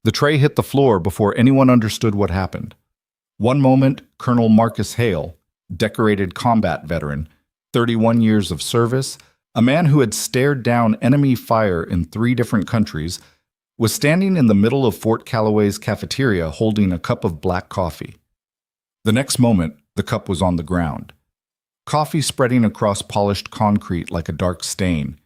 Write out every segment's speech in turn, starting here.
The tray hit the floor before anyone understood what happened. One moment, Colonel Marcus Hale, decorated combat veteran, 31 years of service, a man who had stared down enemy fire in 3 different countries, was standing in the middle of Fort Calloway's cafeteria holding a cup of black coffee. The next moment, the cup was on the ground. Coffee spreading across polished concrete like a dark stain.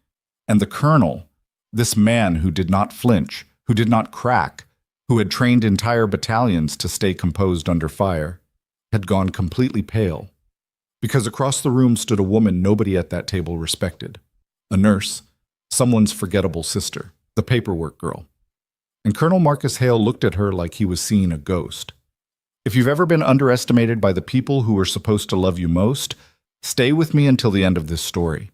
And the colonel, this man who did not flinch, who did not crack, who had trained entire battalions to stay composed under fire, had gone completely pale. Because across the room stood a woman nobody at that table respected. A nurse, someone's forgettable sister, the paperwork girl. And Colonel Marcus Hale looked at her like he was seeing a ghost. If you've ever been underestimated by the people who were supposed to love you most, stay with me until the end of this story.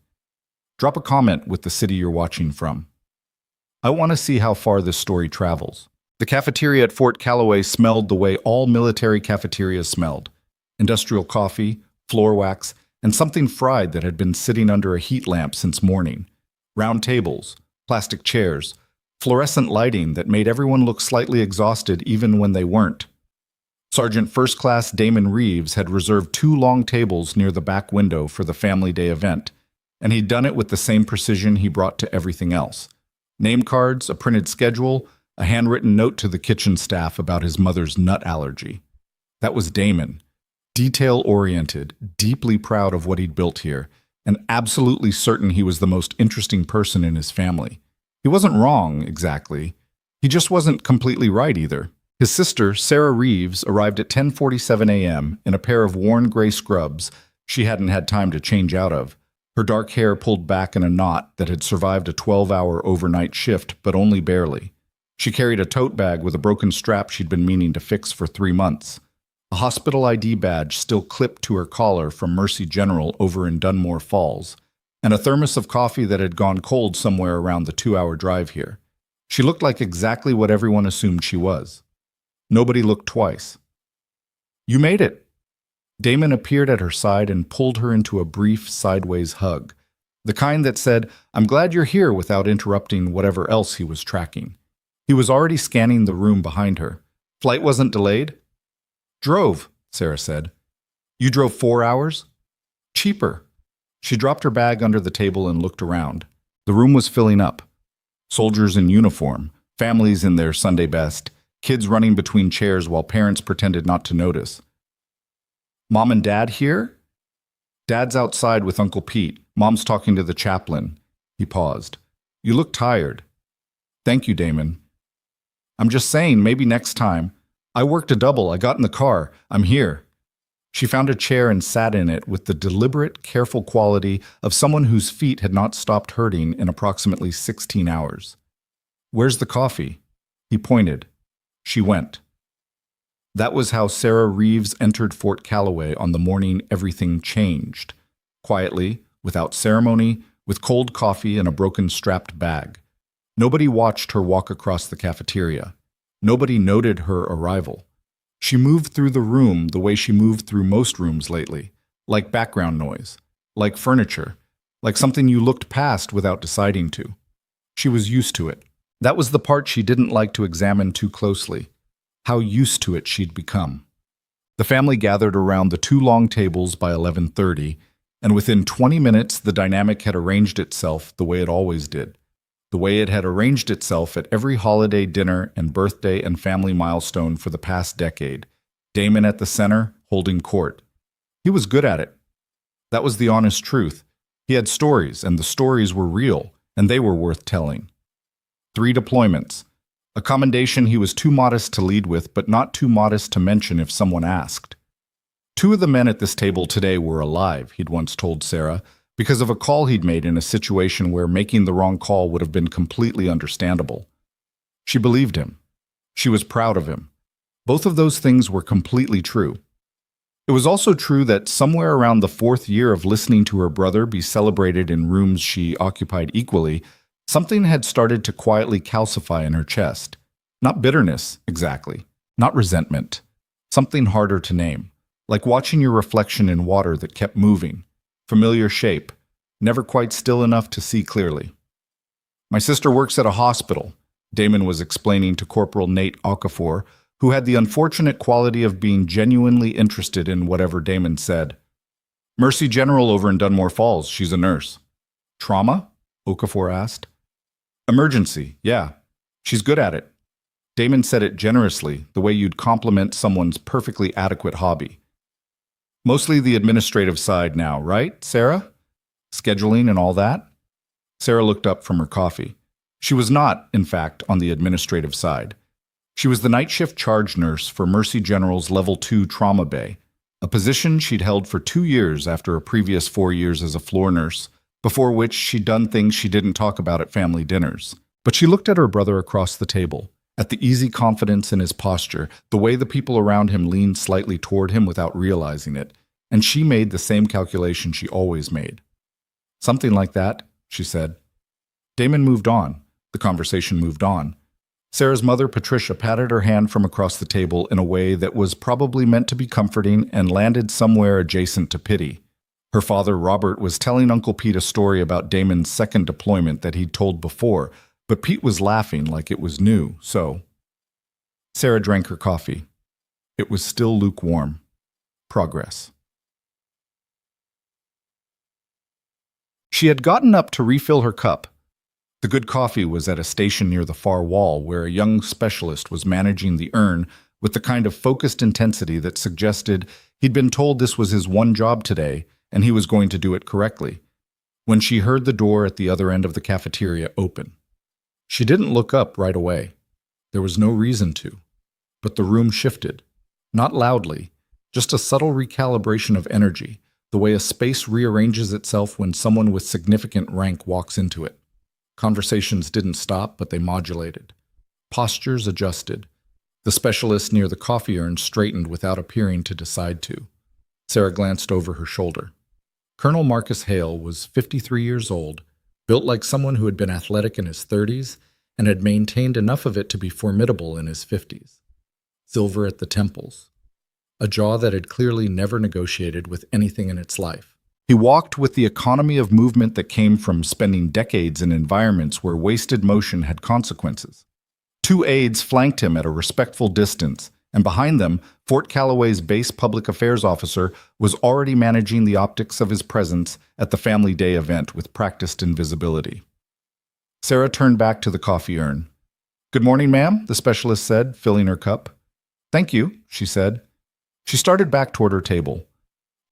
Drop a comment with the city you're watching from. I want to see how far this story travels. The cafeteria at Fort Calloway smelled the way all military cafeterias smelled. Industrial coffee, floor wax, and something fried that had been sitting under a heat lamp since morning. Round tables, plastic chairs, fluorescent lighting that made everyone look slightly exhausted even when they weren't. Sergeant First Class Damon Reeves had reserved 2 long tables near the back window for the Family Day event, and he'd done it with the same precision he brought to everything else. Name cards, a printed schedule, a handwritten note to the kitchen staff about his mother's nut allergy. That was Damon, detail-oriented, deeply proud of what he'd built here, and absolutely certain he was the most interesting person in his family. He wasn't wrong, exactly. He just wasn't completely right either. His sister, Sarah Reeves, arrived at 10:47 a.m. in a pair of worn gray scrubs she hadn't had time to change out of, her dark hair pulled back in a knot that had survived a 12-hour overnight shift, but only barely. She carried a tote bag with a broken strap she'd been meaning to fix for 3 months, a hospital ID badge still clipped to her collar from Mercy General over in Dunmore Falls, and a thermos of coffee that had gone cold somewhere around the 2-hour drive here. She looked like exactly what everyone assumed she was. Nobody looked twice. "You made it." Damon appeared at her side and pulled her into a brief, sideways hug, the kind that said, "I'm glad you're here," without interrupting whatever else he was tracking. He was already scanning the room behind her. "Flight wasn't delayed?" "Drove," Sarah said. "You drove 4 hours?" "Cheaper." She dropped her bag under the table and looked around. The room was filling up. Soldiers in uniform, families in their Sunday best, kids running between chairs while parents pretended not to notice. "Mom and Dad here?" "Dad's outside with Uncle Pete. Mom's talking to the chaplain." He paused. "You look tired." "Thank you, Damon." "I'm just saying, maybe next time. I worked a double. I got in the car. I'm here." She found a chair and sat in it with the deliberate, careful quality of someone whose feet had not stopped hurting in approximately 16 hours. "Where's the coffee?" He pointed. She went. That was how Sarah Reeves entered Fort Calloway on the morning everything changed. Quietly, without ceremony, with cold coffee in a broken strapped bag. Nobody watched her walk across the cafeteria. Nobody noted her arrival. She moved through the room the way she moved through most rooms lately, like background noise, like furniture, like something you looked past without deciding to. She was used to it. That was the part she didn't like to examine too closely, how used to it she'd become. The family gathered around the 2 long tables by 11:30, and within 20 minutes the dynamic had arranged itself the way it always did, the way it had arranged itself at every holiday dinner and birthday and family milestone for the past decade. Damon at the center, holding court. He was good at it. That was the honest truth. He had stories, and the stories were real, and they were worth telling. 3 deployments. A commendation he was too modest to lead with, but not too modest to mention if someone asked. 2 of the men at this table today were alive, he'd once told Sarah, because of a call he'd made in a situation where making the wrong call would have been completely understandable. She believed him. She was proud of him. Both of those things were completely true. It was also true that somewhere around the 4th year of listening to her brother be celebrated in rooms she occupied equally, something had started to quietly calcify in her chest. Not bitterness, exactly. Not resentment. Something harder to name. Like watching your reflection in water that kept moving. Familiar shape. Never quite still enough to see clearly. "My sister works at a hospital. Damon was explaining to Corporal Nate Okafor, who had the unfortunate quality of being genuinely interested in whatever Damon said. Mercy General over in Dunmore Falls. She's a nurse. Trauma? Okafor asked. Emergency, yeah. She's good at it. Damon said it generously, the way you'd compliment someone's perfectly adequate hobby. Mostly the administrative side now, right, Sarah? Scheduling and all that? Sarah looked up from her coffee. She was not, in fact, on the administrative side. She was the night shift charge nurse for Mercy General's Level 2 Trauma Bay, a position she'd held for 2 years after a previous 4 years as a floor nurse, before which she'd done things she didn't talk about at family dinners. But she looked at her brother across the table, at the easy confidence in his posture, the way the people around him leaned slightly toward him without realizing it, and she made the same calculation she always made. Something like that, she said. Damon moved on. The conversation moved on. Sarah's mother, Patricia, patted her hand from across the table in a way that was probably meant to be comforting and landed somewhere adjacent to pity. Her father, Robert, was telling Uncle Pete a story about Damon's second deployment that he'd told before, but Pete was laughing like it was new, so... Sarah drank her coffee. It was still lukewarm. Progress. She had gotten up to refill her cup. The good coffee was at a station near the far wall where a young specialist was managing the urn with the kind of focused intensity that suggested he'd been told this was his one job today and he was going to do it correctly, when she heard the door at the other end of the cafeteria open. She didn't look up right away. There was no reason to. But the room shifted. Not loudly, just a subtle recalibration of energy, the way a space rearranges itself when someone with significant rank walks into it. Conversations didn't stop, but they modulated. Postures adjusted. The specialist near the coffee urn straightened without appearing to decide to. Sarah glanced over her shoulder. Colonel Marcus Hale was 53 years old, built like someone who had been athletic in his 30s and had maintained enough of it to be formidable in his 50s. Silver at the temples. A jaw that had clearly never negotiated with anything in its life. He walked with the economy of movement that came from spending decades in environments where wasted motion had consequences. 2 aides flanked him at a respectful distance, and behind them, Fort Calloway's base public affairs officer was already managing the optics of his presence at the Family Day event with practiced invisibility. Sarah turned back to the coffee urn. "Good morning, ma'am," the specialist said, filling her cup. "Thank you," she said. She started back toward her table.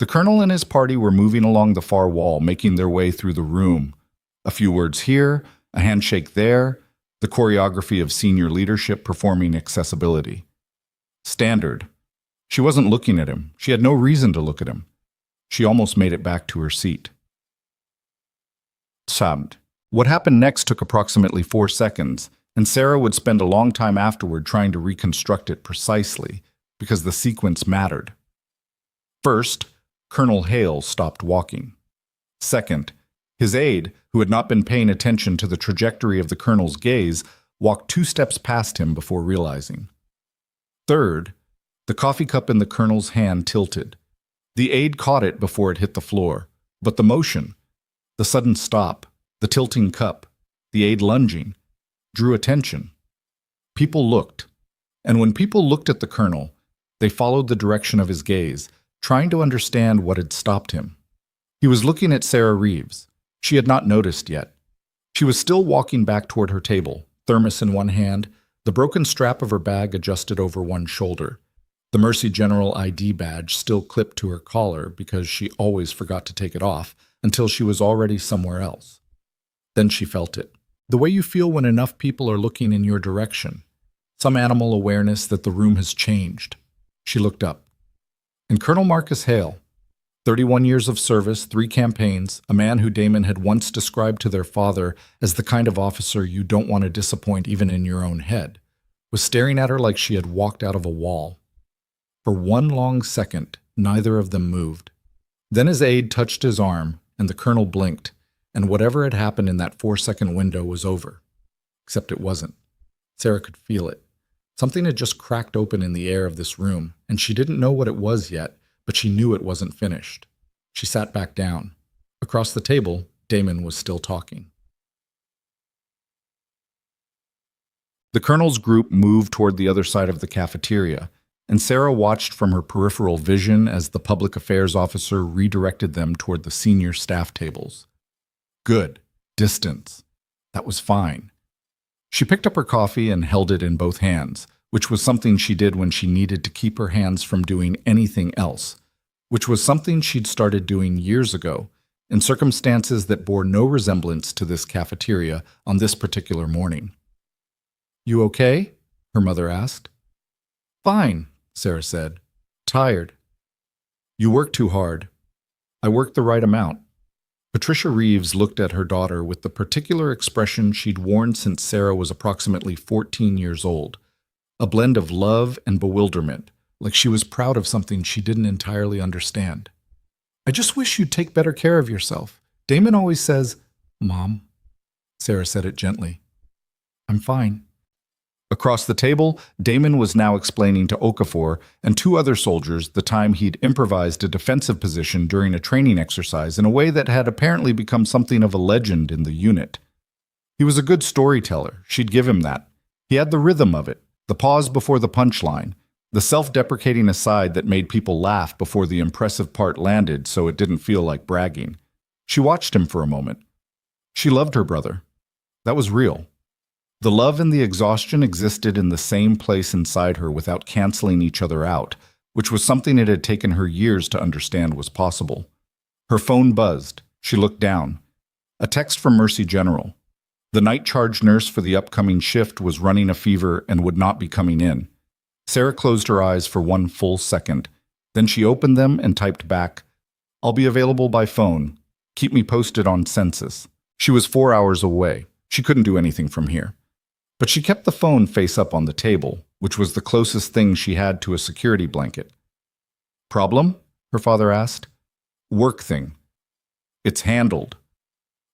The colonel and his party were moving along the far wall, making their way through the room. A few words here, a handshake there, the choreography of senior leadership performing accessibility. Standard. She wasn't looking at him. She had no reason to look at him. She almost made it back to her seat. Samt. What happened next took approximately 4 seconds, and Sarah would spend a long time afterward trying to reconstruct it precisely, because the sequence mattered. First, Colonel Hale stopped walking. Second, his aide, who had not been paying attention to the trajectory of the colonel's gaze, walked 2 steps past him before realizing. Third, the coffee cup in the colonel's hand tilted. The aide caught it before it hit the floor, but the motion, the sudden stop, the tilting cup, the aide lunging, drew attention. People looked, and when people looked at the colonel, they followed the direction of his gaze, trying to understand what had stopped him. He was looking at Sarah Reeves. She had not noticed yet. She was still walking back toward her table, thermos in one hand, the broken strap of her bag adjusted over one shoulder, the Mercy General ID badge still clipped to her collar because she always forgot to take it off until she was already somewhere else. Then she felt it. The way you feel when enough people are looking in your direction. Some animal awareness that the room has changed. She looked up. And Colonel Marcus Hale, 31 years of service, 3 campaigns, a man who Damon had once described to their father as the kind of officer you don't want to disappoint even in your own head, was staring at her like she had walked out of a wall. For 1 long second, neither of them moved. Then his aide touched his arm, and the colonel blinked, and whatever had happened in that 4-second window was over. Except it wasn't. Sarah could feel it. Something had just cracked open in the air of this room, and she didn't know what it was yet, but she knew it wasn't finished. She sat back down. Across the table, Damon was still talking. The colonel's group moved toward the other side of the cafeteria, and Sarah watched from her peripheral vision as the public affairs officer redirected them toward the senior staff tables. Good. Distance. That was fine. She picked up her coffee and held it in both hands, which was something she did when she needed to keep her hands from doing anything else, which was something she'd started doing years ago, in circumstances that bore no resemblance to this cafeteria on this particular morning. "You okay?" her mother asked. "Fine," Sarah said. "Tired." "You work too hard." "I worked the right amount." Patricia Reeves looked at her daughter with the particular expression she'd worn since Sarah was approximately 14 years old, a blend of love and bewilderment, like she was proud of something she didn't entirely understand. "I just wish you'd take better care of yourself. Damon always says—" "Mom," Sarah said it gently. "I'm fine." Across the table, Damon was now explaining to Okafor and two other soldiers the time he'd improvised a defensive position during a training exercise in a way that had apparently become something of a legend in the unit. He was a good storyteller, she'd give him that. He had the rhythm of it, the pause before the punchline, the self-deprecating aside that made people laugh before the impressive part landed so it didn't feel like bragging. She watched him for a moment. She loved her brother. That was real. The love and the exhaustion existed in the same place inside her without canceling each other out, which was something it had taken her years to understand was possible. Her phone buzzed. She looked down. A text from Mercy General. The night charge nurse for the upcoming shift was running a fever and would not be coming in. Sarah closed her eyes for one full second. Then she opened them and typed back, "I'll be available by phone. Keep me posted on census." She was 4 hours away. She couldn't do anything from here. But she kept the phone face up on the table, which was the closest thing she had to a security blanket. "Problem?" her father asked. "Work thing." "It's handled."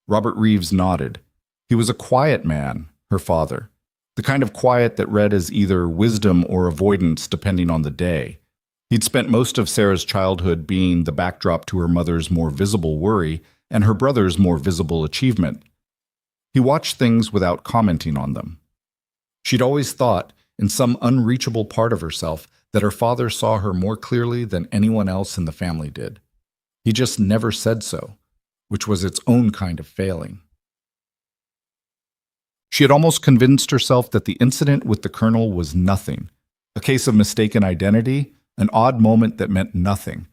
Robert Reeves nodded. He was a quiet man, her father. The kind of quiet that read as either wisdom or avoidance depending on the day. He'd spent most of Sarah's childhood being the backdrop to her mother's more visible worry and her brother's more visible achievement. He watched things without commenting on them. She'd always thought, in some unreachable part of herself, that her father saw her more clearly than anyone else in the family did. He just never said so, which was its own kind of failing. She had almost convinced herself that the incident with the colonel was nothing, a case of mistaken identity, an odd moment that meant nothing.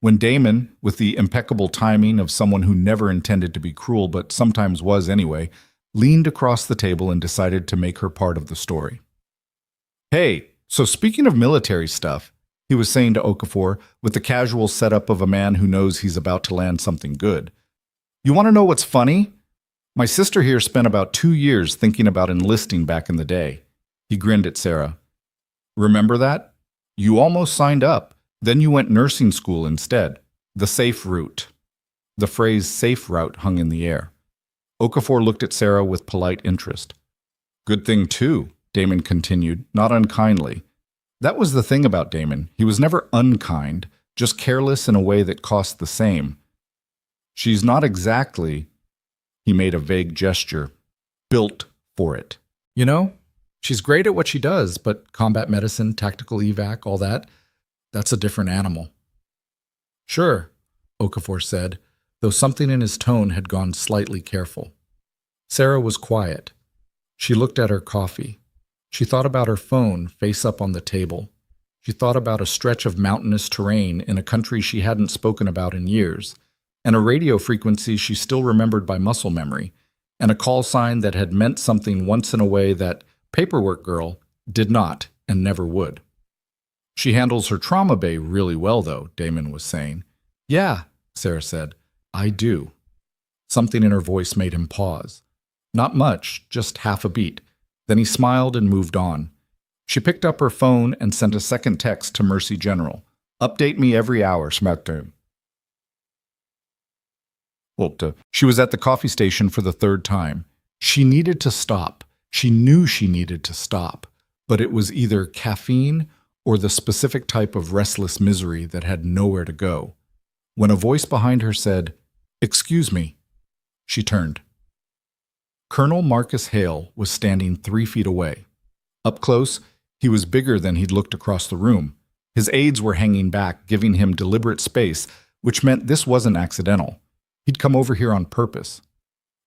When Damon, with the impeccable timing of someone who never intended to be cruel but sometimes was anyway, leaned across the table and decided to make her part of the story. "Hey, so speaking of military stuff," he was saying to Okafor with the casual setup of a man who knows he's about to land something good. "You want to know what's funny? My sister here spent about 2 years thinking about enlisting back in the day." He grinned at Sarah. "Remember that? You almost signed up. Then you went nursing school instead. The safe route." The phrase safe route hung in the air. Okafor looked at Sarah with polite interest. "Good thing too," Damon continued, not unkindly. That was the thing about Damon. He was never unkind, just careless in a way that cost the same. "She's not exactly," he made a vague gesture, "built for it. You know, she's great at what she does, but combat medicine, tactical evac, all that, that's a different animal." "Sure," Okafor said, though something in his tone had gone slightly careful. Sarah was quiet. She looked at her coffee. She thought about her phone face up on the table. She thought about a stretch of mountainous terrain in a country she hadn't spoken about in years, and a radio frequency she still remembered by muscle memory, and a call sign that had meant something once in a way that Paperwork Girl did not and never would. "She handles her trauma bay really well, though," Damon was saying. "Yeah," Sarah said. "I do." Something in her voice made him pause. Not much, just half a beat. Then he smiled and moved on. She picked up her phone and sent a second text to Mercy General. "Update me every hour, Smackdown." She was at the coffee station for the third time. She needed to stop. She knew she needed to stop. But it was either caffeine or the specific type of restless misery that had nowhere to go. When a voice behind her said, "Excuse me," she turned. Colonel Marcus Hale was standing 3 feet away. Up close, he was bigger than he'd looked across the room. His aides were hanging back, giving him deliberate space, which meant this wasn't accidental. He'd come over here on purpose.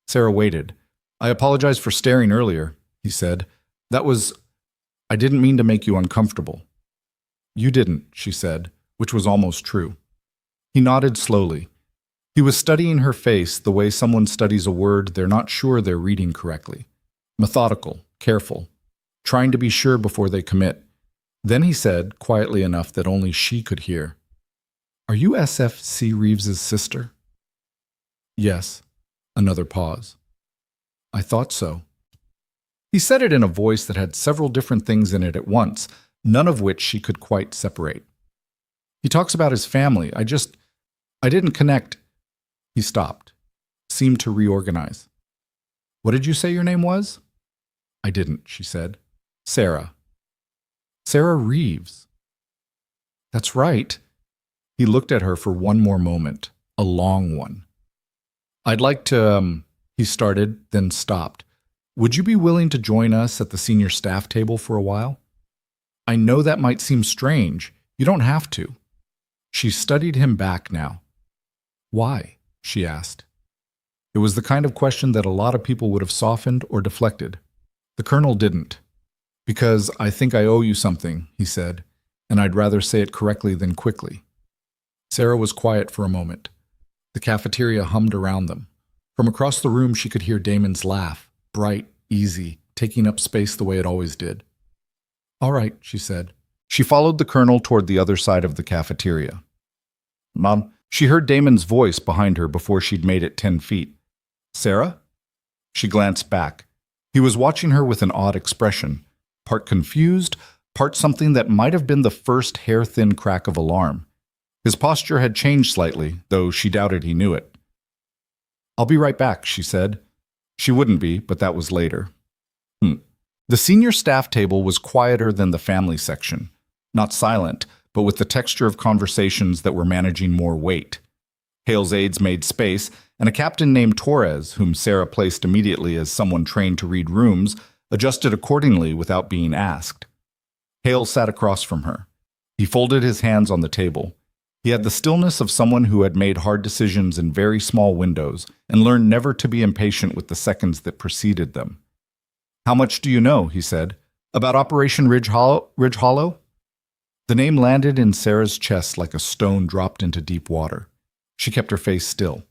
Sarah waited. "I apologize for staring earlier," he said. I didn't mean to make you uncomfortable." "You didn't," she said, which was almost true. He nodded slowly. He was studying her face the way someone studies a word they're not sure they're reading correctly. Methodical, careful, trying to be sure before they commit. Then he said, quietly enough that only she could hear, "Are you SFC Reeves's sister?" "Yes." Another pause. "I thought so." He said it in a voice that had several different things in it at once, none of which she could quite separate. "He talks about his family. I didn't connect." He stopped, seemed to reorganize. "What did you say your name was?" "I didn't," she said. "Sarah." "Sarah Reeves." "That's right." He looked at her for one more moment, a long one. "I'd like to, he started, then stopped. "Would you be willing to join us at the senior staff table for a while?" "I know that might seem strange. You don't have to." She studied him back now. "Why?" she asked. It was the kind of question that a lot of people would have softened or deflected. The colonel didn't. "Because I think I owe you something," he said, "and I'd rather say it correctly than quickly." Sarah was quiet for a moment. The cafeteria hummed around them. From across the room she could hear Damon's laugh, bright, easy, taking up space the way it always did. "All right," she said. She followed the colonel toward the other side of the cafeteria. "Mom," she heard Damon's voice behind her before she'd made it 10 feet. "Sarah?" She glanced back. He was watching her with an odd expression, part confused, part something that might have been the first hair-thin crack of alarm. His posture had changed slightly, though she doubted he knew it. "I'll be right back," she said. She wouldn't be, but that was later. The senior staff table was quieter than the family section. Not silent, but with the texture of conversations that were managing more weight. Hale's aides made space, and a captain named Torres, whom Sarah placed immediately as someone trained to read rooms, adjusted accordingly without being asked. Hale sat across from her. He folded his hands on the table. He had the stillness of someone who had made hard decisions in very small windows and learned never to be impatient with the seconds that preceded them. "How much do you know?" he said. "About Operation Ridge Hollow?" The name landed in Sarah's chest like a stone dropped into deep water. She kept her face still.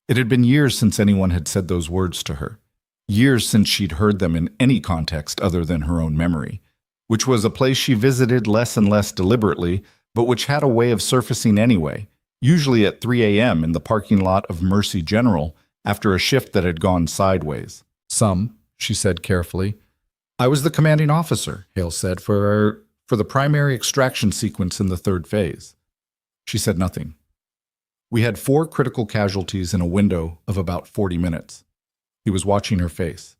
It had been years since anyone had said those words to her. Years since she'd heard them in any context other than her own memory, which was a place she visited less and less deliberately, but which had a way of surfacing anyway, usually at 3 a.m. in the parking lot of Mercy General after a shift that had gone sideways. "Some," she said carefully. "I was the commanding officer," Hale said, for the primary extraction sequence in the 3rd phase. She said nothing. "We had 4 critical casualties in a window of about 40 minutes. He was watching her face.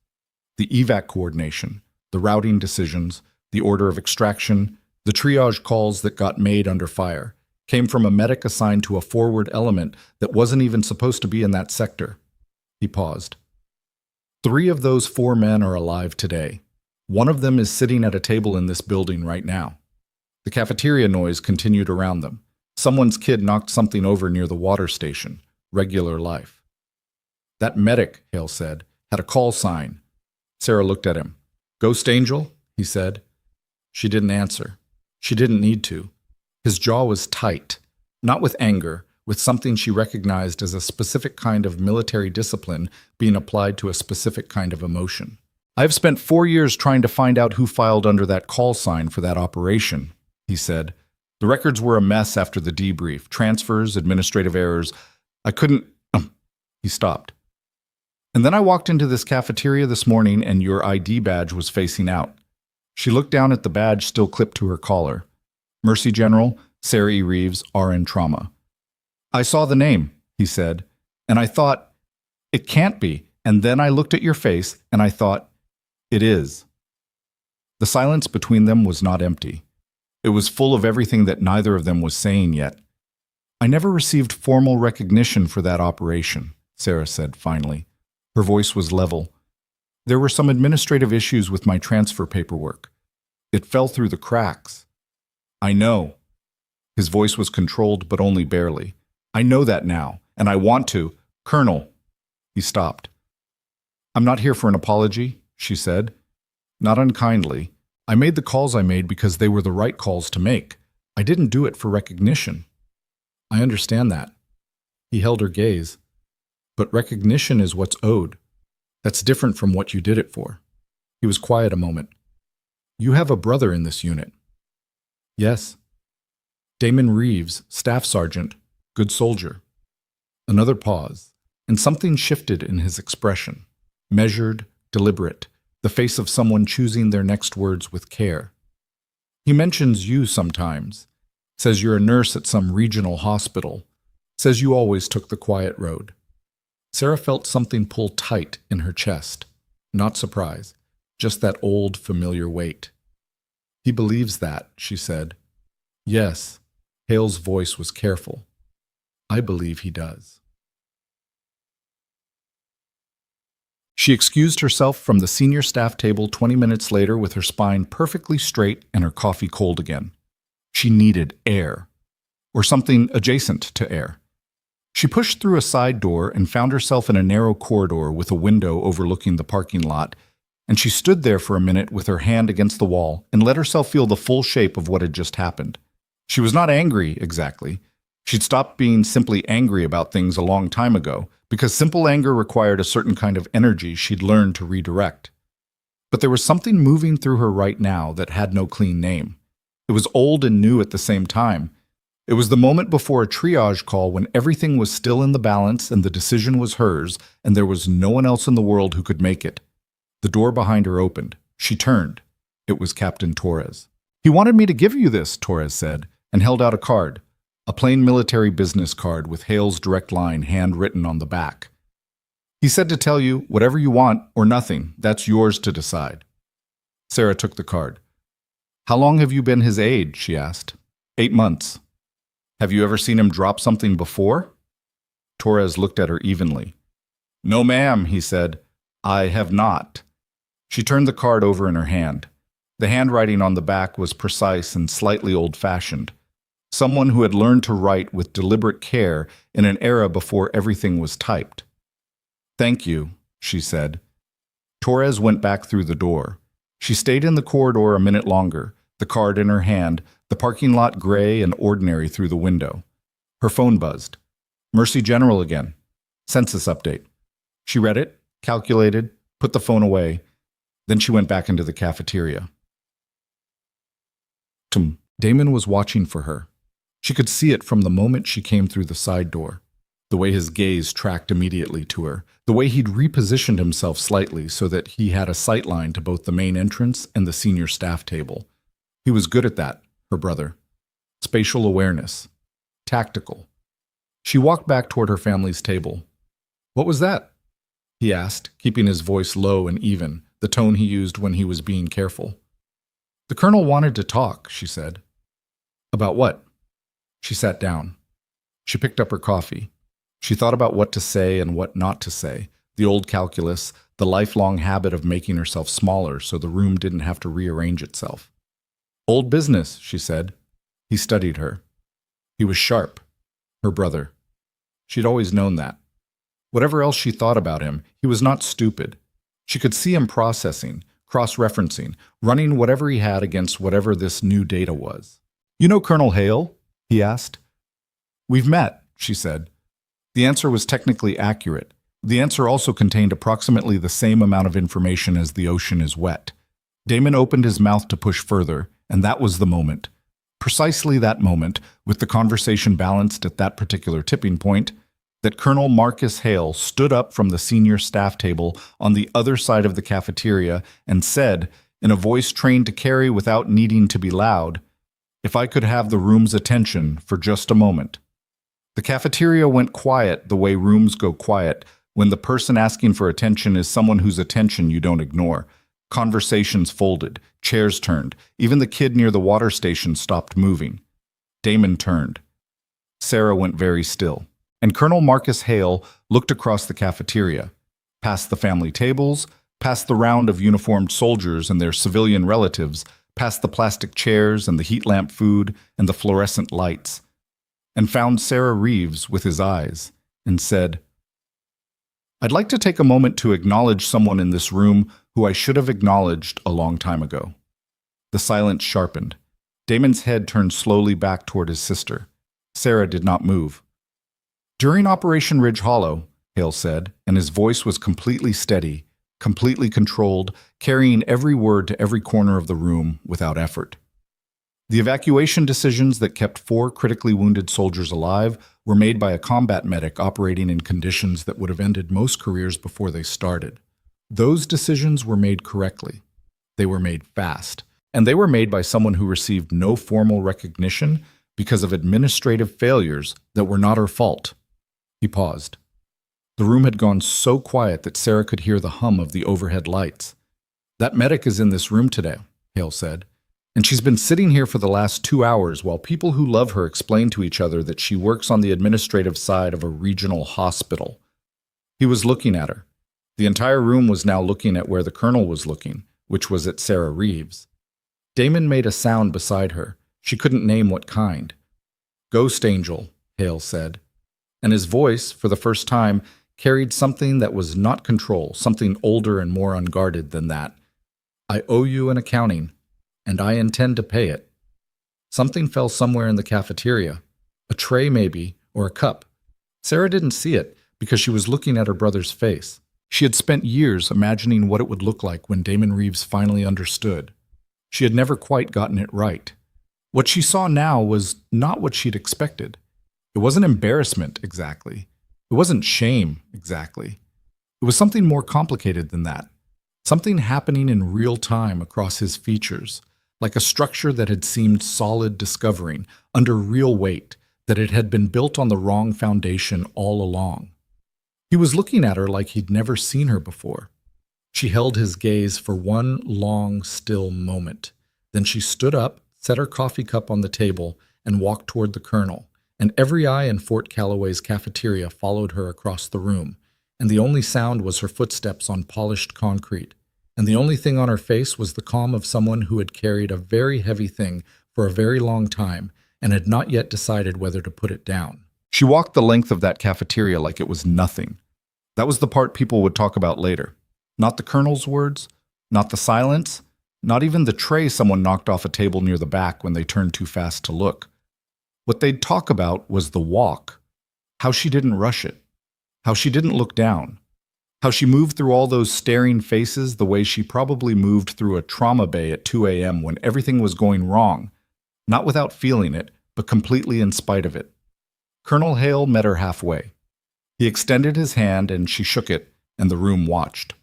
The evac coordination, the routing decisions, the order of extraction, the triage calls that got made under fire, came from a medic assigned to a forward element that wasn't even supposed to be in that sector." He paused. 3 of those 4 men are alive today. One of them is sitting at a table in this building right now. The cafeteria noise continued around them. Someone's kid knocked something over near the water station. Regular life. "That medic," Hale said, "had a call sign." Sarah looked at him. "Ghost Angel?" he said. She didn't answer. She didn't need to. His jaw was tight, not with anger, with something she recognized as a specific kind of military discipline being applied to a specific kind of emotion. "I've spent 4 years trying to find out who filed under that call sign for that operation," he said. "The records were a mess after the debrief. Transfers, administrative errors. I couldn't..." He stopped. "And then I walked into this cafeteria this morning and your ID badge was facing out." She looked down at the badge still clipped to her collar. "Mercy General, Sarah E. Reeves, RN Trauma." "I saw the name," he said, "and I thought, it can't be. And then I looked at your face and I thought, it is." The silence between them was not empty. It was full of everything that neither of them was saying yet. "I never received formal recognition for that operation," Sarah said finally. Her voice was level. "There were some administrative issues with my transfer paperwork. It fell through the cracks. I know. His voice was controlled, but only barely. I know that now, and I want to. Colonel. He stopped. I'm not here for an apology, she said. Not unkindly. I made the calls I made because they were the right calls to make. I didn't do it for recognition. I understand that. He held her gaze. But recognition is what's owed. That's different from what you did it for. He was quiet a moment. You have a brother in this unit. Yes. Damon Reeves, staff sergeant, good soldier. Another pause, and something shifted in his expression. Measured, deliberate, the face of someone choosing their next words with care. He mentions you sometimes, says you're a nurse at some regional hospital, says you always took the quiet road. Sarah felt something pull tight in her chest. Not surprise, just that old, familiar weight. He believes that, she said. Yes, Hale's voice was careful. I believe he does. She excused herself from the senior staff table 20 minutes later with her spine perfectly straight and her coffee cold again. She needed air, or something adjacent to air. She pushed through a side door and found herself in a narrow corridor with a window overlooking the parking lot, and she stood there for a minute with her hand against the wall and let herself feel the full shape of what had just happened. She was not angry, exactly. She'd stopped being simply angry about things a long time ago, because simple anger required a certain kind of energy she'd learned to redirect. But there was something moving through her right now that had no clean name. It was old and new at the same time. It was the moment before a triage call when everything was still in the balance and the decision was hers, and there was no one else in the world who could make it. The door behind her opened. She turned. It was Captain Torres. He wanted me to give you this, Torres said, and held out a card. A plain military business card with Hale's direct line handwritten on the back. He said to tell you, whatever you want or nothing, that's yours to decide. Sarah took the card. How long have you been his aide? She asked. 8 months. Have you ever seen him drop something before? Torres looked at her evenly. No, ma'am, he said. I have not. She turned the card over in her hand. The handwriting on the back was precise and slightly old-fashioned. Someone who had learned to write with deliberate care in an era before everything was typed. Thank you, she said. Torres went back through the door. She stayed in the corridor a minute longer, the card in her hand, the parking lot gray and ordinary through the window. Her phone buzzed. Mercy General again. Census update. She read it, calculated, put the phone away. Then she went back into the cafeteria. Damon was watching for her. She could see it from the moment she came through the side door. The way his gaze tracked immediately to her. The way he'd repositioned himself slightly so that he had a sight line to both the main entrance and the senior staff table. He was good at that, her brother. Spatial awareness. Tactical. She walked back toward her family's table. What was that? He asked, keeping his voice low and even, the tone he used when he was being careful. The colonel wanted to talk, she said. About what? She sat down. She picked up her coffee. She thought about what to say and what not to say, the old calculus, the lifelong habit of making herself smaller so the room didn't have to rearrange itself. Old business, she said. He studied her. He was sharp. Her brother. She'd always known that. Whatever else she thought about him, he was not stupid. She could see him processing, cross-referencing, running whatever he had against whatever this new data was. You know Colonel Hale? He asked. We've met, she said. The answer was technically accurate. The answer also contained approximately the same amount of information as the ocean is wet. Damon opened his mouth to push further, and that was the moment. Precisely that moment, with the conversation balanced at that particular tipping point, that Colonel Marcus Hale stood up from the senior staff table on the other side of the cafeteria and said, in a voice trained to carry without needing to be loud, if I could have the room's attention for just a moment. The cafeteria went quiet the way rooms go quiet when the person asking for attention is someone whose attention you don't ignore. Conversations folded, chairs turned, even the kid near the water station stopped moving. Damon turned. Sarah went very still, and Colonel Marcus Hale looked across the cafeteria, past the family tables, past the round of uniformed soldiers and their civilian relatives, past the plastic chairs and the heat lamp food and the fluorescent lights, and found Sarah Reeves with his eyes and said, "I'd like to take a moment to acknowledge someone in this room who I should have acknowledged a long time ago." The silence sharpened. Damon's head turned slowly back toward his sister. Sarah did not move. "During Operation Ridge Hollow," Hale said, and his voice was completely steady, completely controlled, carrying every word to every corner of the room without effort. "The evacuation decisions that kept 4 critically wounded soldiers alive were made by a combat medic operating in conditions that would have ended most careers before they started. Those decisions were made correctly. They were made fast. And they were made by someone who received no formal recognition because of administrative failures that were not her fault." He paused. The room had gone so quiet that Sarah could hear the hum of the overhead lights. "That medic is in this room today," Hale said, "and she's been sitting here for the last 2 hours while people who love her explain to each other that she works on the administrative side of a regional hospital." He was looking at her. The entire room was now looking at where the colonel was looking, which was at Sarah Reeves. Damon made a sound beside her. She couldn't name what kind. "Ghost Angel," Hale said. And his voice, for the first time, carried something that was not control, something older and more unguarded than that. "I owe you an accounting, and I intend to pay it." Something fell somewhere in the cafeteria. A tray maybe, or a cup. Sarah didn't see it because she was looking at her brother's face. She had spent years imagining what it would look like when Damon Reeves finally understood. She had never quite gotten it right. What she saw now was not what she'd expected. It wasn't embarrassment, exactly. It wasn't shame, exactly. It was something more complicated than that. Something happening in real time across his features, like a structure that had seemed solid discovering, under real weight, that it had been built on the wrong foundation all along. He was looking at her like he'd never seen her before. She held his gaze for one long, still moment. Then she stood up, set her coffee cup on the table, and walked toward the colonel, and every eye in Fort Calloway's cafeteria followed her across the room, and the only sound was her footsteps on polished concrete, and the only thing on her face was the calm of someone who had carried a very heavy thing for a very long time and had not yet decided whether to put it down. She walked the length of that cafeteria like it was nothing. That was the part people would talk about later. Not the colonel's words, not the silence, not even the tray someone knocked off a table near the back when they turned too fast to look. What they'd talk about was the walk, how she didn't rush it, how she didn't look down, how she moved through all those staring faces the way she probably moved through a trauma bay at 2 a.m. when everything was going wrong, not without feeling it, but completely in spite of it. Colonel Hale met her halfway. He extended his hand and she shook it, and the room watched.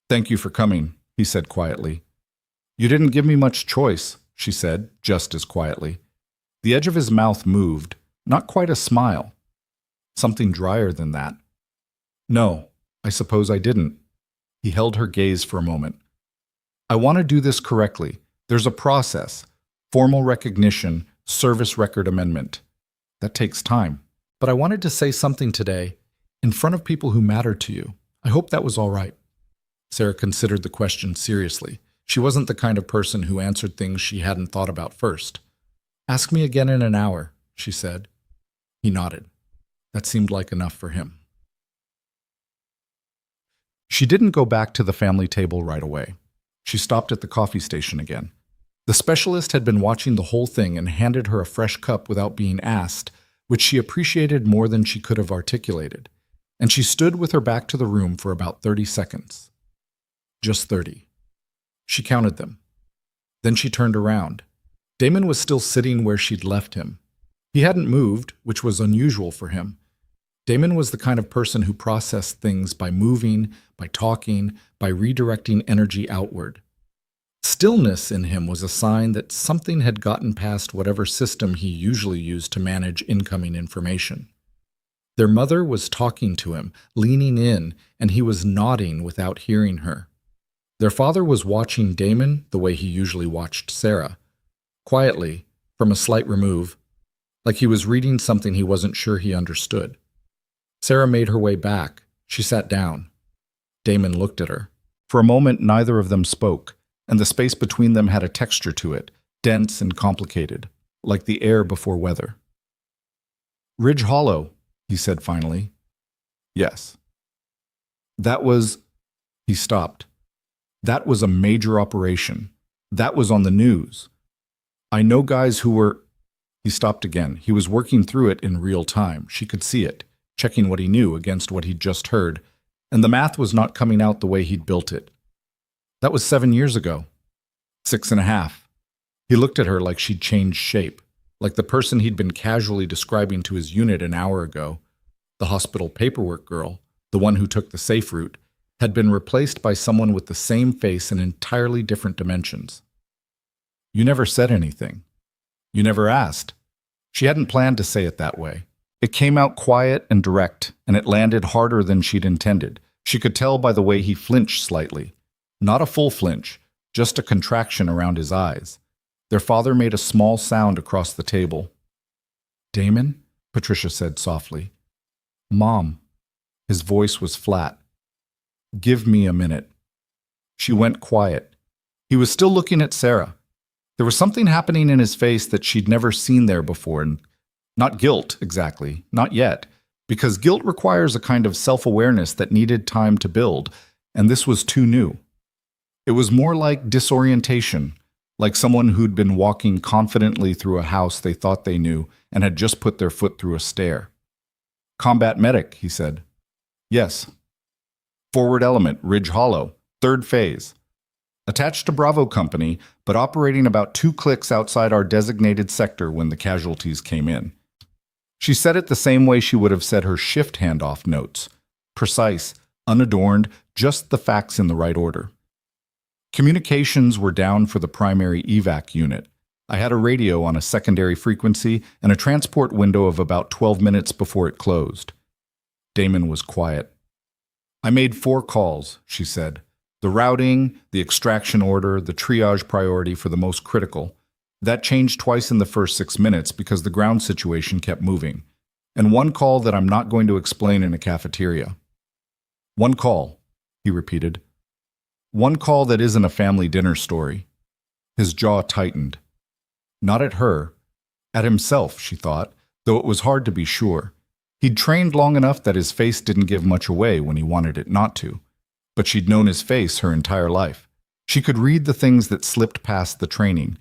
"Thank you for coming," he said quietly. "You didn't give me much choice," she said, just as quietly. The edge of his mouth moved, not quite a smile. Something drier than that. "No, I suppose I didn't." He held her gaze for a moment. "I want to do this correctly. There's a process. Formal recognition, service record amendment. That takes time. But I wanted to say something today, in front of people who matter to you. I hope that was all right." Sarah considered the question seriously. She wasn't the kind of person who answered things she hadn't thought about first. "Ask me again in an hour," she said. He nodded. That seemed like enough for him. She didn't go back to the family table right away. She stopped at the coffee station again. The specialist had been watching the whole thing and handed her a fresh cup without being asked, which she appreciated more than she could have articulated. And she stood with her back to the room for about 30 seconds. Just 30. She counted them. Then she turned around. Damon was still sitting where she'd left him. He hadn't moved, which was unusual for him. Damon was the kind of person who processed things by moving, by talking, by redirecting energy outward. Stillness in him was a sign that something had gotten past whatever system he usually used to manage incoming information. Their mother was talking to him, leaning in, and he was nodding without hearing her. Their father was watching Damon the way he usually watched Sarah, quietly, from a slight remove, like he was reading something he wasn't sure he understood. Sarah made her way back. She sat down. Damon looked at her. For a moment, neither of them spoke, and the space between them had a texture to it, dense and complicated, like the air before weather. "Ridge Hollow," he said finally. "Yes." "That was—" He stopped. "That was a major operation. That was on the news. I know guys who were—" He stopped again. He was working through it in real time. She could see it, checking what he knew against what he'd just heard, and the math was not coming out the way he'd built it. "That was 7 years ago. 6.5. He looked at her like she'd changed shape, like the person he'd been casually describing to his unit an hour ago, the hospital paperwork girl, the one who took the safe route, had been replaced by someone with the same face in entirely different dimensions. "You never said anything. You never asked." She hadn't planned to say it that way. It came out quiet and direct, and it landed harder than she'd intended. She could tell by the way he flinched slightly. Not a full flinch, just a contraction around his eyes. Their father made a small sound across the table. "Damon?" Patricia said softly. "Mom." His voice was flat. "Give me a minute." She went quiet. He was still looking at Sarah. There was something happening in his face that she'd never seen there before, and not guilt, exactly, not yet, because guilt requires a kind of self-awareness that needed time to build, and this was too new. It was more like disorientation, like someone who'd been walking confidently through a house they thought they knew and had just put their foot through a stair. "Combat medic," he said. "Yes." "Forward element, Ridge Hollow, 3rd phase. Attached to Bravo Company, but operating about 2 clicks outside our designated sector when the casualties came in." She said it the same way she would have said her shift handoff notes. Precise, unadorned, just the facts in the right order. "Communications were down for the primary evac unit. I had a radio on a secondary frequency and a transport window of about 12 minutes before it closed." Damon was quiet. "I made 4 calls," she said. "The routing, the extraction order, the triage priority for the most critical. That changed twice in the first 6 minutes because the ground situation kept moving. And 1 call that I'm not going to explain in a cafeteria." "1 call," he repeated. "1 call that isn't a family dinner story." His jaw tightened. Not at her. At himself, she thought, though it was hard to be sure. He'd trained long enough that his face didn't give much away when he wanted it not to. But she'd known his face her entire life. She could read the things that slipped past the training.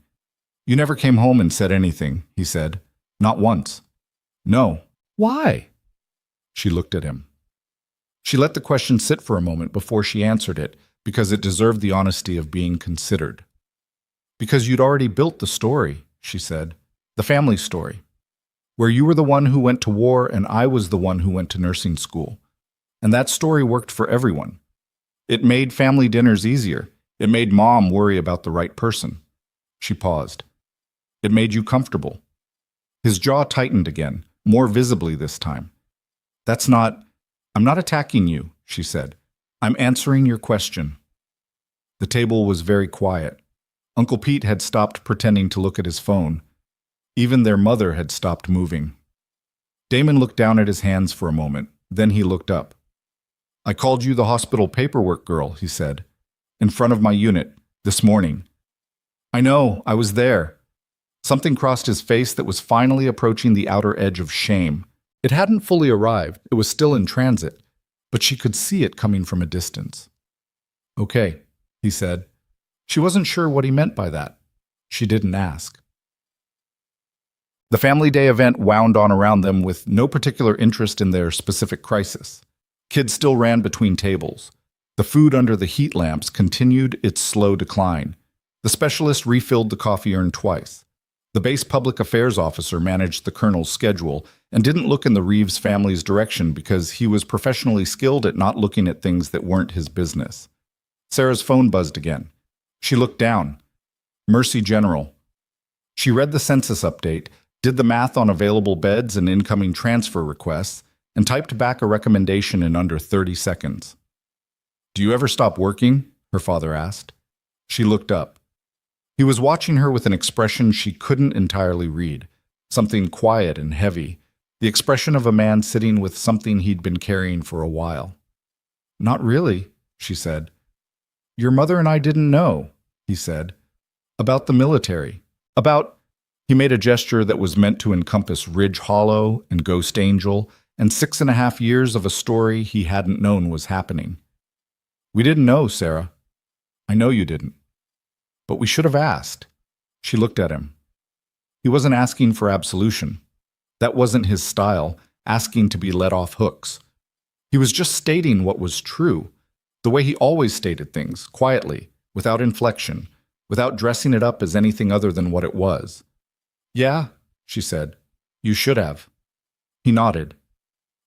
"You never came home and said anything," he said. "Not once." "No. Why?" She looked at him. She let the question sit for a moment before she answered it, because it deserved the honesty of being considered. "Because you'd already built the story," she said. "The family story. Where you were the one who went to war and I was the one who went to nursing school. And that story worked for everyone. It made family dinners easier. It made Mom worry about the right person." She paused. "It made you comfortable." His jaw tightened again, more visibly this time. "I'm not attacking you," she said. "I'm answering your question." The table was very quiet. Uncle Pete had stopped pretending to look at his phone. Even their mother had stopped moving. Damon looked down at his hands for a moment. Then he looked up. "I called you the hospital paperwork girl," he said. "In front of my unit, this morning." "I know, I was there." Something crossed his face that was finally approaching the outer edge of shame. It hadn't fully arrived, it was still in transit, but she could see it coming from a distance. "Okay," he said. She wasn't sure what he meant by that. She didn't ask. The family day event wound on around them with no particular interest in their specific crisis. Kids still ran between tables. The food under the heat lamps continued its slow decline. The specialist refilled the coffee urn twice. The base public affairs officer managed the colonel's schedule and didn't look in the Reeves family's direction because he was professionally skilled at not looking at things that weren't his business. Sarah's phone buzzed again. She looked down. Mercy General. She read the census update, did the math on available beds and incoming transfer requests, and typed back a recommendation in under 30 seconds. "Do you ever stop working?" her father asked. She looked up. He was watching her with an expression she couldn't entirely read, something quiet and heavy, the expression of a man sitting with something he'd been carrying for a while. "Not really," she said. "Your mother and I didn't know," he said. About the military. About... He made a gesture that was meant to encompass Ridge Hollow and Ghost Angel and 6.5 years of a story he hadn't known was happening. We didn't know, Sarah. I know you didn't. But we should have asked. She looked at him. He wasn't asking for absolution. That wasn't his style, asking to be let off hooks. He was just stating what was true, the way he always stated things, quietly, without inflection, without dressing it up as anything other than what it was. Yeah, she said. You should have. He nodded.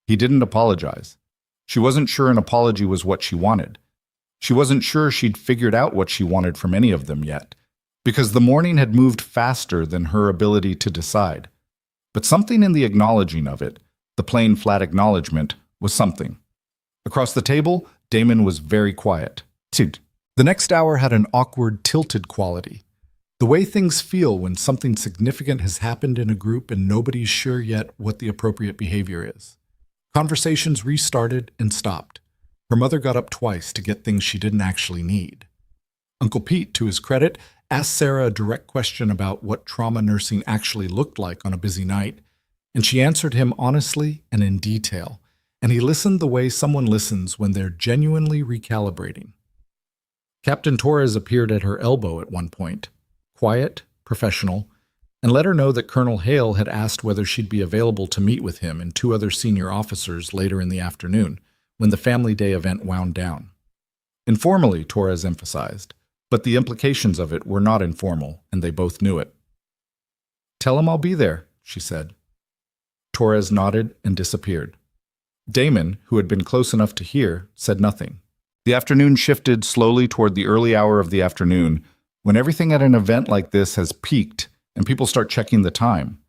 He didn't apologize. She wasn't sure an apology was what she wanted. She wasn't sure she'd figured out what she wanted from any of them yet, because the morning had moved faster than her ability to decide. But something in the acknowledging of it, the plain flat acknowledgement, was something. Across the table, Damon was very quiet. The next hour had an awkward, tilted quality. The way things feel when something significant has happened in a group and nobody's sure yet what the appropriate behavior is. Conversations restarted and stopped. Her mother got up twice to get things she didn't actually need. Uncle Pete, to his credit, asked Sarah a direct question about what trauma nursing actually looked like on a busy night, and she answered him honestly and in detail, and he listened the way someone listens when they're genuinely recalibrating. Captain Torres appeared at her elbow at one point, quiet, professional, and let her know that Colonel Hale had asked whether she'd be available to meet with him and 2 other senior officers later in the afternoon, when the Family Day event wound down. Informally, Torres emphasized, but the implications of it were not informal, and they both knew it. Tell him I'll be there, she said. Torres nodded and disappeared. Damon, who had been close enough to hear, said nothing. The afternoon shifted slowly toward the early hour of the afternoon, when everything at an event like this has peaked and people start checking the time.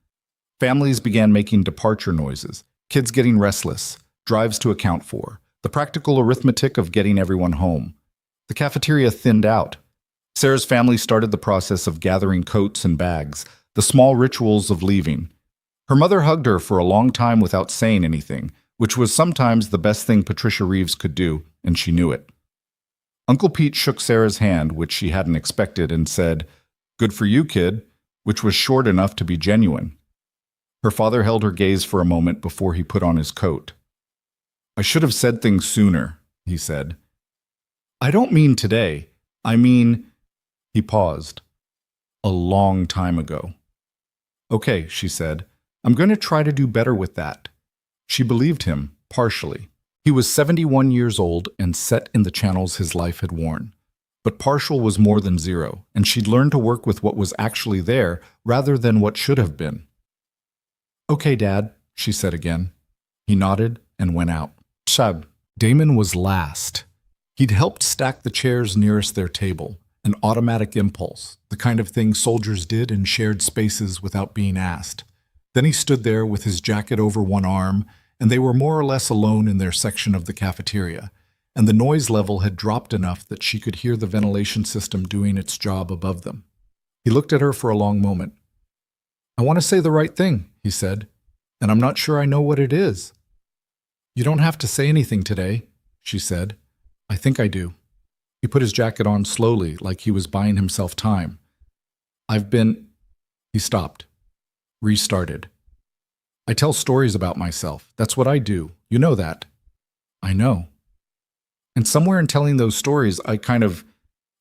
Families began making departure noises, kids getting restless, drives to account for, the practical arithmetic of getting everyone home. The cafeteria thinned out. Sarah's family started the process of gathering coats and bags, the small rituals of leaving. Her mother hugged her for a long time without saying anything, which was sometimes the best thing Patricia Reeves could do, and she knew it. Uncle Pete shook Sarah's hand, which she hadn't expected, and said, "Good for you, kid," which was short enough to be genuine. Her father held her gaze for a moment before he put on his coat. "I should have said things sooner," he said. "I don't mean today. I mean..." He paused. "A long time ago." "Okay," she said. "I'm going to try to do better with that." She believed him, partially. He was 71 years old and set in the channels his life had worn. But partial was more than 0, and she'd learned to work with what was actually there rather than what should have been. "Okay, Dad," she said again. He nodded and went out. Shab. Damon was last. He'd helped stack the chairs nearest their table, an automatic impulse, the kind of thing soldiers did in shared spaces without being asked. Then he stood there with his jacket over one arm, and they were more or less alone in their section of the cafeteria, and the noise level had dropped enough that she could hear the ventilation system doing its job above them. He looked at her for a long moment. "I want to say the right thing," he said, "and I'm not sure I know what it is." "You don't have to say anything today," she said. "I think I do." He put his jacket on slowly, like he was buying himself time. "I've been..." He stopped. Restarted. "I tell stories about myself. That's what I do. You know that." "I know." "And somewhere in telling those stories, I kind of..."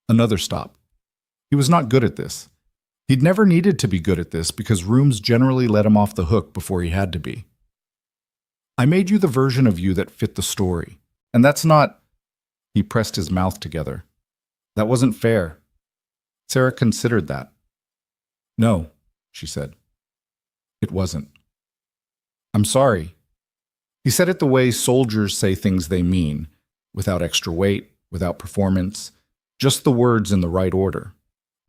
Another stop. He was not good at this. He'd never needed to be good at this because rooms generally let him off the hook before he had to be. "I made you the version of you that fit the story. And that's not..." He pressed his mouth together. "That wasn't fair." Sarah considered that. "No," she said. "It wasn't." "I'm sorry." He said it the way soldiers say things they mean, without extra weight, without performance, just the words in the right order.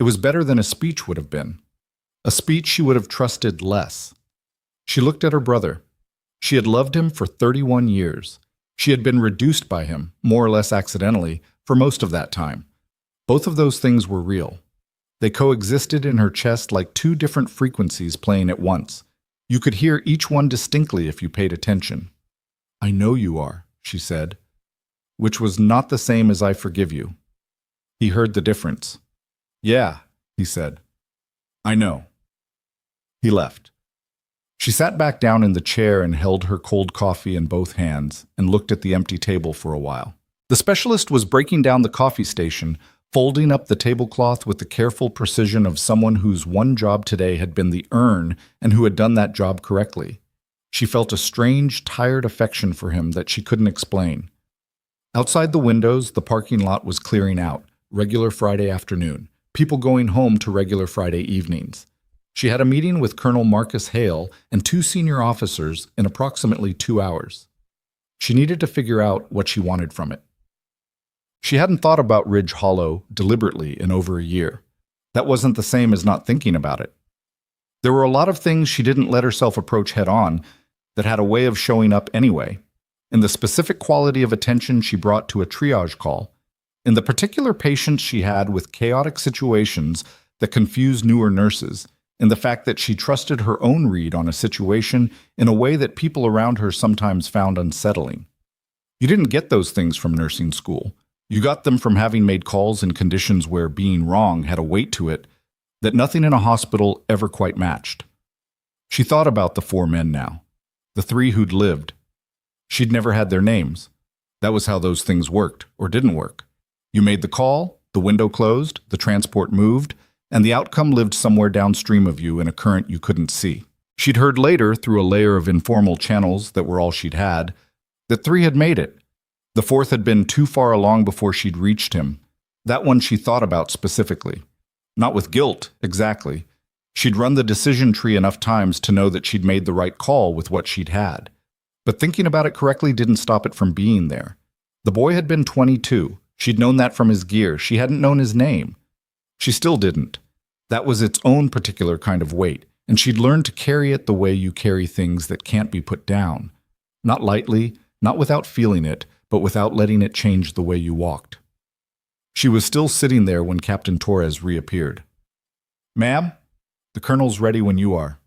It was better than a speech would have been. A speech she would have trusted less. She looked at her brother. She had loved him for 31 years. She had been reduced by him, more or less accidentally, for most of that time. Both of those things were real. They coexisted in her chest like 2 different frequencies playing at once. You could hear each one distinctly if you paid attention. "I know you are," she said, which was not the same as "I forgive you." He heard the difference. Yeah, he said. I know. He left. She sat back down in the chair and held her cold coffee in both hands and looked at the empty table for a while. The specialist was breaking down the coffee station, folding up the tablecloth with the careful precision of someone whose one job today had been the urn and who had done that job correctly. She felt a strange, tired affection for him that she couldn't explain. Outside the windows, the parking lot was clearing out, regular Friday afternoon, people going home to regular Friday evenings. She had a meeting with Colonel Marcus Hale and 2 senior officers in approximately 2 hours. She needed to figure out what she wanted from it. She hadn't thought about Ridge Hollow deliberately in over a year. That wasn't the same as not thinking about it. There were a lot of things she didn't let herself approach head-on that had a way of showing up anyway, in the specific quality of attention she brought to a triage call, in the particular patience she had with chaotic situations that confused newer nurses, in the fact that she trusted her own read on a situation in a way that people around her sometimes found unsettling. You didn't get those things from nursing school. You got them from having made calls in conditions where being wrong had a weight to it that nothing in a hospital ever quite matched. She thought about the 4 men now, the 3 who'd lived. She'd never had their names. That was how those things worked, or didn't work. You made the call, the window closed, the transport moved, and the outcome lived somewhere downstream of you in a current you couldn't see. She'd heard later, through a layer of informal channels that were all she'd had, that 3 had made it. The 4th had been too far along before she'd reached him. That one she thought about specifically. Not with guilt, exactly. She'd run the decision tree enough times to know that she'd made the right call with what she'd had. But thinking about it correctly didn't stop it from being there. The boy had been 22. She'd known that from his gear. She hadn't known his name. She still didn't. That was its own particular kind of weight, and she'd learned to carry it the way you carry things that can't be put down. Not lightly, not without feeling it, but without letting it change the way you walked. She was still sitting there when Captain Torres reappeared. "Ma'am, the colonel's ready when you are."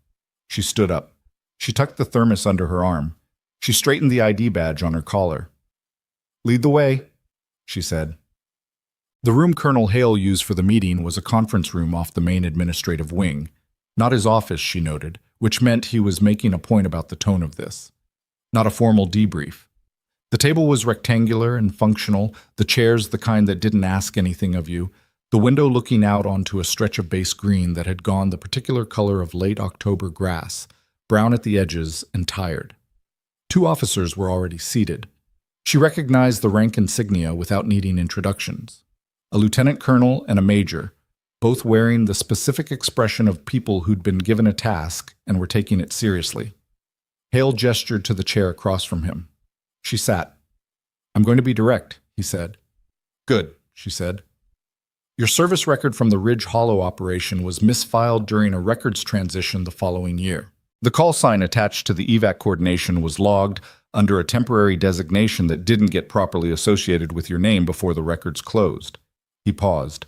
She stood up. She tucked the thermos under her arm. She straightened the ID badge on her collar. "Lead the way," she said. The room Colonel Hale used for the meeting was a conference room off the main administrative wing. Not his office, she noted, which meant he was making a point about the tone of this. Not a formal debrief. The table was rectangular and functional, the chairs the kind that didn't ask anything of you, the window looking out onto a stretch of base green that had gone the particular color of late October grass, brown at the edges and tired. 2 officers were already seated. She recognized the rank insignia without needing introductions. A lieutenant colonel and a major, both wearing the specific expression of people who'd been given a task and were taking it seriously. Hale gestured to the chair across from him. She sat. "I'm going to be direct," he said. "Good," she said. "Your service record from the Ridge Hollow operation was misfiled during a records transition the following year. The call sign attached to the evac coordination was logged under a temporary designation that didn't get properly associated with your name before the records closed." He paused.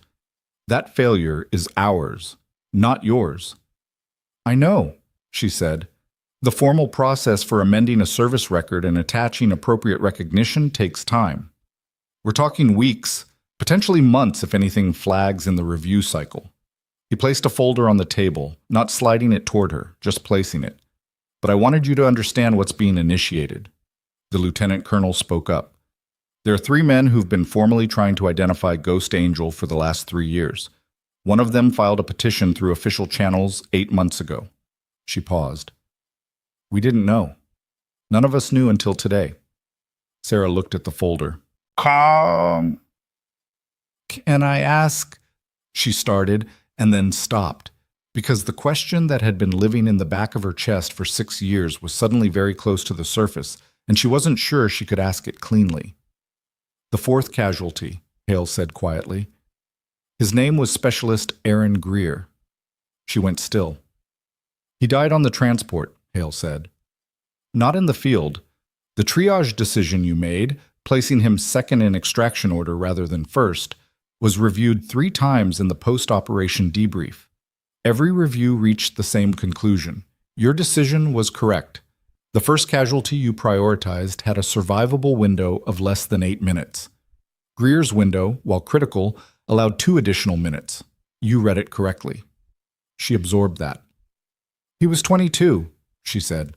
"That failure is ours, not yours." "I know," she said. "The formal process for amending a service record and attaching appropriate recognition takes time. We're talking weeks, potentially months if anything flags in the review cycle." He placed a folder on the table, not sliding it toward her, just placing it. "But I wanted you to understand what's being initiated." The lieutenant colonel spoke up. "There are 3 men who've been formally trying to identify Ghost Angel for the last 3 years. One of them filed a petition through official channels 8 months ago." She paused. "We didn't know. None of us knew until today." Sarah looked at the folder. "Calm." "Can I ask?" she started, and then stopped, because the question that had been living in the back of her chest for 6 years was suddenly very close to the surface, and she wasn't sure she could ask it cleanly. "The 4th casualty," Hale said quietly. "His name was Specialist Aaron Greer." She went still. "He died on the transport," Hale said. "Not in the field. The triage decision you made, placing him second in extraction order rather than first, was reviewed 3 times in the post-operation debrief. Every review reached the same conclusion. Your decision was correct. The first casualty you prioritized had a survivable window of less than 8 minutes. Greer's window, while critical, allowed 2 additional minutes. You read it correctly. She absorbed that. He was 22, she said.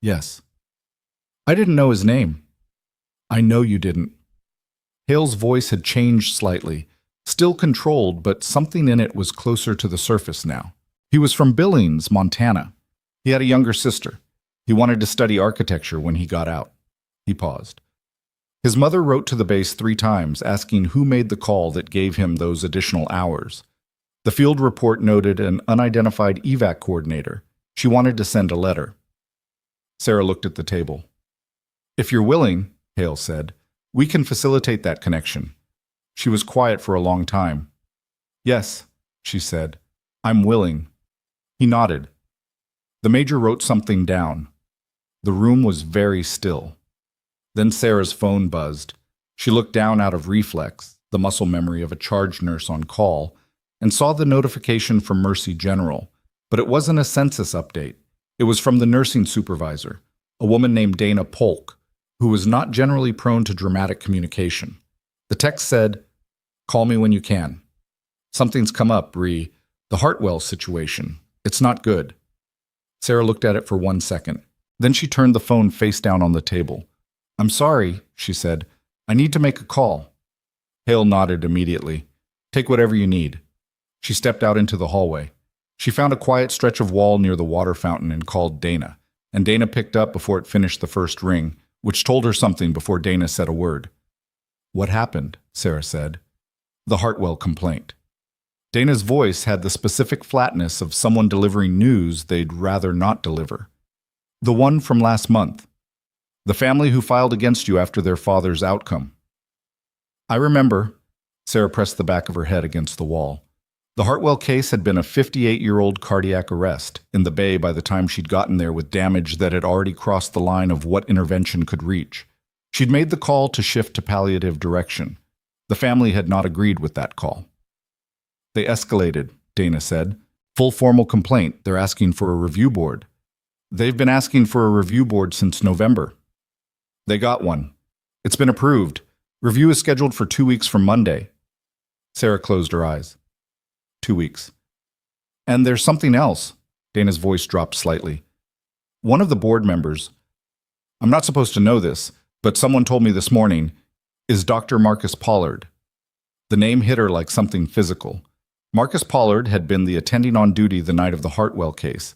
Yes. I didn't know his name. I know you didn't. Hale's voice had changed slightly, still controlled, but something in it was closer to the surface now. He was from Billings, Montana. He had a younger sister. He wanted to study architecture when he got out. He paused. His mother wrote to the base 3 times, asking who made the call that gave him those additional hours. The field report noted an unidentified evac coordinator. She wanted to send a letter. Sarah looked at the table. If you're willing, Hale said, we can facilitate that connection. She was quiet for a long time. Yes, she said, I'm willing. He nodded. The major wrote something down. The room was very still. Then Sarah's phone buzzed. She looked down out of reflex, the muscle memory of a charge nurse on call, and saw the notification from Mercy General. But it wasn't a census update. It was from the nursing supervisor, a woman named Dana Polk, who was not generally prone to dramatic communication. The text said, call me when you can. Something's come up, Bree. The Hartwell situation. It's not good. Sarah looked at it for 1 second. Then she turned the phone face down on the table. I'm sorry, she said. I need to make a call. Hale nodded immediately. Take whatever you need. She stepped out into the hallway. She found a quiet stretch of wall near the water fountain and called Dana, and Dana picked up before it finished the first ring, which told her something before Dana said a word. What happened? Sarah said. The Hartwell complaint. Dana's voice had the specific flatness of someone delivering news they'd rather not deliver. The one from last month. The family who filed against you after their father's outcome. I remember. Sarah pressed the back of her head against the wall. The Hartwell case had been a 58-year-old cardiac arrest in the Bay by the time she'd gotten there with damage that had already crossed the line of what intervention could reach. She'd made the call to shift to palliative direction. The family had not agreed with that call. They escalated, Dana said. Full formal complaint. They're asking for a review board. They've been asking for a review board since November. They got one. It's been approved. Review is scheduled for 2 weeks from Monday. Sarah closed her eyes. 2 weeks. And there's something else. Dana's voice dropped slightly. One of the board members, I'm not supposed to know this, but someone told me this morning, is Dr. Marcus Pollard. The name hit her like something physical. Marcus Pollard had been the attending on duty the night of the Hartwell case.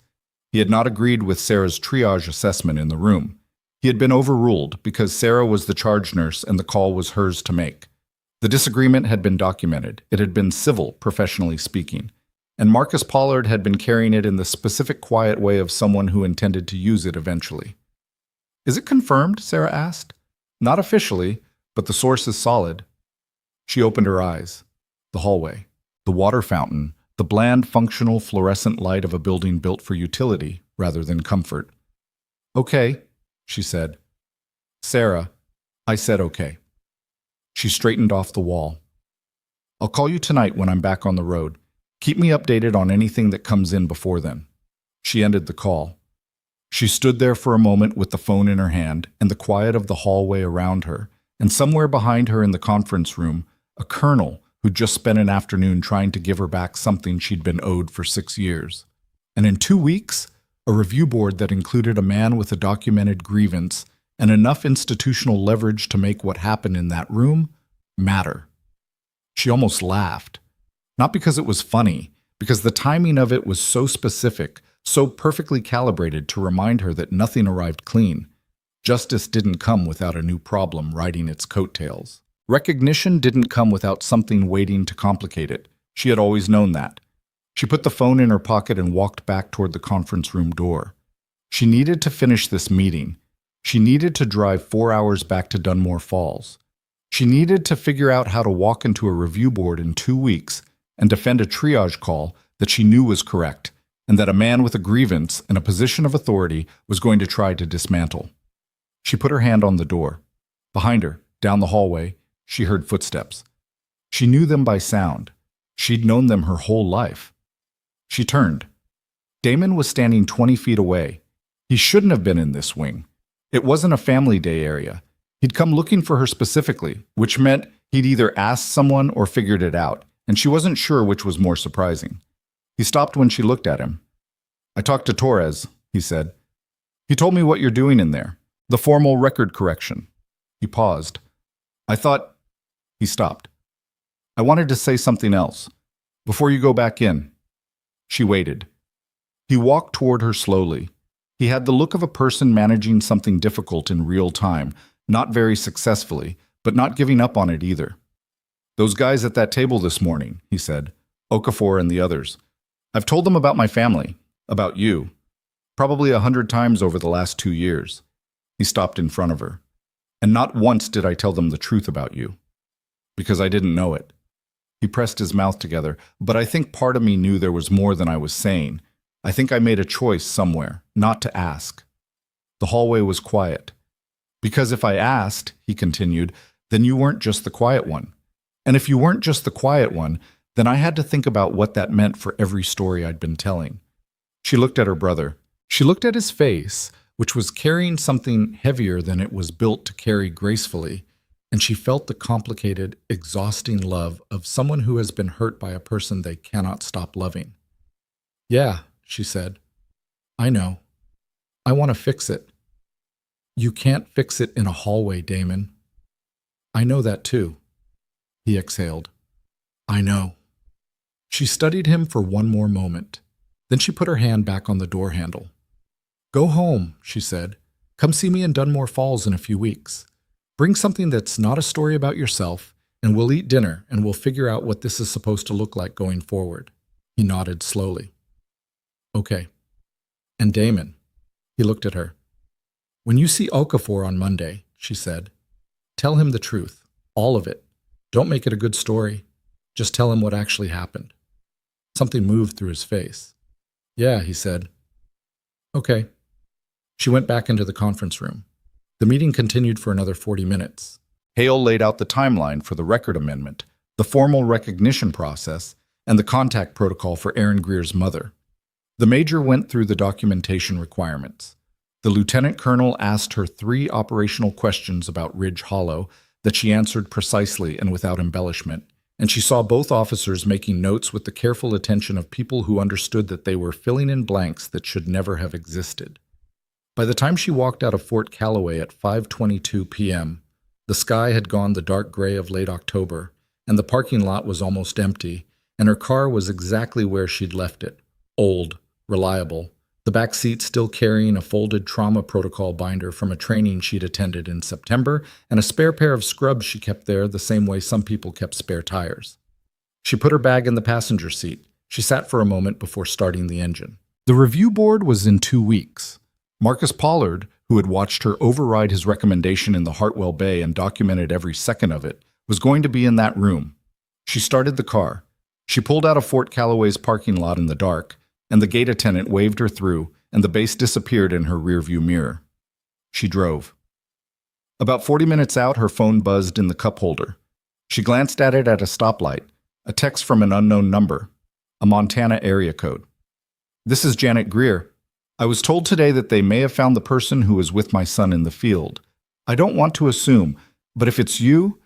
He had not agreed with Sarah's triage assessment in the room. He had been overruled because Sarah was the charge nurse and the call was hers to make. The disagreement had been documented. It had been civil, professionally speaking. And Marcus Pollard had been carrying it in the specific quiet way of someone who intended to use it eventually. Is it confirmed? Sarah asked. Not officially, but the source is solid. She opened her eyes. The hallway, the water fountain, the bland, functional, fluorescent light of a building built for utility rather than comfort. Okay, she said. Sarah, I said okay. She straightened off the wall. I'll call you tonight when I'm back on the road. Keep me updated on anything that comes in before then. She ended the call. She stood there for a moment with the phone in her hand and the quiet of the hallway around her, and somewhere behind her in the conference room, a colonel who'd just spent an afternoon trying to give her back something she'd been owed for 6 years. And in 2 weeks, a review board that included a man with a documented grievance and enough institutional leverage to make what happened in that room matter. She almost laughed. Not because it was funny, because the timing of it was so specific, so perfectly calibrated to remind her that nothing arrived clean. Justice didn't come without a new problem riding its coattails. Recognition didn't come without something waiting to complicate it. She had always known that. She put the phone in her pocket and walked back toward the conference room door. She needed to finish this meeting. She needed to drive 4 hours back to Dunmore Falls. She needed to figure out how to walk into a review board in 2 weeks and defend a triage call that she knew was correct and that a man with a grievance and a position of authority was going to try to dismantle. She put her hand on the door. Behind her, down the hallway, she heard footsteps. She knew them by sound. She'd known them her whole life. She turned. Damon was standing 20 feet away. He shouldn't have been in this wing. It wasn't a family day area. He'd come looking for her specifically, which meant he'd either asked someone or figured it out, and she wasn't sure which was more surprising. He stopped when she looked at him. "I talked to Torres," he said. "He told me what you're doing in there, the formal record correction." He paused. "I thought—" He stopped. "I wanted to say something else. Before you go back in." She waited. He walked toward her slowly. He had the look of a person managing something difficult in real time, not very successfully, but not giving up on it either. "Those guys at that table this morning," he said, "Okafor and the others. I've told them about my family, about you, probably 100 times over the last 2 years." He stopped in front of her. "And not once did I tell them the truth about you, because I didn't know it." He pressed his mouth together, "But I think part of me knew there was more than I was saying. I think I made a choice somewhere, not to ask." The hallway was quiet. "Because if I asked," he continued, "then you weren't just the quiet one. And if you weren't just the quiet one, then I had to think about what that meant for every story I'd been telling." She looked at her brother. She looked at his face, which was carrying something heavier than it was built to carry gracefully, and she felt the complicated, exhausting love of someone who has been hurt by a person they cannot stop loving. "Yeah," she said. "I know. I want to fix it." "You can't fix it in a hallway, Damon." "I know that too." He exhaled. "I know." She studied him for one more moment. Then she put her hand back on the door handle. "Go home," she said. "Come see me in Dunmore Falls in a few weeks. Bring something that's not a story about yourself, and we'll eat dinner and we'll figure out what this is supposed to look like going forward." He nodded slowly. "Okay. And Damon," he looked at her. "When you see Okafor on Monday," she said, "tell him the truth, all of it. Don't make it a good story. Just tell him what actually happened." Something moved through his face. "Yeah," he said. "Okay." She went back into the conference room. The meeting continued for another 40 minutes. Hale laid out the timeline for the record amendment, the formal recognition process, and the contact protocol for Aaron Greer's mother. The major went through the documentation requirements. The lieutenant colonel asked her 3 operational questions about Ridge Hollow that she answered precisely and without embellishment, and she saw both officers making notes with the careful attention of people who understood that they were filling in blanks that should never have existed. By the time she walked out of Fort Calloway at 5:22 p.m., the sky had gone the dark gray of late October, and the parking lot was almost empty, and her car was exactly where she'd left it, old, reliable, the back seat still carrying a folded trauma protocol binder from a training she'd attended in September, and a spare pair of scrubs she kept there the same way some people kept spare tires. She put her bag in the passenger seat. She sat for a moment before starting the engine. The review board was in 2 weeks. Marcus Pollard, who had watched her override his recommendation in the Hartwell Bay and documented every second of it, was going to be in that room. She started the car. She pulled out of Fort Calloway's parking lot in the dark, and the gate attendant waved her through, and the base disappeared in her rearview mirror. She drove. About 40 minutes out, her phone buzzed in the cup holder. She glanced at it at a stoplight, a text from an unknown number, a Montana area code. "This is Janet Greer. I was told today that they may have found the person who was with my son in the field. I don't want to assume, but if it's you,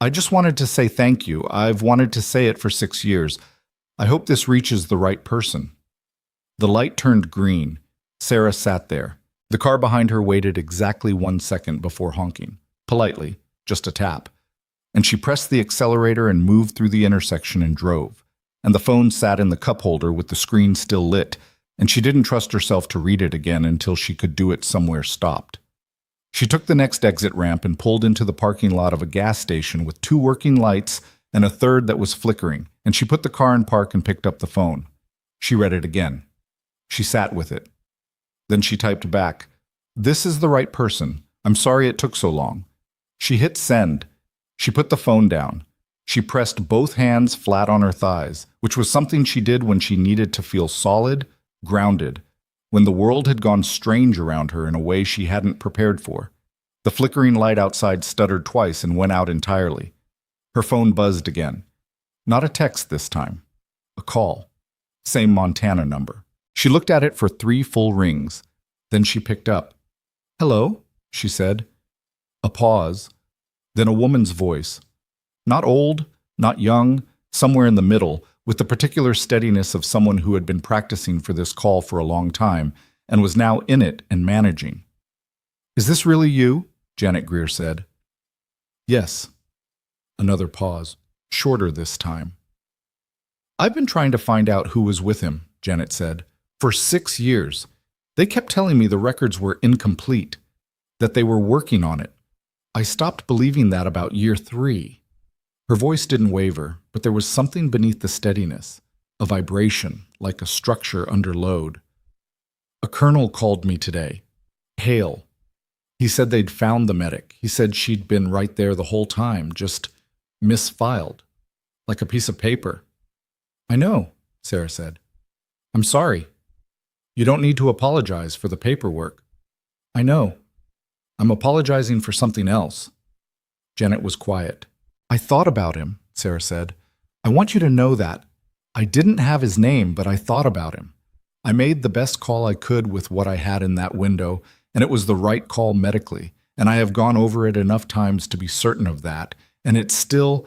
I just wanted to say thank you. I've wanted to say it for 6 years. I hope this reaches the right person." The light turned green. Sarah sat there. The car behind her waited exactly 1 second before honking. Politely, just a tap. And she pressed the accelerator and moved through the intersection and drove. And the phone sat in the cup holder with the screen still lit, and she didn't trust herself to read it again until she could do it somewhere stopped. She took the next exit ramp and pulled into the parking lot of a gas station with 2 working lights and a third that was flickering, and she put the car in park and picked up the phone. She read it again. She sat with it. Then she typed back, "This is the right person. I'm sorry it took so long." She hit send. She put the phone down. She pressed both hands flat on her thighs, which was something she did when she needed to feel solid, grounded, when the world had gone strange around her in a way she hadn't prepared for. The flickering light outside stuttered twice and went out entirely. Her phone buzzed again. Not a text this time. A call. Same Montana number. She looked at it for 3 full rings. Then she picked up. "Hello," she said. A pause. Then a woman's voice. Not old, not young, somewhere in the middle, with the particular steadiness of someone who had been practicing for this call for a long time and was now in it and managing. "Is this really you?" Janet Greer said. "Yes." Another pause, shorter this time. "I've been trying to find out who was with him," Janet said, "for 6 years. They kept telling me the records were incomplete, that they were working on it. I stopped believing that about year 3. Her voice didn't waver, but there was something beneath the steadiness, a vibration, like a structure under load. "A colonel called me today. Hale. He said they'd found the medic. He said she'd been right there the whole time, just misfiled, like a piece of paper." "I know," Sarah said. "I'm sorry. You don't need to apologize for the paperwork." "I know. I'm apologizing for something else." Janet was quiet. "I thought about him," Sarah said. "I want you to know that. I didn't have his name, but I thought about him. I made the best call I could with what I had in that window, and it was the right call medically, and I have gone over it enough times to be certain of that, and it still—"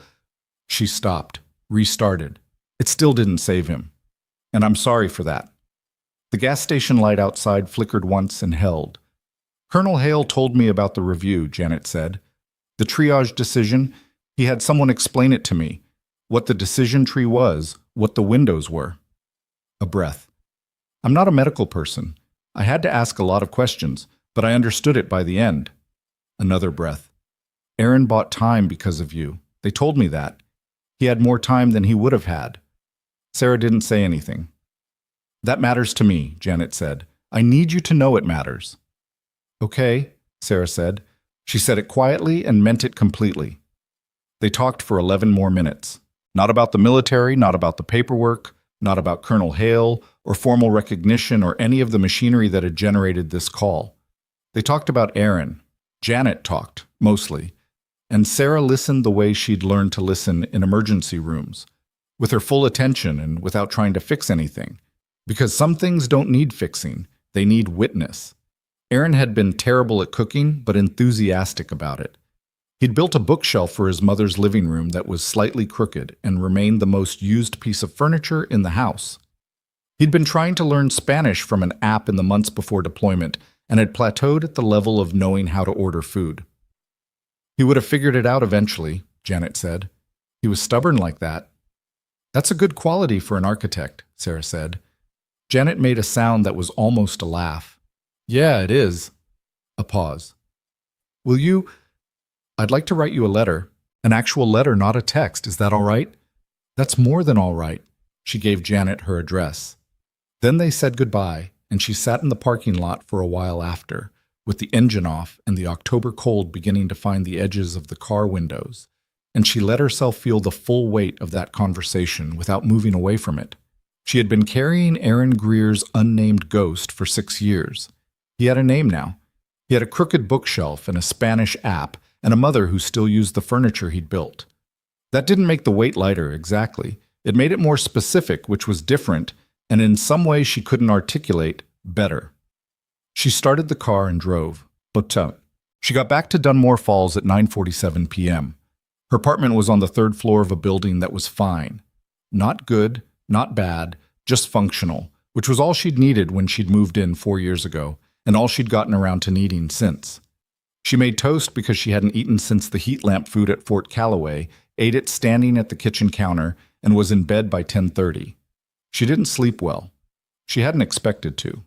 She stopped, restarted. "It still didn't save him. And I'm sorry for that." The gas station light outside flickered once and held. "Colonel Hale told me about the review," Janet said. "The triage decision, he had someone explain it to me, what the decision tree was, what the windows were." A breath. "I'm not a medical person. I had to ask a lot of questions, but I understood it by the end." Another breath. "Aaron bought time because of you. They told me that. He had more time than he would have had." Sarah didn't say anything. "That matters to me," Janet said. "I need you to know it matters." "Okay," Sarah said. She said it quietly and meant it completely. They talked for 11 more minutes. Not about the military, not about the paperwork, not about Colonel Hale, or formal recognition or any of the machinery that had generated this call. They talked about Aaron. Janet talked, mostly. And Sarah listened the way she'd learned to listen in emergency rooms, with her full attention and without trying to fix anything. Because some things don't need fixing, they need witness. Aaron had been terrible at cooking, but enthusiastic about it. He'd built a bookshelf for his mother's living room that was slightly crooked and remained the most used piece of furniture in the house. He'd been trying to learn Spanish from an app in the months before deployment and had plateaued at the level of knowing how to order food. He would have figured it out eventually, Janet said. He was stubborn like that. "That's a good quality for an architect," Sarah said. Janet made a sound that was almost a laugh. "Yeah, it is." A pause. "Will you— I'd like to write you a letter. An actual letter, not a text. Is that all right?" "That's more than all right." She gave Janet her address. Then they said goodbye, and she sat in the parking lot for a while after, with the engine off and the October cold beginning to find the edges of the car windows, and she let herself feel the full weight of that conversation without moving away from it. She had been carrying Aaron Greer's unnamed ghost for 6 years. He had a name now. He had a crooked bookshelf and a Spanish app, and a mother who still used the furniture he'd built. That didn't make the weight lighter, exactly. It made it more specific, which was different, and in some way she couldn't articulate, better. She started the car and drove. She got back to Dunmore Falls at 9:47 p.m. Her apartment was on the 3rd floor of a building that was fine. Not good, not bad, just functional, which was all she'd needed when she'd moved in 4 years ago, and all she'd gotten around to needing since. She made toast because she hadn't eaten since the heat lamp food at Fort Calloway, ate it standing at the kitchen counter, and was in bed by 10:30. She didn't sleep well. She hadn't expected to.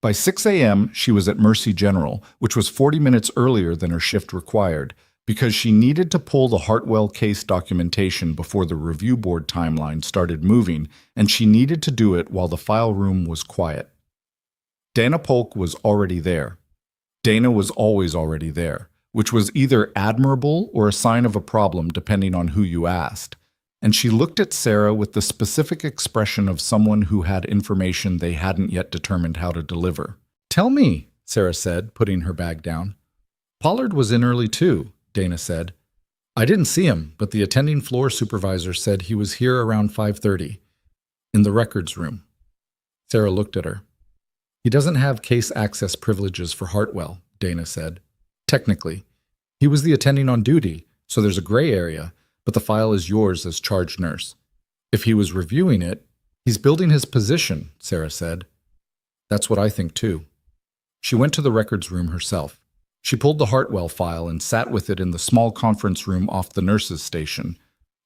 By 6 a.m., she was at Mercy General, which was 40 minutes earlier than her shift required, because she needed to pull the Hartwell case documentation before the review board timeline started moving, and she needed to do it while the file room was quiet. Dana Polk was already there. Dana was always already there, which was either admirable or a sign of a problem depending on who you asked. And she looked at Sarah with the specific expression of someone who had information they hadn't yet determined how to deliver. "Tell me," Sarah said, putting her bag down. "Pollard was in early too," Dana said. "I didn't see him, but the attending floor supervisor said he was here around 5:30, in the records room." Sarah looked at her. "He doesn't have case access privileges for Hartwell," Dana said. "Technically. He was the attending on duty, so there's a gray area, but the file is yours as charge nurse. If he was reviewing it, he's building his position, Sarah said. That's what I think too. She went to the records room herself. She pulled the Hartwell file and sat with it in the small conference room off the nurses' station,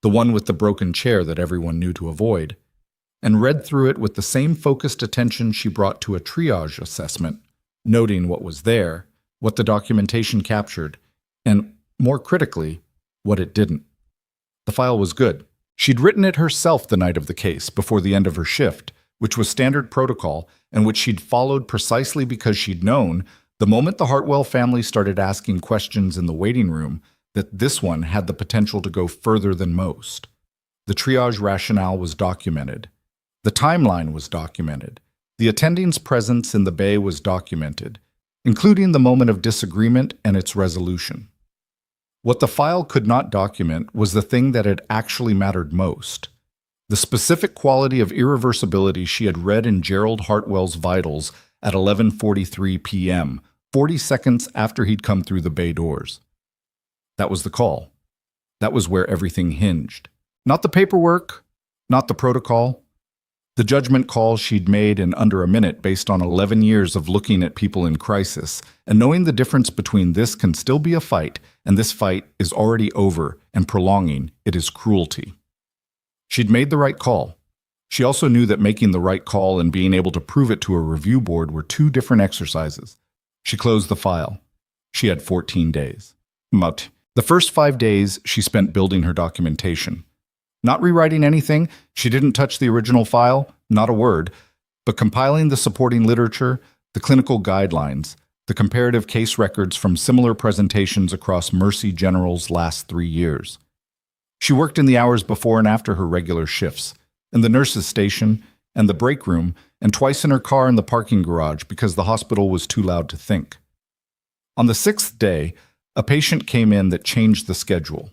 the one with the broken chair that everyone knew to avoid, and read through it with the same focused attention she brought to a triage assessment, noting what was there, what the documentation captured, and, more critically, what it didn't. The file was good. She'd written it herself the night of the case, before the end of her shift, which was standard protocol and which she'd followed precisely because she'd known, the moment the Hartwell family started asking questions in the waiting room, that this one had the potential to go further than most. The triage rationale was documented. The timeline was documented. The attending's presence in the bay was documented, including the moment of disagreement and its resolution. What the file could not document was the thing that had actually mattered most: the specific quality of irreversibility she had read in Gerald Hartwell's vitals at 11:43 p.m., 40 seconds after he'd come through the bay doors. That was the call. That was where everything hinged. Not the paperwork, not the protocol. The judgment call she'd made in under a minute based on 11 years of looking at people in crisis and knowing the difference between this can still be a fight and this fight is already over and prolonging it is cruelty. She'd made the right call. She also knew that making the right call and being able to prove it to a review board were two different exercises. She closed the file. She had 14 days. But the first 5 days she spent building her documentation. Not rewriting anything, she didn't touch the original file, not a word, but compiling the supporting literature, the clinical guidelines, the comparative case records from similar presentations across Mercy General's last 3 years. She worked in the hours before and after her regular shifts, in the nurses' station, and the break room, and twice in her car in the parking garage because the hospital was too loud to think. On the 6th day, a patient came in that changed the schedule.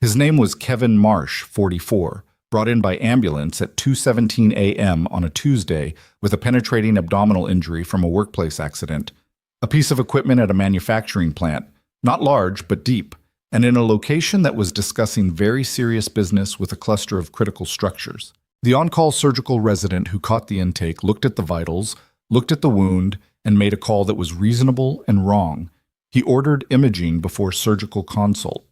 His name was Kevin Marsh, 44, brought in by ambulance at 2:17 a.m. on a Tuesday with a penetrating abdominal injury from a workplace accident, a piece of equipment at a manufacturing plant, not large but deep, and in a location that was discussing very serious business with a cluster of critical structures. The on-call surgical resident who caught the intake looked at the vitals, looked at the wound, and made a call that was reasonable and wrong. He ordered imaging before surgical consult.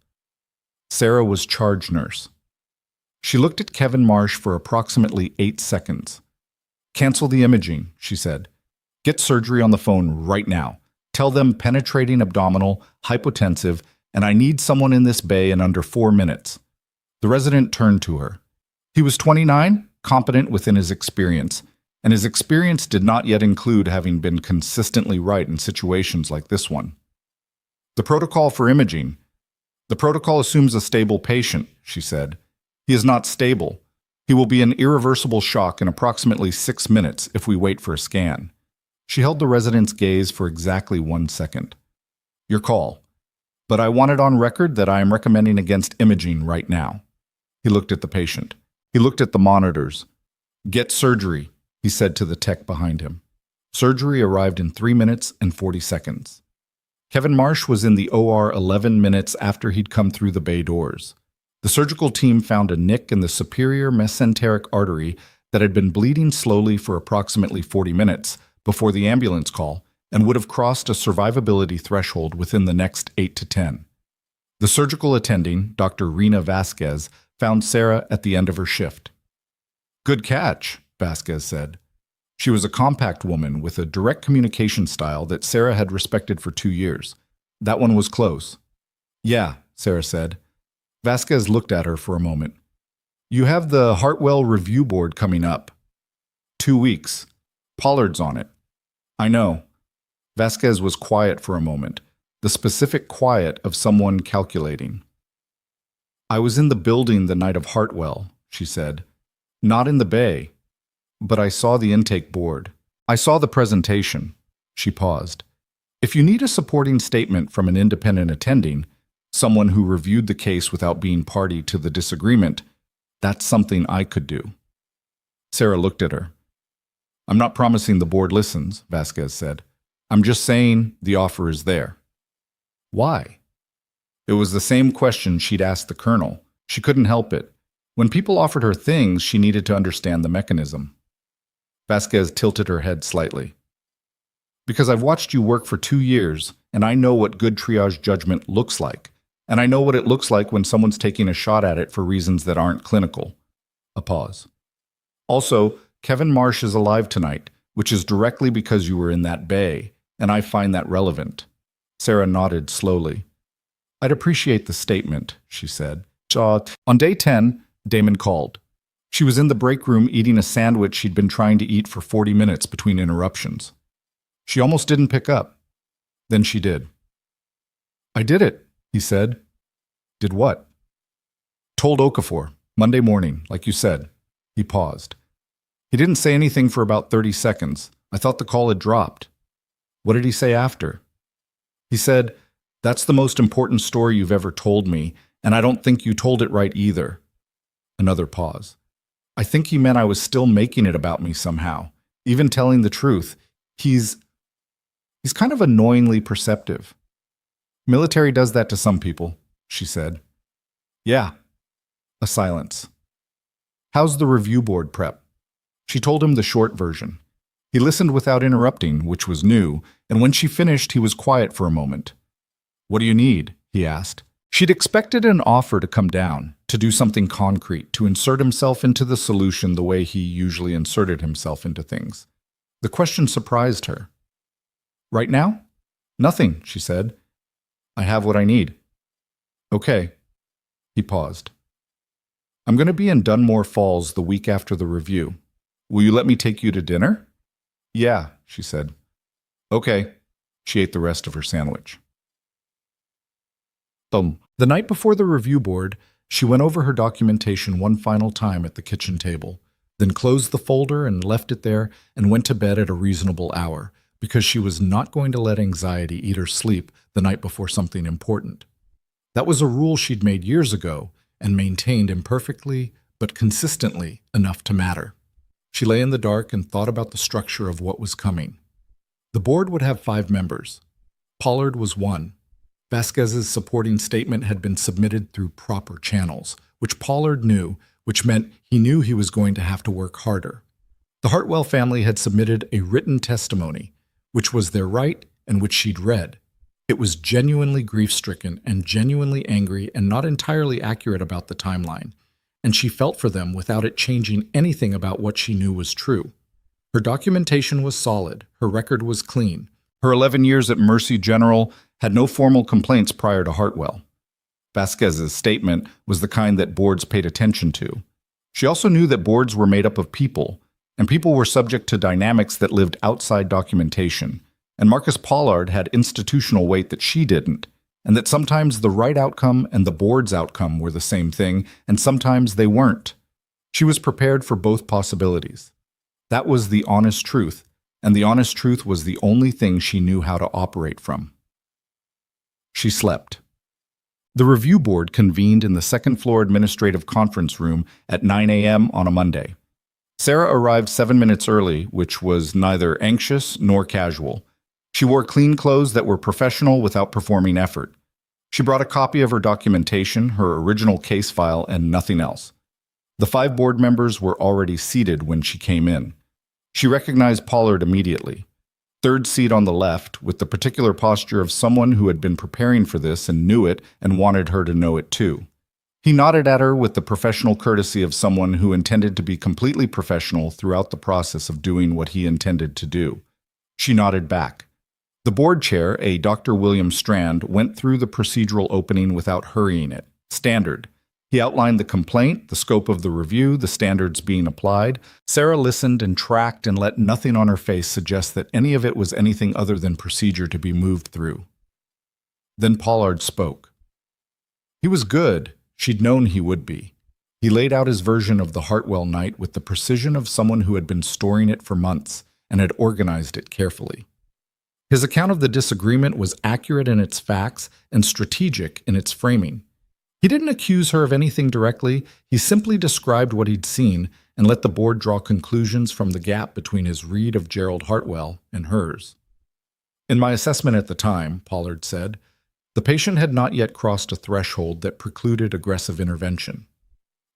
Sarah was charge nurse. She looked at Kevin Marsh for approximately 8 seconds. "Cancel the imaging," she said. "Get surgery on the phone right now. Tell them penetrating abdominal, hypotensive, and I need someone in this bay in under 4 minutes." The resident turned to her. He was 29, competent within his experience, and his experience did not yet include having been consistently right in situations like this one. "The protocol for imaging. The protocol assumes a stable patient," she said. "He is not stable. He will be in irreversible shock in approximately 6 minutes if we wait for a scan." She held the resident's gaze for exactly 1 second. "Your call. But I want it on record that I am recommending against imaging right now." He looked at the patient. He looked at the monitors. "Get surgery," he said to the tech behind him. Surgery arrived in 3 minutes and 40 seconds. Kevin Marsh was in the OR 11 minutes after he'd come through the bay doors. The surgical team found a nick in the superior mesenteric artery that had been bleeding slowly for approximately 40 minutes before the ambulance call and would have crossed a survivability threshold within the next 8 to 10. The surgical attending, Dr. Rena Vasquez, found Sarah at the end of her shift. "Good catch," Vasquez said. She was a compact woman with a direct communication style that Sarah had respected for 2 years. "That one was close." "Yeah," Sarah said. Vasquez looked at her for a moment. "You have the Hartwell Review Board coming up. 2 weeks. Pollard's on it." "I know." Vasquez was quiet for a moment, the specific quiet of someone calculating. "I was in the building the night of Hartwell," she said. "Not in the bay. But I saw the intake board. I saw the presentation." She paused. "If you need a supporting statement from an independent attending, someone who reviewed the case without being party to the disagreement, that's something I could do." Sarah looked at her. "I'm not promising the board listens," Vasquez said. "I'm just saying the offer is there." "Why?" It was the same question she'd asked the colonel. She couldn't help it. When people offered her things, she needed to understand the mechanism. Vasquez tilted her head slightly. Because I've watched you work for 2 years, and I know what good triage judgment looks like. And I know what it looks like when someone's taking a shot at it for reasons that aren't clinical. A pause. Also, Kevin Marsh is alive tonight, which is directly because you were in that bay, and I find that relevant. Sarah nodded slowly. I'd appreciate the statement, she said. On day 10, Damon called. She was in the break room eating a sandwich she'd been trying to eat for 40 minutes between interruptions. She almost didn't pick up. Then she did. I did it, he said. Did what? Told Okafor, Monday morning, like you said. He paused. He didn't say anything for about 30 seconds. I thought the call had dropped. What did he say after? He said, that's the most important story you've ever told me, and I don't think you told it right either. Another pause. I think he meant I was still making it about me somehow, even telling the truth. He's kind of annoyingly perceptive. Military does that to some people, she said. Yeah. A silence. How's the review board prep? She told him the short version. He listened without interrupting, which was new, and when she finished, he was quiet for a moment. What do you need? He asked. She'd expected an offer to come down, to do something concrete, to insert himself into the solution the way he usually inserted himself into things. The question surprised her. Right now? Nothing, she said. I have what I need. Okay. He paused. I'm going to be in Dunmore Falls the week after the review. Will you let me take you to dinner? Yeah, she said. Okay. She ate the rest of her sandwich. The night before the review board, she went over her documentation one final time at the kitchen table, then closed the folder and left it there and went to bed at a reasonable hour, because she was not going to let anxiety eat her sleep the night before something important. That was a rule she'd made years ago and maintained imperfectly but consistently enough to matter. She lay in the dark and thought about the structure of what was coming. The board would have 5 members. Pollard was one. Vasquez's supporting statement had been submitted through proper channels, which Pollard knew, which meant he knew he was going to have to work harder. The Hartwell family had submitted a written testimony, which was their right and which she'd read. It was genuinely grief-stricken and genuinely angry and not entirely accurate about the timeline, and she felt for them without it changing anything about what she knew was true. Her documentation was solid, her record was clean. Her 11 years at Mercy General had no formal complaints prior to Hartwell. Vasquez's statement was the kind that boards paid attention to. She also knew that boards were made up of people, and people were subject to dynamics that lived outside documentation, and Marcus Pollard had institutional weight that she didn't, and that sometimes the right outcome and the board's outcome were the same thing, and sometimes they weren't. She was prepared for both possibilities. That was the honest truth, and the honest truth was the only thing she knew how to operate from. She slept. The review board convened in the second-floor administrative conference room at 9 a.m. on a Monday. Sarah arrived 7 minutes early, which was neither anxious nor casual. She wore clean clothes that were professional without performing effort. She brought a copy of her documentation, her original case file, and nothing else. The 5 board members were already seated when she came in. She recognized Pollard immediately. Third seat on the left, with the particular posture of someone who had been preparing for this and knew it and wanted her to know it too. He nodded at her with the professional courtesy of someone who intended to be completely professional throughout the process of doing what he intended to do. She nodded back. The board chair, a Dr. William Strand, went through the procedural opening without hurrying it. Standard. He outlined the complaint, the scope of the review, the standards being applied. Sarah listened and tracked and let nothing on her face suggest that any of it was anything other than procedure to be moved through. Then Pollard spoke. He was good. She'd known he would be. He laid out his version of the Hartwell night with the precision of someone who had been storing it for months and had organized it carefully. His account of the disagreement was accurate in its facts and strategic in its framing. He didn't accuse her of anything directly, he simply described what he'd seen and let the board draw conclusions from the gap between his read of Gerald Hartwell and hers. In my assessment at the time, Pollard said, the patient had not yet crossed a threshold that precluded aggressive intervention.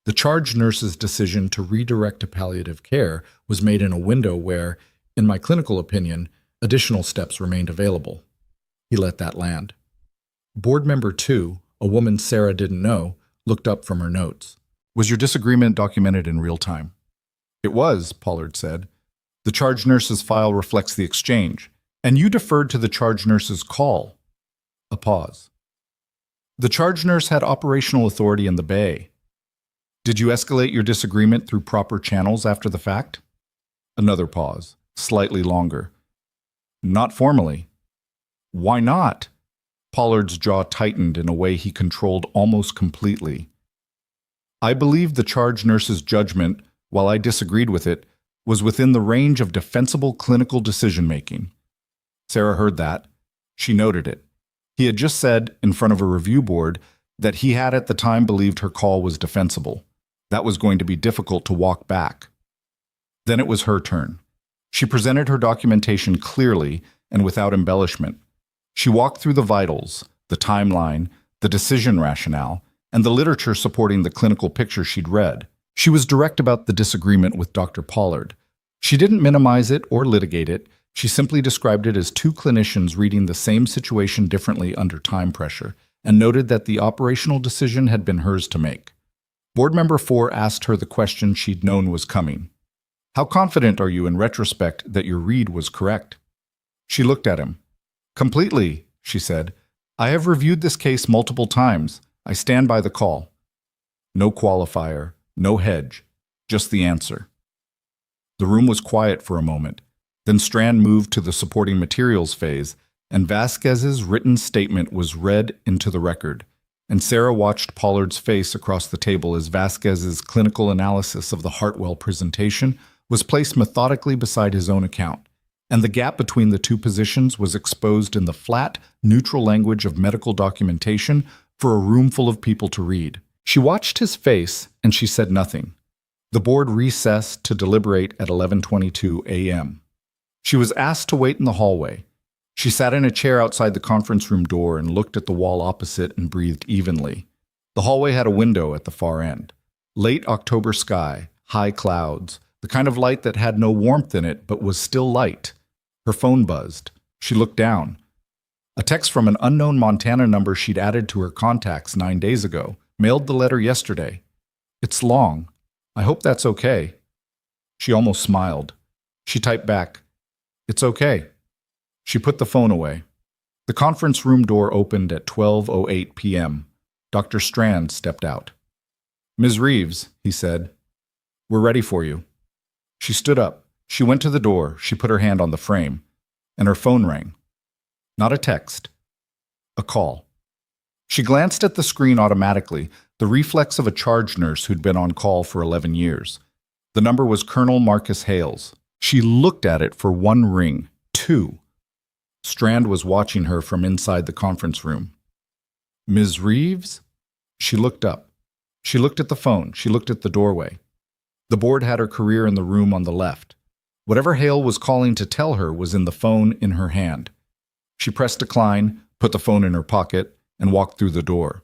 The charge nurse's decision to redirect to palliative care was made in a window where, in my clinical opinion, additional steps remained available. He let that land. Board member 2, a woman Sarah didn't know, looked up from her notes. Was your disagreement documented in real time? It was, Pollard said. The charge nurse's file reflects the exchange, and you deferred to the charge nurse's call. A pause. The charge nurse had operational authority in the bay. Did you escalate your disagreement through proper channels after the fact? Another pause, slightly longer. Not formally. Why not? Pollard's jaw tightened in a way he controlled almost completely. I believed the charge nurse's judgment, while I disagreed with it, was within the range of defensible clinical decision-making. Sarah heard that. She noted it. He had just said, in front of a review board, that he had at the time believed her call was defensible. That was going to be difficult to walk back. Then it was her turn. She presented her documentation clearly and without embellishment. She walked through the vitals, the timeline, the decision rationale, and the literature supporting the clinical picture she'd read. She was direct about the disagreement with Dr. Pollard. She didn't minimize it or litigate it. She simply described it as two clinicians reading the same situation differently under time pressure, and noted that the operational decision had been hers to make. Board member 4 asked her the question she'd known was coming. How confident are you in retrospect that your read was correct? She looked at him. Completely, she said. I have reviewed this case multiple times. I stand by the call. No qualifier, no hedge, just the answer. The room was quiet for a moment. Then Strand moved to the supporting materials phase, and Vasquez's written statement was read into the record, and Sarah watched Pollard's face across the table as Vasquez's clinical analysis of the Hartwell presentation was placed methodically beside his own account, and the gap between the two positions was exposed in the flat, neutral language of medical documentation for a room full of people to read. She watched his face, and she said nothing. The board recessed to deliberate at 11:22 a.m. She was asked to wait in the hallway. She sat in a chair outside the conference room door and looked at the wall opposite and breathed evenly. The hallway had a window at the far end. Late October sky, high clouds, the kind of light that had no warmth in it but was still light. Her phone buzzed. She looked down. A text from an unknown Montana number she'd added to her contacts 9 days ago. Mailed the letter yesterday. It's long. I hope that's okay. She almost smiled. She typed back, It's okay. She put the phone away. The conference room door opened at 12:08 p.m. Dr. Strand stepped out. Ms. Reeves, he said, we're ready for you. She stood up. She went to the door. She put her hand on the frame, and her phone rang. Not a text. A call. She glanced at the screen automatically, the reflex of a charge nurse who'd been on call for 11 years. The number was Colonel Marcus Hales. She looked at it for one ring, two. Strand was watching her from inside the conference room. Ms. Reeves? She looked up. She looked at the phone. She looked at the doorway. The board had her career in the room on the left. Whatever Hale was calling to tell her was in the phone in her hand. She pressed decline, put the phone in her pocket, and walked through the door.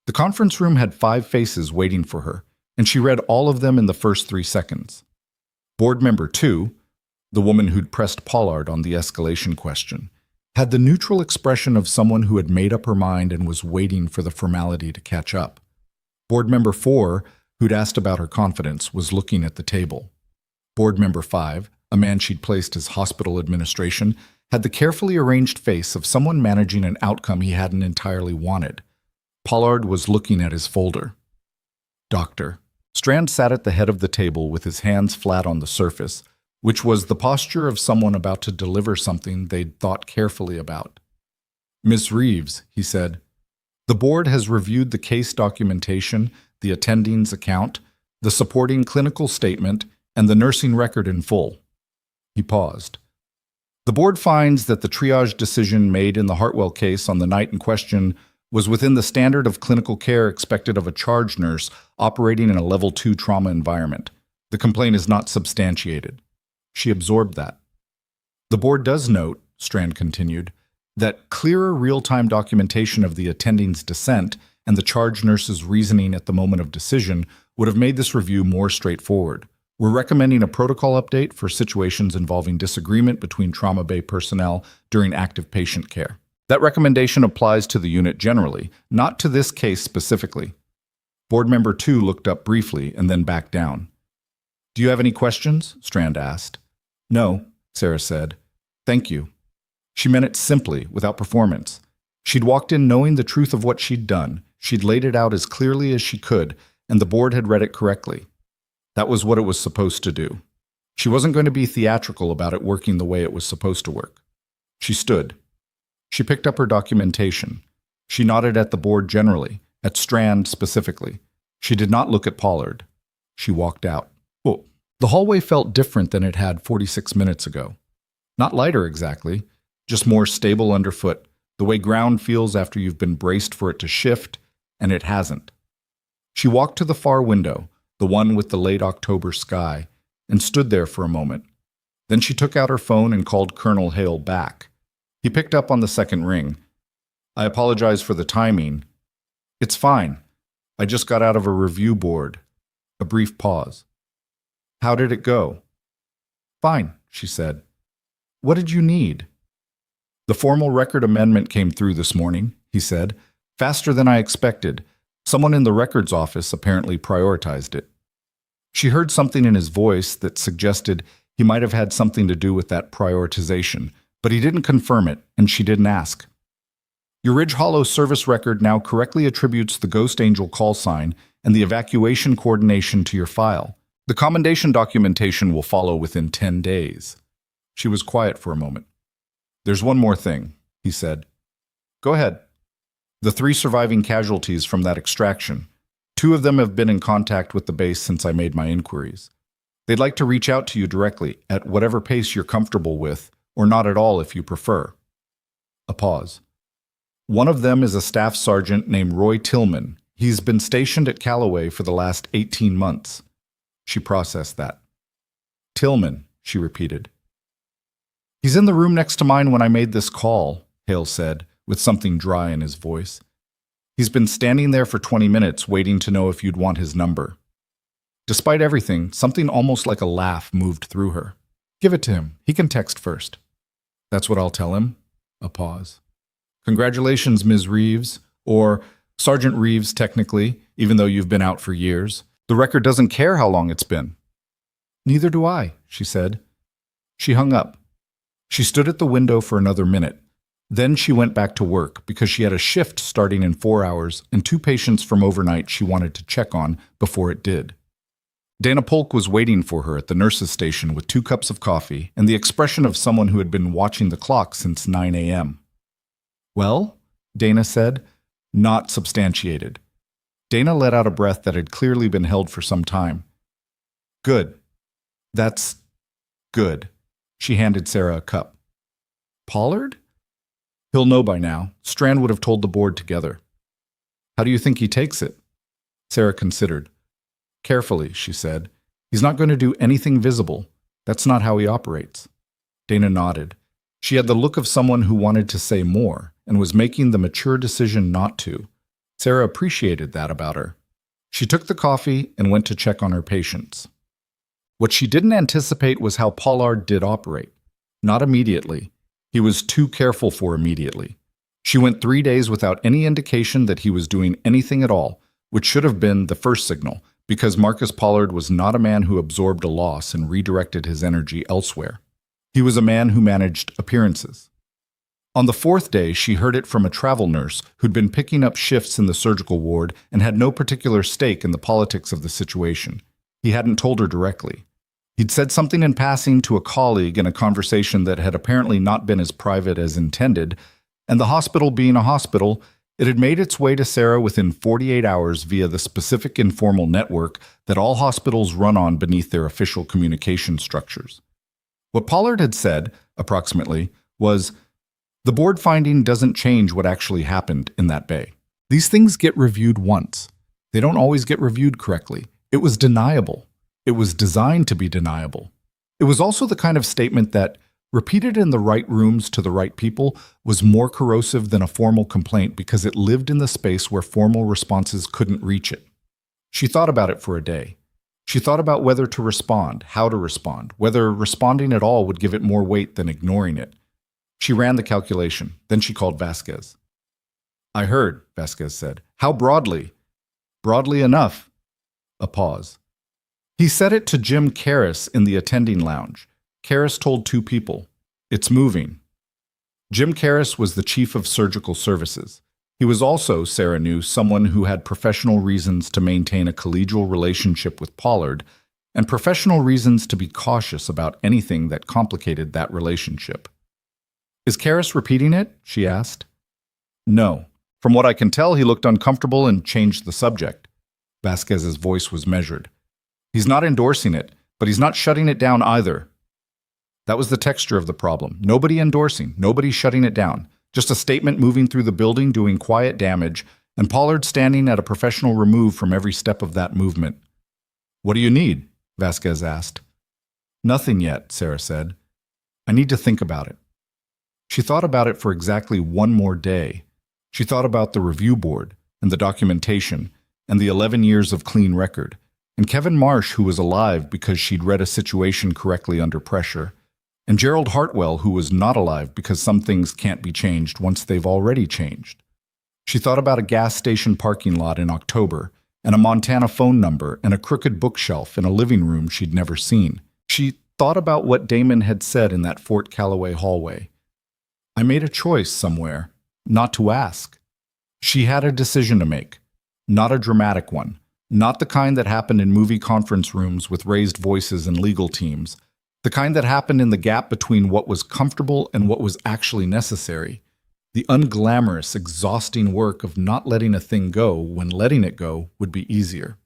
The conference room had 5 faces waiting for her, and she read all of them in the first 3 seconds. Board member 2, the woman who'd pressed Pollard on the escalation question, had the neutral expression of someone who had made up her mind and was waiting for the formality to catch up. Board member 4, who'd asked about her confidence, was looking at the table. Board member 5, a man she'd placed as hospital administration, had the carefully arranged face of someone managing an outcome he hadn't entirely wanted. Pollard was looking at his folder. Doctor. Strand sat at the head of the table with his hands flat on the surface, which was the posture of someone about to deliver something they'd thought carefully about. Miss Reeves, he said, the board has reviewed the case documentation, the attending's account, the supporting clinical statement, and the nursing record in full. He paused. The board finds that the triage decision made in the Hartwell case on the night in question was within the standard of clinical care expected of a charge nurse operating in a level 2 trauma environment. The complaint is not substantiated. She absorbed that. The board does note, Strand continued, that clearer real-time documentation of the attending's dissent and the charge nurse's reasoning at the moment of decision would have made this review more straightforward. We're recommending a protocol update for situations involving disagreement between trauma bay personnel during active patient care. That recommendation applies to the unit generally, not to this case specifically. Board member 2 looked up briefly and then backed down. Do you have any questions? Strand asked. No, Sarah said. Thank you. She meant it simply, without performance. She'd walked in knowing the truth of what she'd done. She'd laid it out as clearly as she could, and the board had read it correctly. That was what it was supposed to do. She wasn't going to be theatrical about it working the way it was supposed to work. She stood. She picked up her documentation. She nodded at the board generally, at Strand specifically. She did not look at Pollard. She walked out. Oh, the hallway felt different than it had 46 minutes ago. Not lighter exactly, just more stable underfoot, the way ground feels after you've been braced for it to shift, and it hasn't. She walked to the far window, the one with the late October sky, and stood there for a moment. Then she took out her phone and called Colonel Hale back. He picked up on the second ring. I apologize for the timing. It's fine. I just got out of a review board. A brief pause. How did it go? Fine, she said. What did you need? The formal record amendment came through this morning, he said, faster than I expected. Someone in the records office apparently prioritized it. She heard something in his voice that suggested he might have had something to do with that prioritization, but he didn't confirm it, and she didn't ask. Your Ridge Hollow service record now correctly attributes the Ghost Angel call sign and the evacuation coordination to your file. The commendation documentation will follow within 10 days. She was quiet for a moment. There's one more thing, he said. Go ahead. The 3 surviving casualties from that extraction. 2 of them have been in contact with the base since I made my inquiries. They'd like to reach out to you directly, at whatever pace you're comfortable with, or not at all if you prefer. A pause. One of them is a staff sergeant named Roy Tillman. He's been stationed at Callaway for the last 18 months. She processed that. Tillman, she repeated. He's in the room next to mine when I made this call, Hale said, with something dry in his voice. He's been standing there for 20 minutes waiting to know if you'd want his number. Despite everything, something almost like a laugh moved through her. Give it to him. He can text first. That's what I'll tell him. A pause. Congratulations, Ms. Reeves, or Sergeant Reeves technically, even though you've been out for years. The record doesn't care how long it's been. Neither do I, she said. She hung up. She stood at the window for another minute. Then she went back to work because she had a shift starting in 4 hours and 2 patients from overnight she wanted to check on before it did. Dana Polk was waiting for her at the nurse's station with 2 cups of coffee and the expression of someone who had been watching the clock since 9 a.m. Well, Dana said, not substantiated. Dana let out a breath that had clearly been held for some time. Good. That's good. She handed Sarah a cup. Pollard? He'll know by now. Strand would have told the board together. How do you think he takes it? Sarah considered. Carefully, she said. He's not going to do anything visible. That's not how he operates. Dana nodded. She had the look of someone who wanted to say more and was making the mature decision not to. Sarah appreciated that about her. She took the coffee and went to check on her patients. What she didn't anticipate was how Pollard did operate. Not immediately. He was too careful for immediately. She went 3 days without any indication that he was doing anything at all, which should have been the first signal, because Marcus Pollard was not a man who absorbed a loss and redirected his energy elsewhere. He was a man who managed appearances. On the 4th day, she heard it from a travel nurse who'd been picking up shifts in the surgical ward and had no particular stake in the politics of the situation. He hadn't told her directly. He'd said something in passing to a colleague in a conversation that had apparently not been as private as intended, and the hospital being a hospital, it had made its way to Sarah within 48 hours via the specific informal network that all hospitals run on beneath their official communication structures. What Pollard had said, approximately, was, the board finding doesn't change what actually happened in that bay. These things get reviewed once. They don't always get reviewed correctly. It was deniable. It was designed to be deniable. It was also the kind of statement that, repeated in the right rooms to the right people, was more corrosive than a formal complaint because it lived in the space where formal responses couldn't reach it. She thought about it for a day. She thought about whether to respond, how to respond, whether responding at all would give it more weight than ignoring it. She ran the calculation. Then she called Vasquez. "I heard," Vasquez said. "How broadly?" "Broadly enough." A pause. He said it to Jim Karras in the attending lounge. Karras told two people, "It's moving." Jim Karras was the chief of surgical services. He was also, Sarah knew, someone who had professional reasons to maintain a collegial relationship with Pollard and professional reasons to be cautious about anything that complicated that relationship. "Is Karras repeating it?" she asked. "No. From what I can tell, he looked uncomfortable and changed the subject." Vasquez's voice was measured. "He's not endorsing it, but he's not shutting it down either." That was the texture of the problem. Nobody endorsing, nobody shutting it down. Just a statement moving through the building doing quiet damage, and Pollard standing at a professional remove from every step of that movement. "What do you need?" Vasquez asked. "Nothing yet," Sarah said. "I need to think about it." She thought about it for exactly one more day. She thought about the review board, and the documentation, and the 11 years of clean record, and Kevin Marsh, who was alive because she'd read a situation correctly under pressure, and Gerald Hartwell, who was not alive because some things can't be changed once they've already changed. She thought about a gas station parking lot in October, and a Montana phone number, and a crooked bookshelf in a living room she'd never seen. She thought about what Damon had said in that Fort Calloway hallway. "I made a choice somewhere, not to ask." She had a decision to make, not a dramatic one, not the kind that happened in movie conference rooms with raised voices and legal teams, the kind that happened in the gap between what was comfortable and what was actually necessary, the unglamorous, exhausting work of not letting a thing go when letting it go would be easier.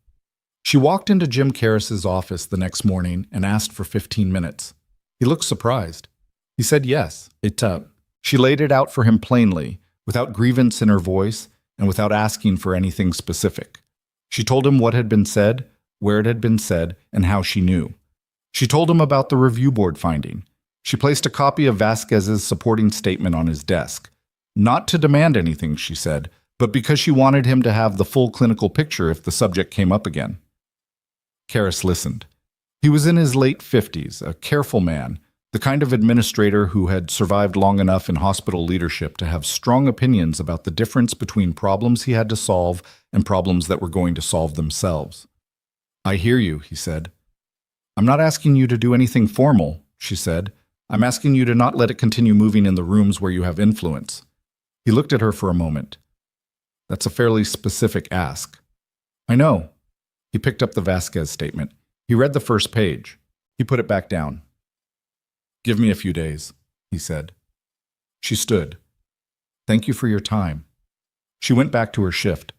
She walked into Jim Karras's office the next morning and asked for 15 minutes. He looked surprised. He said yes. She laid it out for him plainly, without grievance in her voice and without asking for anything specific. She told him what had been said, where it had been said, and how she knew. She told him about the review board finding. She placed a copy of Vasquez's supporting statement on his desk. Not to demand anything, she said, but because she wanted him to have the full clinical picture if the subject came up again. Karras listened. He was in his late 50s, a careful man, the kind of administrator who had survived long enough in hospital leadership to have strong opinions about the difference between problems he had to solve and problems that were going to solve themselves. "I hear you," he said. "I'm not asking you to do anything formal," she said. "I'm asking you to not let it continue moving in the rooms where you have influence." He looked at her for a moment. "That's a fairly specific ask." "I know." He picked up the Vasquez statement. He read the first page. He put it back down. "Give me a few days," he said. She stood. "Thank you for your time." She went back to her shift.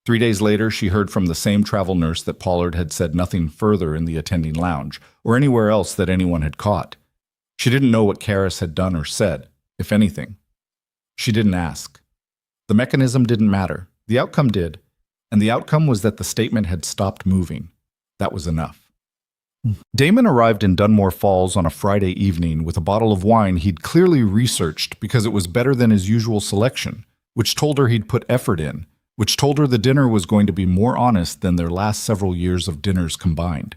3 days later, she heard from the same travel nurse that Pollard had said nothing further in the attending lounge, or anywhere else that anyone had caught. She didn't know what Karras had done or said, if anything. She didn't ask. The mechanism didn't matter. The outcome did, and the outcome was that the statement had stopped moving. That was enough. Damon arrived in Dunmore Falls on a Friday evening with a bottle of wine he'd clearly researched because it was better than his usual selection, which told her he'd put effort in, which told her the dinner was going to be more honest than their last several years of dinners combined.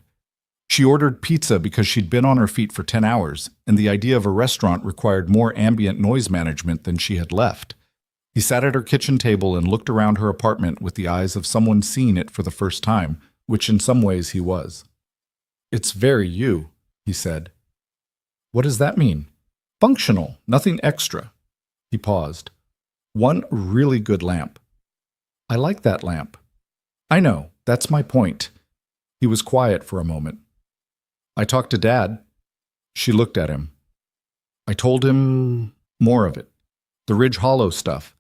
She ordered pizza because she'd been on her feet for 10 hours, and the idea of a restaurant required more ambient noise management than she had left. He sat at her kitchen table and looked around her apartment with the eyes of someone seeing it for the first time, which in some ways he was. "It's very you," he said. "What does that mean?" "Functional, nothing extra." He paused. "One really good lamp." "I like that lamp." "I know, that's my point." He was quiet for a moment. "I talked to Dad." She looked at him. "I told him more of it. The Ridge Hollow stuff.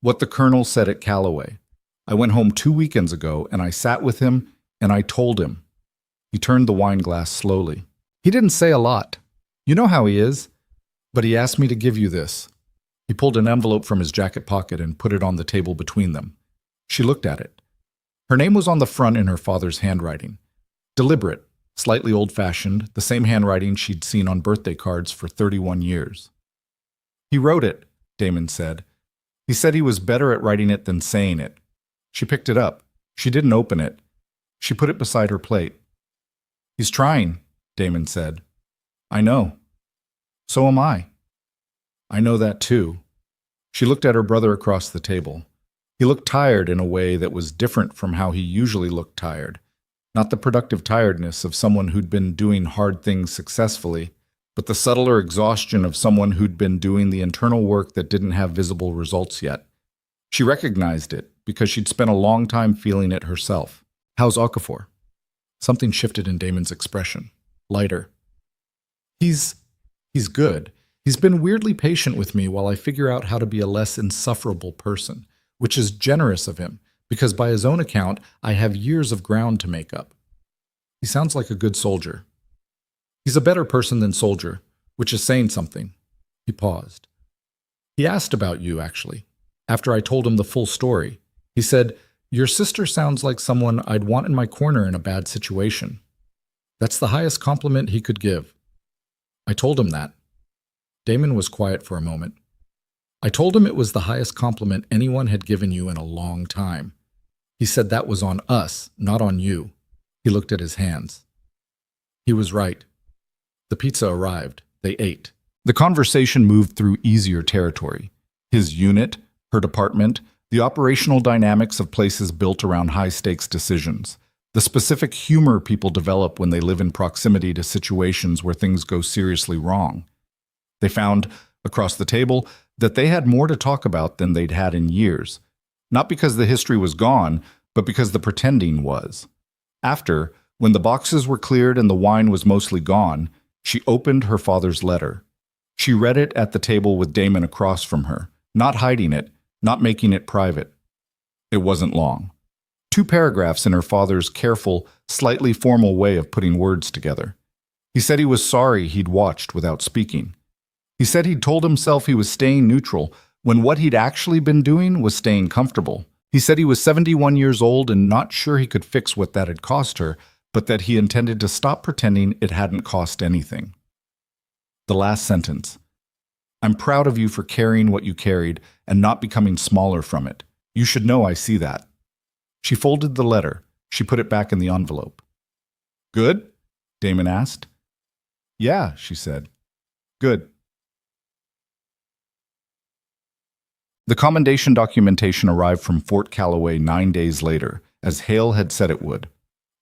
What the Colonel said at Calloway. I went home 2 weekends ago, and I sat with him, and I told him." He turned the wine glass slowly. "He didn't say a lot. You know how he is. But he asked me to give you this." He pulled an envelope from his jacket pocket and put it on the table between them. She looked at it. Her name was on the front in her father's handwriting. Deliberate, slightly old-fashioned, the same handwriting she'd seen on birthday cards for 31 years. "He wrote it," Damon said. "He said he was better at writing it than saying it." She picked it up. She didn't open it. She put it beside her plate. "He's trying," Damon said. "I know. So am I." "I know that too." She looked at her brother across the table. He looked tired in a way that was different from how he usually looked tired. Not the productive tiredness of someone who'd been doing hard things successfully, but the subtler exhaustion of someone who'd been doing the internal work that didn't have visible results yet. She recognized it because she'd spent a long time feeling it herself. "How's Okafor?" Something shifted in Damon's expression. Lighter. He's good. He's been weirdly patient with me while I figure out how to be a less insufferable person, which is generous of him, because by his own account, I have years of ground to make up. He sounds like a good soldier. He's a better person than soldier, which is saying something. He paused. He asked about you, actually. After I told him the full story, he said, "Your sister sounds like someone I'd want in my corner in a bad situation." That's the highest compliment he could give. I told him that. Damon was quiet for a moment. I told him it was the highest compliment anyone had given you in a long time. He said that was on us, not on you. He looked at his hands. He was right. The pizza arrived. They ate. The conversation moved through easier territory. His unit, her department, the operational dynamics of places built around high-stakes decisions, the specific humor people develop when they live in proximity to situations where things go seriously wrong. They found, across the table, that they had more to talk about than they'd had in years, not because the history was gone, but because the pretending was. After, when the boxes were cleared and the wine was mostly gone, she opened her father's letter. She read it at the table with Damon across from her, not hiding it, not making it private. It wasn't long. 2 paragraphs in her father's careful, slightly formal way of putting words together. He said he was sorry he'd watched without speaking. He said he'd told himself he was staying neutral when what he'd actually been doing was staying comfortable. He said he was 71 years old and not sure he could fix what that had cost her, but that he intended to stop pretending it hadn't cost anything. The last sentence. "I'm proud of you for carrying what you carried and not becoming smaller from it. You should know I see that." She folded the letter. She put it back in the envelope. "Good?" Damon asked. "Yeah," she said. "Good." The commendation documentation arrived from Fort Calloway 9 days later, as Hale had said it would.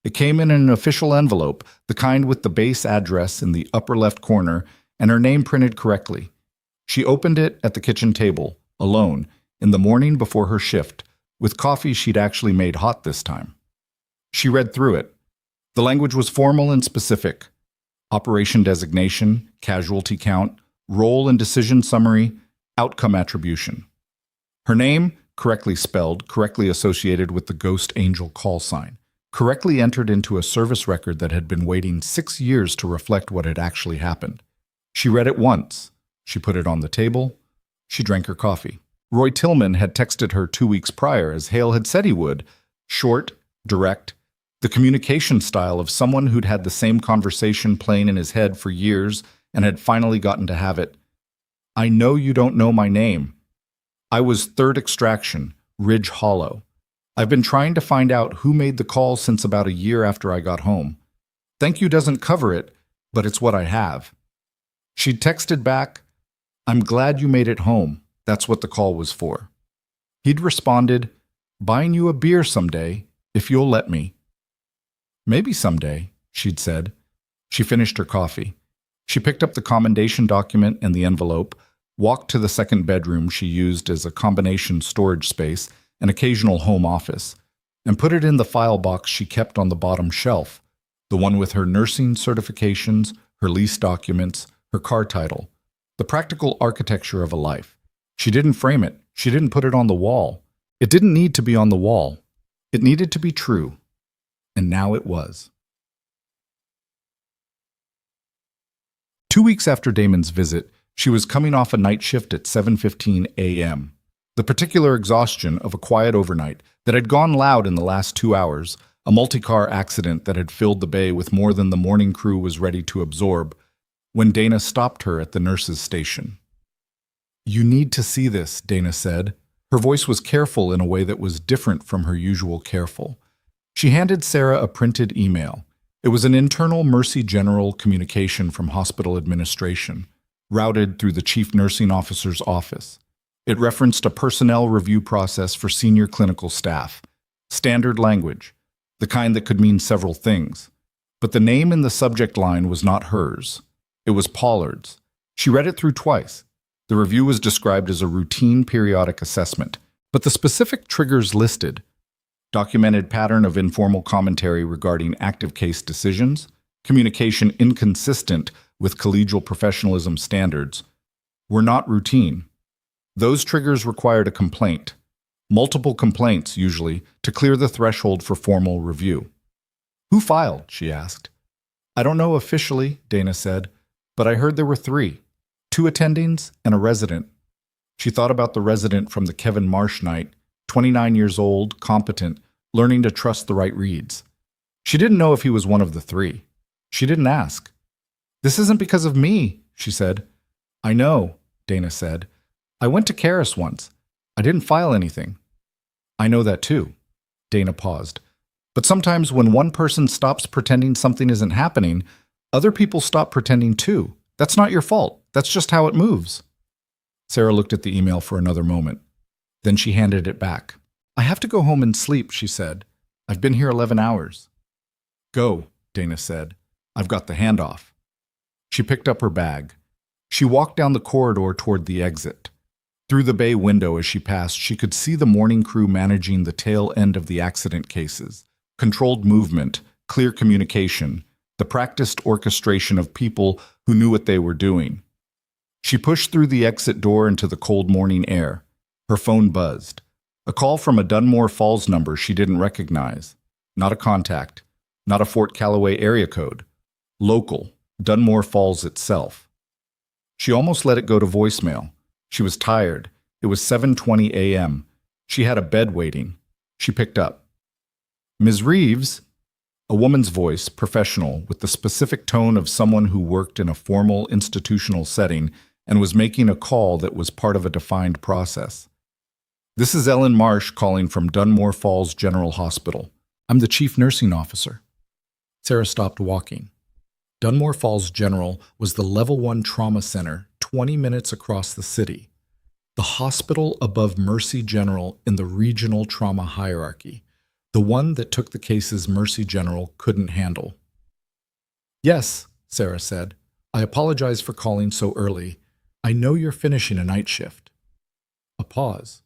It came in an official envelope, the kind with the base address in the upper left corner and her name printed correctly. She opened it at the kitchen table, alone, in the morning before her shift, with coffee she'd actually made hot this time. She read through it. The language was formal and specific. Operation designation, casualty count, role and decision summary, outcome attribution. Her name, correctly spelled, correctly associated with the Ghost Angel call sign, correctly entered into a service record that had been waiting 6 years to reflect what had actually happened. She read it once. She put it on the table. She drank her coffee. Roy Tillman had texted her 2 weeks prior, as Hale had said he would. Short, direct, the communication style of someone who'd had the same conversation playing in his head for years and had finally gotten to have it. "I know you don't know my name. I was Third Extraction, Ridge Hollow. I've been trying to find out who made the call since about a year after I got home. Thank you doesn't cover it, but it's what I have." She texted back, "I'm glad you made it home. That's what the call was for." He'd responded, "Buying you a beer someday, if you'll let me." "Maybe someday," she'd said. She finished her coffee. She picked up the commendation document and the envelope, walked to the second bedroom she used as a combination storage space, an occasional home office, and put it in the file box she kept on the bottom shelf, the one with her nursing certifications, her lease documents, her car title, the practical architecture of a life. She didn't frame it. She didn't put it on the wall. It didn't need to be on the wall. It needed to be true. And now it was. 2 weeks after Damon's visit, she was coming off a night shift at 7:15 a.m. The particular exhaustion of a quiet overnight that had gone loud in the last 2 hours, a multi-car accident that had filled the bay with more than the morning crew was ready to absorb, when Dana stopped her at the nurse's station. "You need to see this," Dana said. Her voice was careful in a way that was different from her usual careful. She handed Sarah a printed email. It was an internal Mercy General communication from hospital administration, routed through the chief nursing officer's office. It referenced a personnel review process for senior clinical staff. Standard language, the kind that could mean several things. But the name in the subject line was not hers. It was Pollard's. She read it through twice. The review was described as a routine periodic assessment, but the specific triggers listed: documented pattern of informal commentary regarding active case decisions, communication inconsistent with collegial professionalism standards, were not routine. Those triggers required a complaint, multiple complaints usually, to clear the threshold for formal review. "Who filed?" she asked. "I don't know officially," Dana said, "but I heard there were 3, 2 attendings and a resident." She thought about the resident from the Kevin Marsh night, 29 years old, competent, learning to trust the right reads. She didn't know if he was one of the 3. She didn't ask. "This isn't because of me," she said. "I know," Dana said. "I went to Karis once. I didn't file anything." "I know that too." Dana paused. "But sometimes when one person stops pretending something isn't happening, other people stop pretending too. That's not your fault. That's just how it moves." Sarah looked at the email for another moment. Then she handed it back. "I have to go home and sleep," she said. "I've been here 11 hours. "Go," Dana said. "I've got the handoff." She picked up her bag. She walked down the corridor toward the exit. Through the bay window as she passed, she could see the morning crew managing the tail end of the accident cases. Controlled movement, clear communication, the practiced orchestration of people who knew what they were doing. She pushed through the exit door into the cold morning air. Her phone buzzed. A call from a Dunmore Falls number she didn't recognize. Not a contact. Not a Fort Calloway area code. Local, Dunmore Falls itself. She almost let it go to voicemail. She was tired. It was 7:20 a.m. She had a bed waiting. She picked up. "Ms. Reeves?" A woman's voice, professional, with the specific tone of someone who worked in a formal institutional setting and was making a call that was part of a defined process. "This is Ellen Marsh calling from Dunmore Falls General Hospital. I'm the chief nursing officer." Sarah stopped walking. Dunmore Falls General was the Level 1 trauma center 20 minutes across the city, the hospital above Mercy General in the regional trauma hierarchy, the one that took the cases Mercy General couldn't handle. "Yes," Sarah said. "I apologize for calling so early. I know you're finishing a night shift." A pause,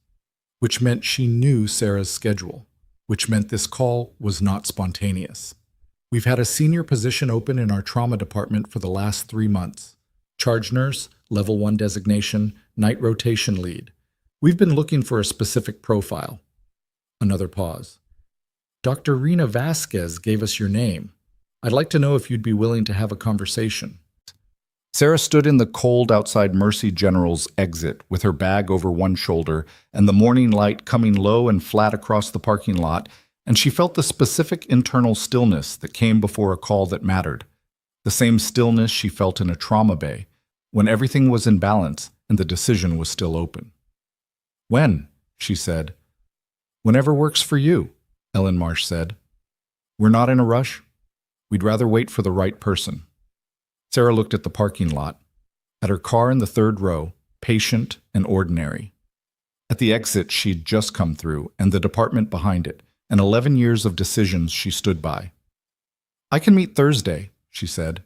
which meant she knew Sarah's schedule, which meant this call was not spontaneous. "We've had a senior position open in our trauma department for the last 3 months. Charge nurse, Level 1 designation, night rotation lead. We've been looking for a specific profile." Another pause. "Dr. Rena Vasquez gave us your name. I'd like to know if you'd be willing to have a conversation." Sarah stood in the cold outside Mercy General's exit with her bag over one shoulder and the morning light coming low and flat across the parking lot, and she felt the specific internal stillness that came before a call that mattered. The same stillness she felt in a trauma bay, when everything was in balance and the decision was still open. "When?" she said. "Whenever works for you," Ellen Marsh said. "We're not in a rush. We'd rather wait for the right person." Sarah looked at the parking lot, at her car in the 3rd row, patient and ordinary. At the exit she'd just come through, and the department behind it, and 11 years of decisions she stood by. "I can meet Thursday," she said.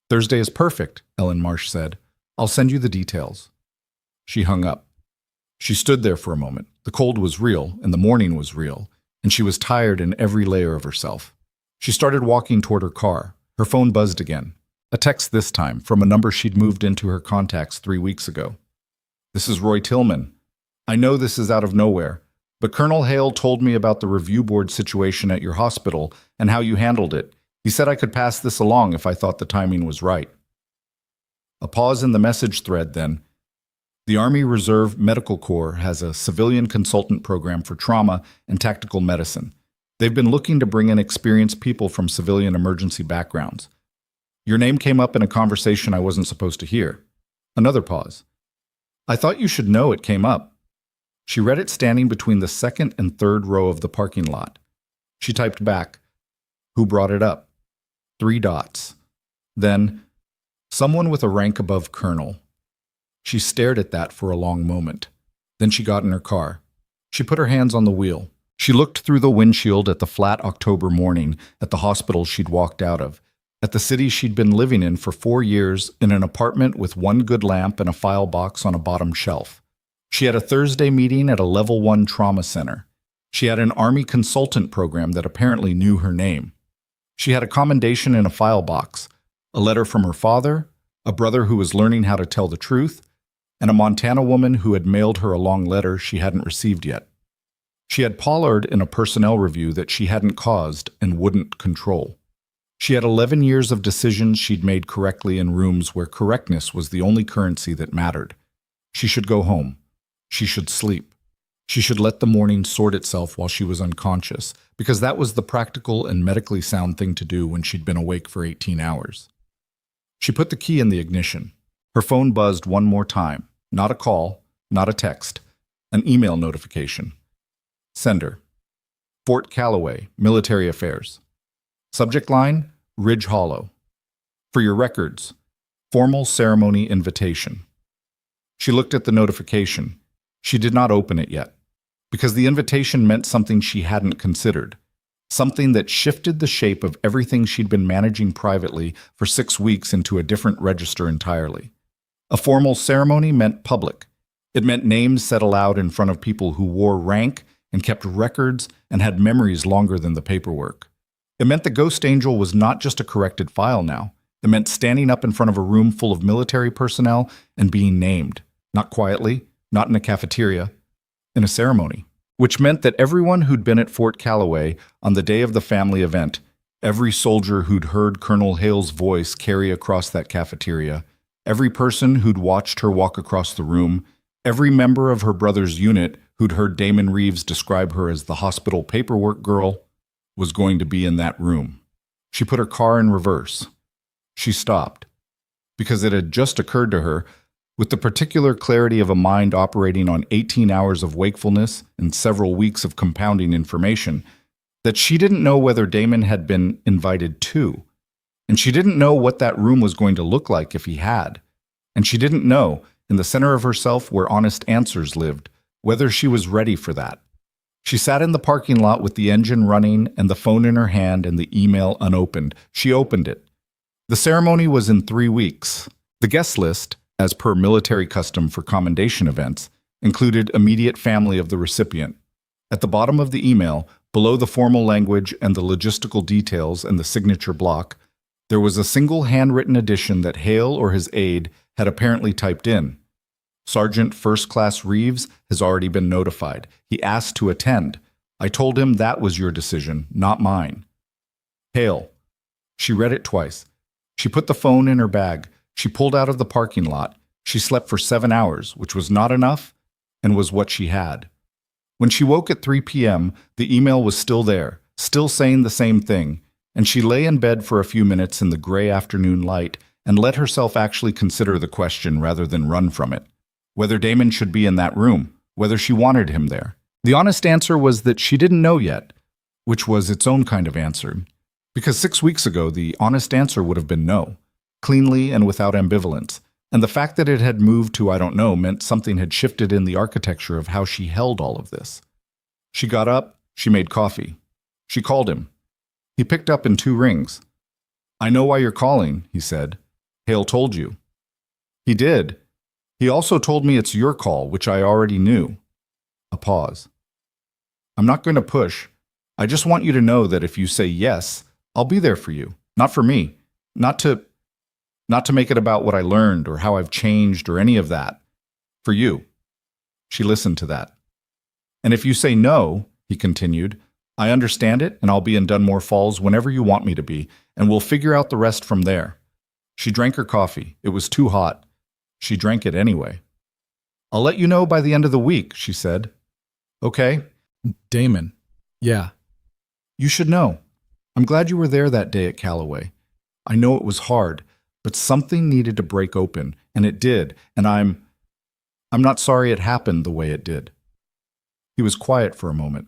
"Thursday is perfect," Ellen Marsh said. "I'll send you the details." She hung up. She stood there for a moment. The cold was real, and the morning was real, and she was tired in every layer of herself. She started walking toward her car. Her phone buzzed again. A text this time, from a number she'd moved into her contacts 3 weeks ago. "This is Roy Tillman. I know this is out of nowhere, but Colonel Hale told me about the review board situation at your hospital and how you handled it. He said I could pass this along if I thought the timing was right." A pause in the message thread then. "The Army Reserve Medical Corps has a civilian consultant program for trauma and tactical medicine. They've been looking to bring in experienced people from civilian emergency backgrounds. Your name came up in a conversation I wasn't supposed to hear." Another pause. "I thought you should know it came up." She read it standing between the 2nd and 3rd row of the parking lot. She typed back, "Who brought it up?" 3 dots. Then, "Someone with a rank above colonel." She stared at that for a long moment. Then she got in her car. She put her hands on the wheel. She looked through the windshield at the flat October morning, at the hospital she'd walked out of, at the city she'd been living in for 4 years in an apartment with one good lamp and a file box on a bottom shelf. She had a Thursday meeting at a level 1 trauma center. She had an Army consultant program that apparently knew her name. She had a commendation in a file box, a letter from her father, a brother who was learning how to tell the truth, and a Montana woman who had mailed her a long letter she hadn't received yet. She had Pollard in a personnel review that she hadn't caused and wouldn't control. She had 11 years of decisions she'd made correctly in rooms where correctness was the only currency that mattered. She should go home. She should sleep. She should let the morning sort itself while she was unconscious, because that was the practical and medically sound thing to do when she'd been awake for 18 hours. She put the key in the ignition. Her phone buzzed one more time. Not a call, not a text, an email notification. Sender: Fort Calloway, Military Affairs. Subject line: Ridge Hollow. For your records, formal ceremony invitation. She looked at the notification. She did not open it yet, because the invitation meant something she hadn't considered, something that shifted the shape of everything she'd been managing privately for 6 weeks into a different register entirely. A formal ceremony meant public. It meant names said aloud in front of people who wore rank and kept records and had memories longer than the paperwork. It meant the Ghost Angel was not just a corrected file now. It meant standing up in front of a room full of military personnel and being named, not quietly, not in a cafeteria, in a ceremony. Which meant that everyone who'd been at Fort Calloway on the day of the family event, every soldier who'd heard Colonel Hale's voice carry across that cafeteria, every person who'd watched her walk across the room, every member of her brother's unit who'd heard Damon Reeves describe her as the hospital paperwork girl, was going to be in that room. She put her car in reverse. She stopped, because it had just occurred to her, with the particular clarity of a mind operating on 18 hours of wakefulness and several weeks of compounding information, that she didn't know whether Damon had been invited too. And she didn't know what that room was going to look like if he had. And she didn't know, in the center of herself where honest answers lived, whether she was ready for that. She sat in the parking lot with the engine running and the phone in her hand and the email unopened. She opened it. The ceremony was in 3 weeks. The guest list, as per military custom for commendation events, included immediate family of the recipient. At the bottom of the email, below the formal language and the logistical details and the signature block, there was a single handwritten addition that Hale or his aide had apparently typed in. Sergeant First Class Reeves has already been notified. He asked to attend. I told him that was your decision, not mine. Hale. She read it twice. She put the phone in her bag. She pulled out of the parking lot. She slept for 7 hours, which was not enough and was what she had. When she woke at 3 p.m., the email was still there, still saying the same thing, and she lay in bed for a few minutes in the gray afternoon light and let herself actually consider the question rather than run from it. Whether Damon should be in that room, whether she wanted him there. The honest answer was that she didn't know yet, which was its own kind of answer. Because 6 weeks ago, the honest answer would have been no, cleanly and without ambivalence. And the fact that it had moved to I don't know meant something had shifted in the architecture of how she held all of this. She got up, she made coffee. She called him. He picked up in 2 rings. I know why you're calling, he said. Hale told you. He did. He also told me it's your call, which I already knew. A pause. I'm not going to push. I just want you to know that if you say yes, I'll be there for you. Not for me. Not to make it about what I learned or how I've changed or any of that. For you. She listened to that. And if you say no, he continued, I understand it and I'll be in Dunmore Falls whenever you want me to be, and we'll figure out the rest from there. She drank her coffee. It was too hot. She drank it anyway. I'll let you know by the end of the week, she said. Okay. Damon. Yeah. You should know. I'm glad you were there that day at Calloway. I know it was hard, but something needed to break open, and it did, and I'm not sorry it happened the way it did. He was quiet for a moment.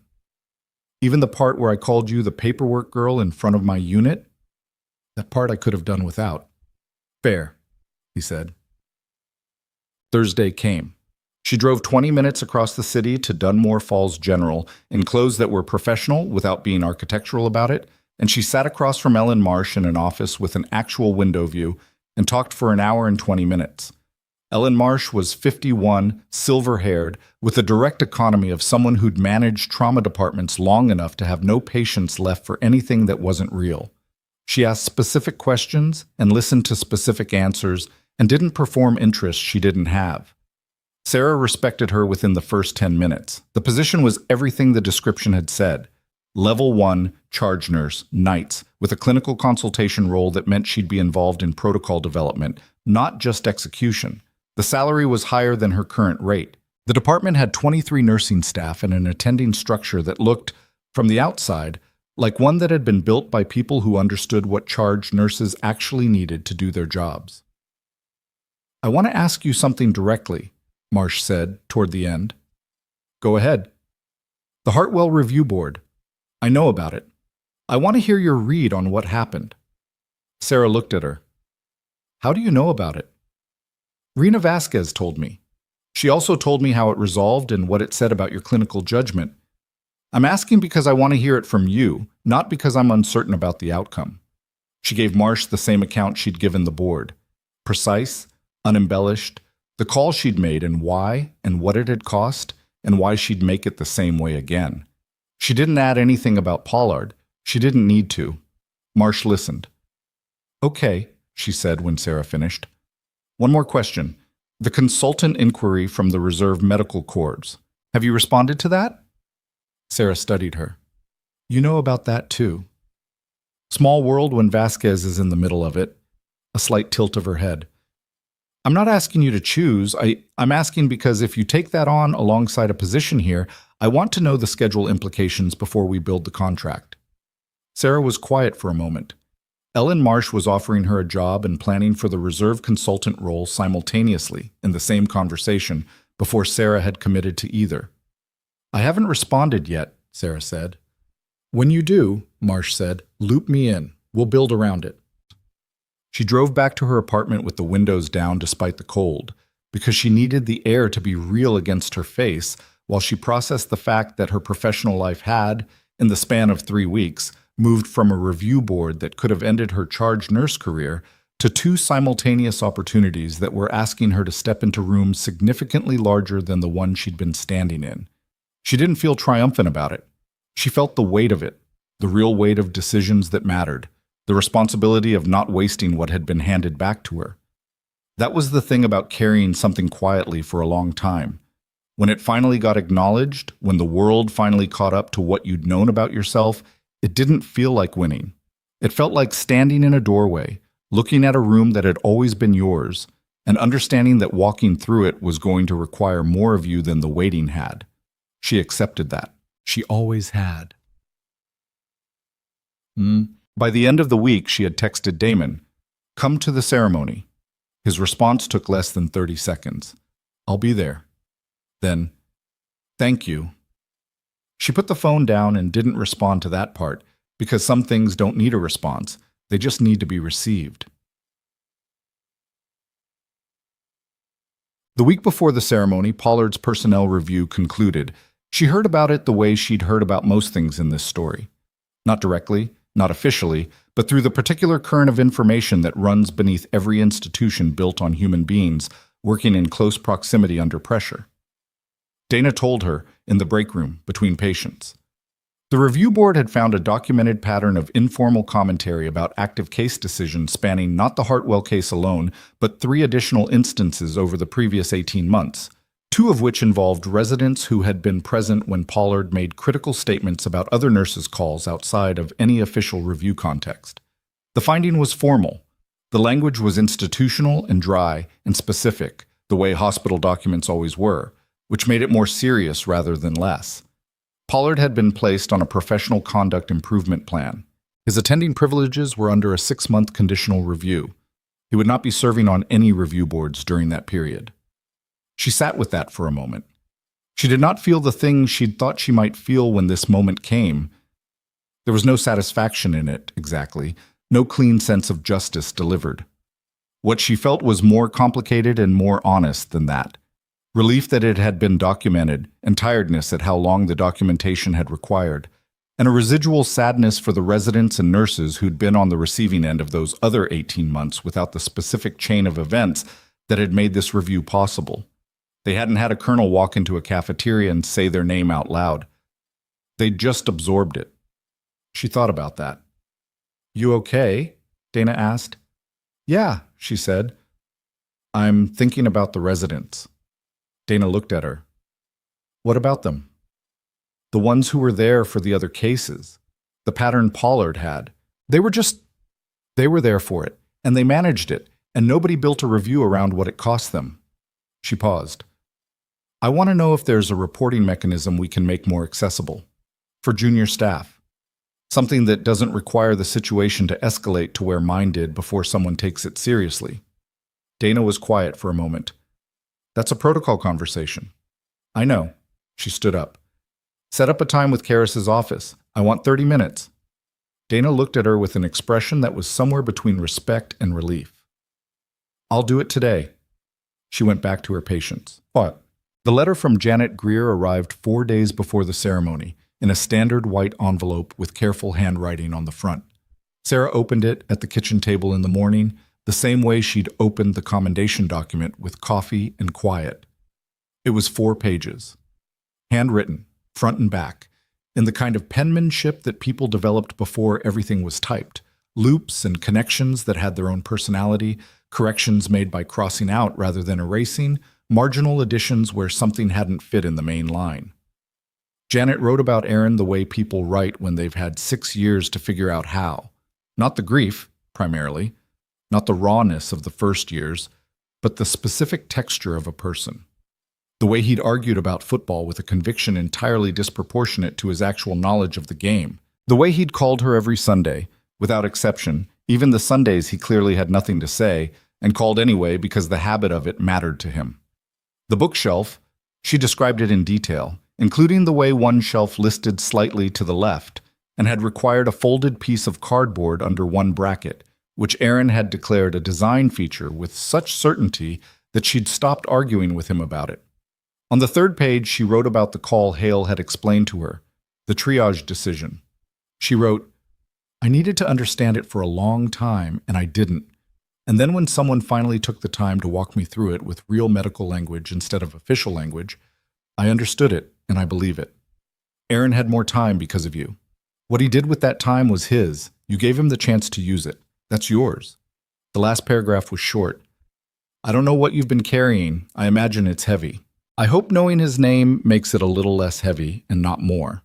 Even the part where I called you the paperwork girl in front of my unit? That part I could have done without. Fair, he said. Thursday came. She drove 20 minutes across the city to Dunmore Falls General in clothes that were professional without being architectural about it, and she sat across from Ellen Marsh in an office with an actual window view and talked for an hour and 20 minutes. Ellen Marsh was 51, silver-haired, with a direct economy of someone who'd managed trauma departments long enough to have no patience left for anything that wasn't real. She asked specific questions and listened to specific answers and didn't perform interests she didn't have. Sarah respected her within the first 10 minutes. The position was everything the description had said. Level 1, charge nurse, nights, with a clinical consultation role that meant she'd be involved in protocol development, not just execution. The salary was higher than her current rate. The department had 23 nursing staff and an attending structure that looked, from the outside, like one that had been built by people who understood what charge nurses actually needed to do their jobs. I want to ask you something directly, Marsh said toward the end. Go ahead. The Hartwell Review Board. I know about it. I want to hear your read on what happened. Sarah looked at her. How do you know about it? Rena Vasquez told me. She also told me how it resolved and what it said about your clinical judgment. I'm asking because I want to hear it from you, not because I'm uncertain about the outcome. She gave Marsh the same account she'd given the board. Precise, unembellished, the call she'd made and why and what it had cost and why she'd make it the same way again. She didn't add anything about Pollard. She didn't need to. Marsh listened. Okay, she said when Sarah finished. One more question. The consultant inquiry from the Reserve Medical Corps. Have you responded to that? Sarah studied her. You know about that too. Small world when Vasquez is in the middle of it. A slight tilt of her head. I'm not asking you to choose. I'm asking because if you take that on alongside a position here, I want to know the schedule implications before we build the contract. Sarah was quiet for a moment. Ellen Marsh was offering her a job and planning for the reserve consultant role simultaneously in the same conversation before Sarah had committed to either. I haven't responded yet, Sarah said. When you do, Marsh said, loop me in. We'll build around it. She drove back to her apartment with the windows down despite the cold, because she needed the air to be real against her face while she processed the fact that her professional life had, in the span of 3 weeks, moved from a review board that could have ended her charge nurse career to 2 simultaneous opportunities that were asking her to step into rooms significantly larger than the one she'd been standing in. She didn't feel triumphant about it. She felt the weight of it, the real weight of decisions that mattered, the responsibility of not wasting what had been handed back to her. That was the thing about carrying something quietly for a long time. When it finally got acknowledged, when the world finally caught up to what you'd known about yourself, it didn't feel like winning. It felt like standing in a doorway, looking at a room that had always been yours, and understanding that walking through it was going to require more of you than the waiting had. She accepted that. She always had. By the end of the week, she had texted Damon, "Come to the ceremony." His response took less than 30 seconds. "I'll be there." Then, "Thank you." She put the phone down and didn't respond to that part, because some things don't need a response. They just need to be received. The week before the ceremony, Pollard's personnel review concluded. She heard about it the way she'd heard about most things in this story. Not directly, not officially, but through the particular current of information that runs beneath every institution built on human beings working in close proximity under pressure. Dana told her in the break room between patients. The review board had found a documented pattern of informal commentary about active case decisions spanning not the Hartwell case alone, but 3 additional instances over the previous 18 months, 2 of which involved residents who had been present when Pollard made critical statements about other nurses' calls outside of any official review context. The finding was formal. The language was institutional and dry and specific, the way hospital documents always were, which made it more serious rather than less. Pollard had been placed on a professional conduct improvement plan. His attending privileges were under a 6-month conditional review. He would not be serving on any review boards during that period. She sat with that for a moment. She did not feel the thing she'd thought she might feel when this moment came. There was no satisfaction in it, exactly, no clean sense of justice delivered. What she felt was more complicated and more honest than that. Relief that it had been documented, and tiredness at how long the documentation had required, and a residual sadness for the residents and nurses who'd been on the receiving end of those other 18 months without the specific chain of events that had made this review possible. They hadn't had a colonel walk into a cafeteria and say their name out loud. They'd just absorbed it. She thought about that. "You okay?" Dana asked. "Yeah," she said. "I'm thinking about the residents." Dana looked at her. "What about them?" "The ones who were there for the other cases. The pattern Pollard had. They were there for it, and they managed it, and nobody built a review around what it cost them." She paused. "I want to know if there's a reporting mechanism we can make more accessible. For junior staff. Something that doesn't require the situation to escalate to where mine did before someone takes it seriously." Dana was quiet for a moment. "That's a protocol conversation." "I know." She stood up. "Set up a time with Karis's office. I want 30 minutes. Dana looked at her with an expression that was somewhere between respect and relief. "I'll do it today." She went back to her patients. "What?" The letter from Janet Greer arrived 4 days before the ceremony, in a standard white envelope with careful handwriting on the front. Sarah opened it at the kitchen table in the morning, the same way she'd opened the commendation document, with coffee and quiet. It was 4 pages. Handwritten, front and back, in the kind of penmanship that people developed before everything was typed. Loops and connections that had their own personality, corrections made by crossing out rather than erasing, marginal additions where something hadn't fit in the main line. Janet wrote about Aaron the way people write when they've had 6 years to figure out how. Not the grief, primarily, not the rawness of the first years, but the specific texture of a person. The way he'd argued about football with a conviction entirely disproportionate to his actual knowledge of the game. The way he'd called her every Sunday, without exception, even the Sundays he clearly had nothing to say, and called anyway because the habit of it mattered to him. The bookshelf, she described it in detail, including the way one shelf listed slightly to the left and had required a folded piece of cardboard under one bracket, which Aaron had declared a design feature with such certainty that she'd stopped arguing with him about it. On the 3rd page, she wrote about the call Hale had explained to her, the triage decision. She wrote, "I needed to understand it for a long time, and I didn't. And then when someone finally took the time to walk me through it with real medical language instead of official language, I understood it, and I believe it. Aaron had more time because of you. What he did with that time was his. You gave him the chance to use it. That's yours." The last paragraph was short. "I don't know what you've been carrying. I imagine it's heavy. I hope knowing his name makes it a little less heavy and not more.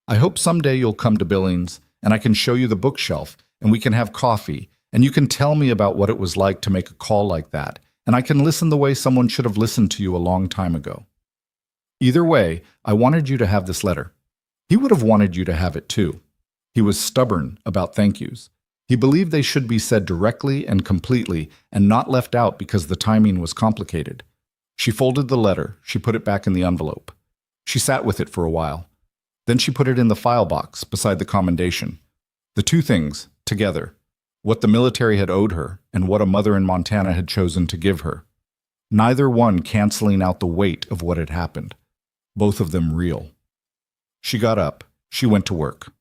I hope someday you'll come to Billings and I can show you the bookshelf and we can have coffee and you can tell me about what it was like to make a call like that, and I can listen the way someone should have listened to you a long time ago. Either way, I wanted you to have this letter." He would have wanted you to have it too. He was stubborn about thank yous. He believed they should be said directly and completely and not left out because the timing was complicated. She folded the letter. She put it back in the envelope. She sat with it for a while. Then she put it in the file box beside the commendation. The 2 things, together. What the military had owed her and what a mother in Montana had chosen to give her. Neither one canceling out the weight of what had happened. Both of them real. She got up. She went to work.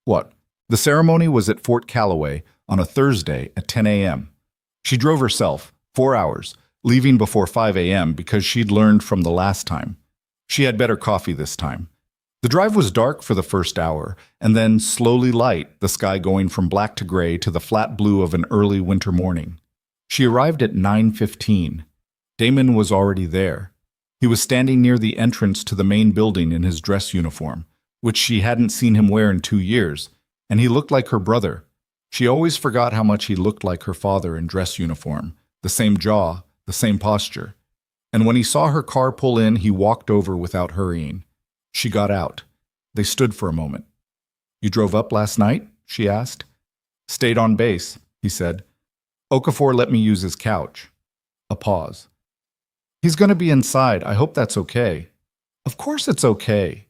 What? The ceremony was at Fort Calloway on a Thursday at 10 a.m. She drove herself, 4 hours, leaving before 5 a.m. because she'd learned from the last time. She had better coffee this time. The drive was dark for the first hour, and then slowly light, the sky going from black to gray to the flat blue of an early winter morning. She arrived at 9:15. Damon was already there. He was standing near the entrance to the main building in his dress uniform, which she hadn't seen him wear in 2 years, and he looked like her brother. She always forgot how much he looked like her father in dress uniform, the same jaw, the same posture. And when he saw her car pull in, he walked over without hurrying. She got out. They stood for a moment. "You drove up last night?" she asked. "Stayed on base," he said. "Okafor let me use his couch." A pause. He's going to be inside. I hope that's okay. Of course it's okay.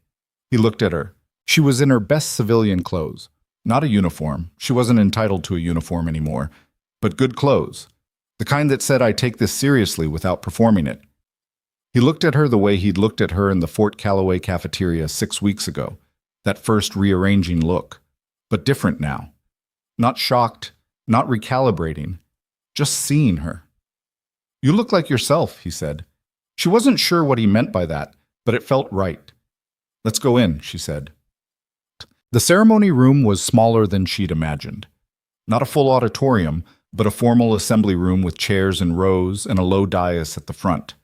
He looked at her. She was in her best civilian clothes. Not a uniform. She wasn't entitled to a uniform anymore. But good clothes. The kind that said, I take this seriously without performing it. He looked at her the way he'd looked at her in the Fort Calloway cafeteria 6 weeks ago. That first rearranging look. But different now. Not shocked, not recalibrating. Just seeing her. You look like yourself, he said. She wasn't sure what he meant by that, but it felt right. Let's go in, she said. The ceremony room was smaller than she'd imagined. Not a full auditorium, but a formal assembly room with chairs in rows and a low dais at the front.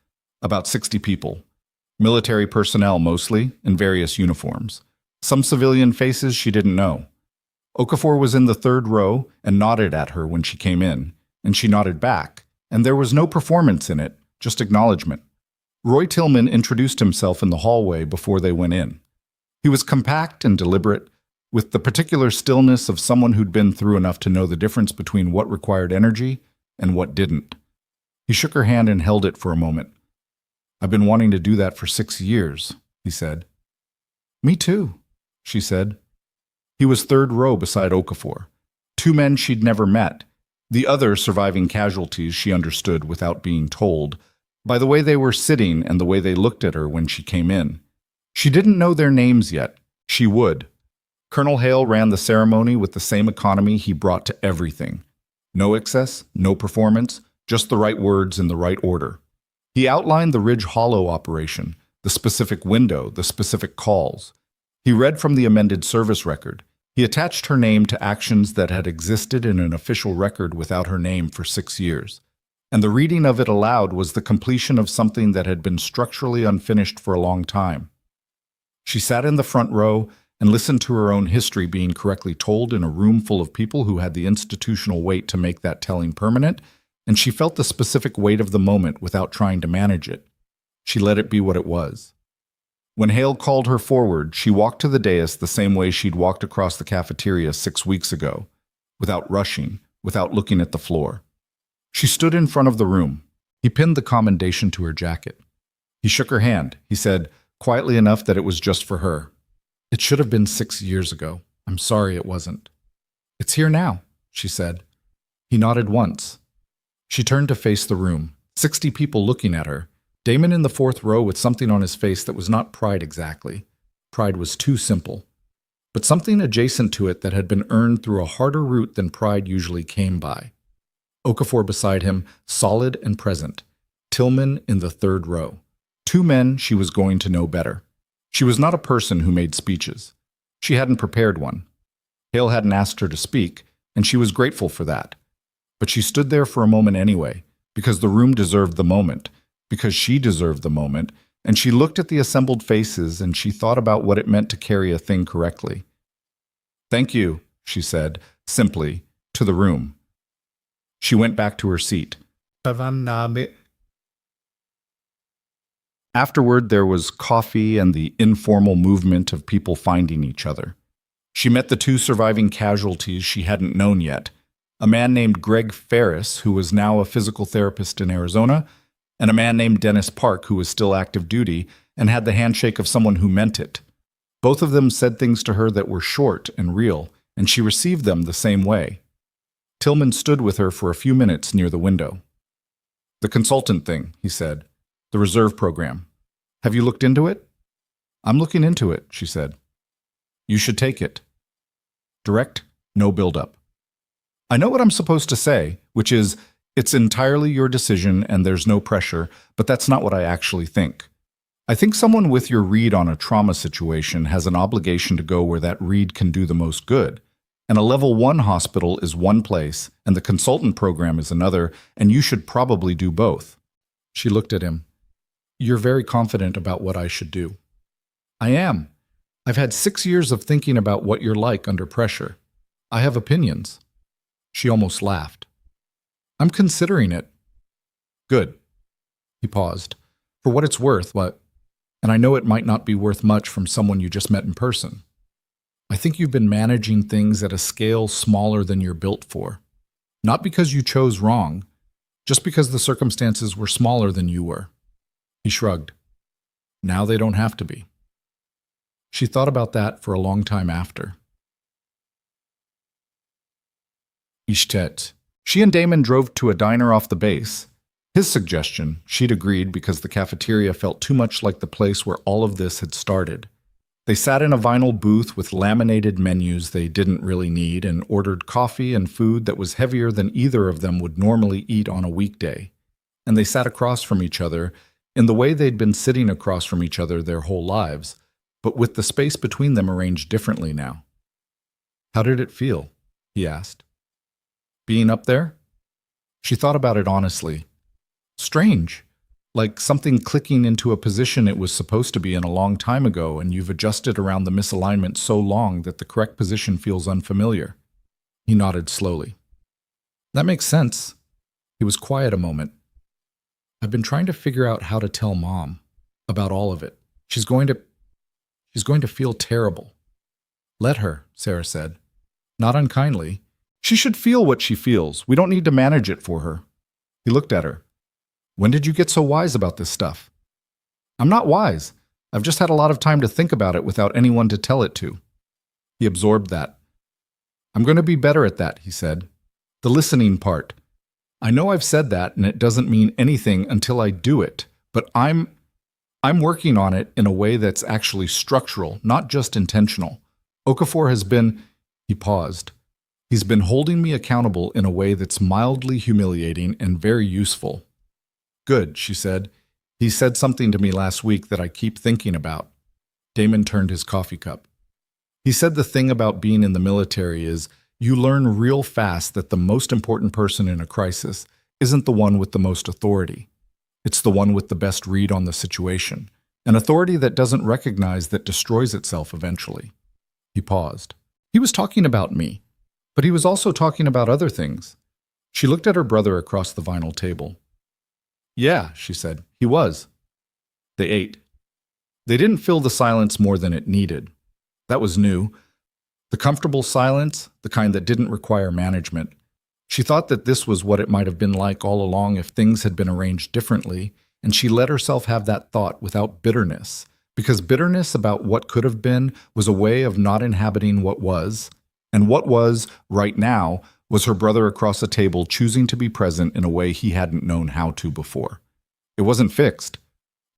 About 60 people. Military personnel mostly, in various uniforms. Some civilian faces she didn't know. Okafor was in the third row and nodded at her when she came in, and she nodded back, and there was no performance in it, just acknowledgement. Roy Tillman introduced himself in the hallway before they went in. He was compact and deliberate, with the particular stillness of someone who'd been through enough to know the difference between what required energy and what didn't. He shook her hand and held it for a moment. I've been wanting to do that for 6 years, he said. Me too, she said. He was third row beside Okafor. 2 men she'd never met. The other surviving casualties she understood without being told, by the way they were sitting and the way they looked at her when she came in. She didn't know their names yet. She would. Colonel Hale ran the ceremony with the same economy he brought to everything. No excess, no performance, just the right words in the right order. He outlined the Ridge Hollow operation, the specific window, the specific calls. He read from the amended service record. He attached her name to actions that had existed in an official record without her name for 6 years. And the reading of it aloud was the completion of something that had been structurally unfinished for a long time. She sat in the front row and listened to her own history being correctly told in a room full of people who had the institutional weight to make that telling permanent, and she felt the specific weight of the moment without trying to manage it. She let it be what it was. When Hale called her forward, she walked to the dais the same way she'd walked across the cafeteria 6 weeks ago, without rushing, without looking at the floor. She stood in front of the room. He pinned the commendation to her jacket. He shook her hand. He said, quietly enough that it was just for her. It should have been 6 years ago. I'm sorry it wasn't. It's here now, she said. He nodded once. She turned to face the room, 60 people looking at her. Damon in the fourth row with something on his face that was not pride exactly. Pride was too simple. But something adjacent to it that had been earned through a harder route than pride usually came by. Okafor beside him, solid and present. Tillman in the third row. 2 men she was going to know better. She was not a person who made speeches. She hadn't prepared one. Hale hadn't asked her to speak, and she was grateful for that. But she stood there for a moment anyway, because the room deserved the moment, because she deserved the moment, and she looked at the assembled faces and she thought about what it meant to carry a thing correctly. Thank you, she said, simply, to the room. She went back to her seat. Afterward, there was coffee and the informal movement of people finding each other. She met the 2 surviving casualties she hadn't known yet, a man named Greg Ferris, who was now a physical therapist in Arizona, and a man named Dennis Park, who was still active duty and had the handshake of someone who meant it. Both of them said things to her that were short and real, and she received them the same way. Tillman stood with her for a few minutes near the window. The consultant thing, he said. The reserve program. Have you looked into it? I'm looking into it, she said. You should take it. Direct, no build-up. I know what I'm supposed to say, which is, it's entirely your decision and there's no pressure, but that's not what I actually think. I think someone with your read on a trauma situation has an obligation to go where that read can do the most good. And a level 1 hospital is one place, and the consultant program is another, and you should probably do both. She looked at him. You're very confident about what I should do. I am. I've had 6 years of thinking about what you're like under pressure. I have opinions. She almost laughed. I'm considering it. Good. He paused. For what it's worth, and I know it might not be worth much from someone you just met in person. I think you've been managing things at a scale smaller than you're built for. Not because you chose wrong, just because the circumstances were smaller than you were. He shrugged. Now they don't have to be. She thought about that for a long time after. Ishtet. She and Damon drove to a diner off the base. His suggestion, she'd agreed because the cafeteria felt too much like the place where all of this had started. They sat in a vinyl booth with laminated menus they didn't really need and ordered coffee and food that was heavier than either of them would normally eat on a weekday. And they sat across from each other in the way they'd been sitting across from each other their whole lives, but with the space between them arranged differently now. How did it feel? He asked. Being up there? She thought about it honestly. Strange. Like something clicking into a position it was supposed to be in a long time ago, and you've adjusted around the misalignment so long that the correct position feels unfamiliar. He nodded slowly. That makes sense. He was quiet a moment. I've been trying to figure out how to tell Mom about all of it. She's going to feel terrible. Let her, Sarah said. Not unkindly. She should feel what she feels. We don't need to manage it for her. He looked at her. When did you get so wise about this stuff? I'm not wise. I've just had a lot of time to think about it without anyone to tell it to. He absorbed that. I'm going to be better at that, he said. The listening part. I know I've said that and it doesn't mean anything until I do it, but I'm working on it in a way that's actually structural, not just intentional. Okafor has been, he paused. He's been holding me accountable in a way that's mildly humiliating and very useful. Good, she said. He said something to me last week that I keep thinking about. Damon turned his coffee cup. He said the thing about being in the military is you learn real fast that the most important person in a crisis isn't the one with the most authority. It's the one with the best read on the situation, an authority that doesn't recognize that destroys itself eventually. He paused. He was talking about me, but he was also talking about other things. She looked at her brother across the vinyl table. Yeah, she said, he was. They ate. They didn't fill the silence more than it needed. That was new. The comfortable silence, the kind that didn't require management. She thought that this was what it might have been like all along if things had been arranged differently, and she let herself have that thought without bitterness, because bitterness about what could have been was a way of not inhabiting what was, and what was, right now, was her brother across a table choosing to be present in a way he hadn't known how to before. It wasn't fixed.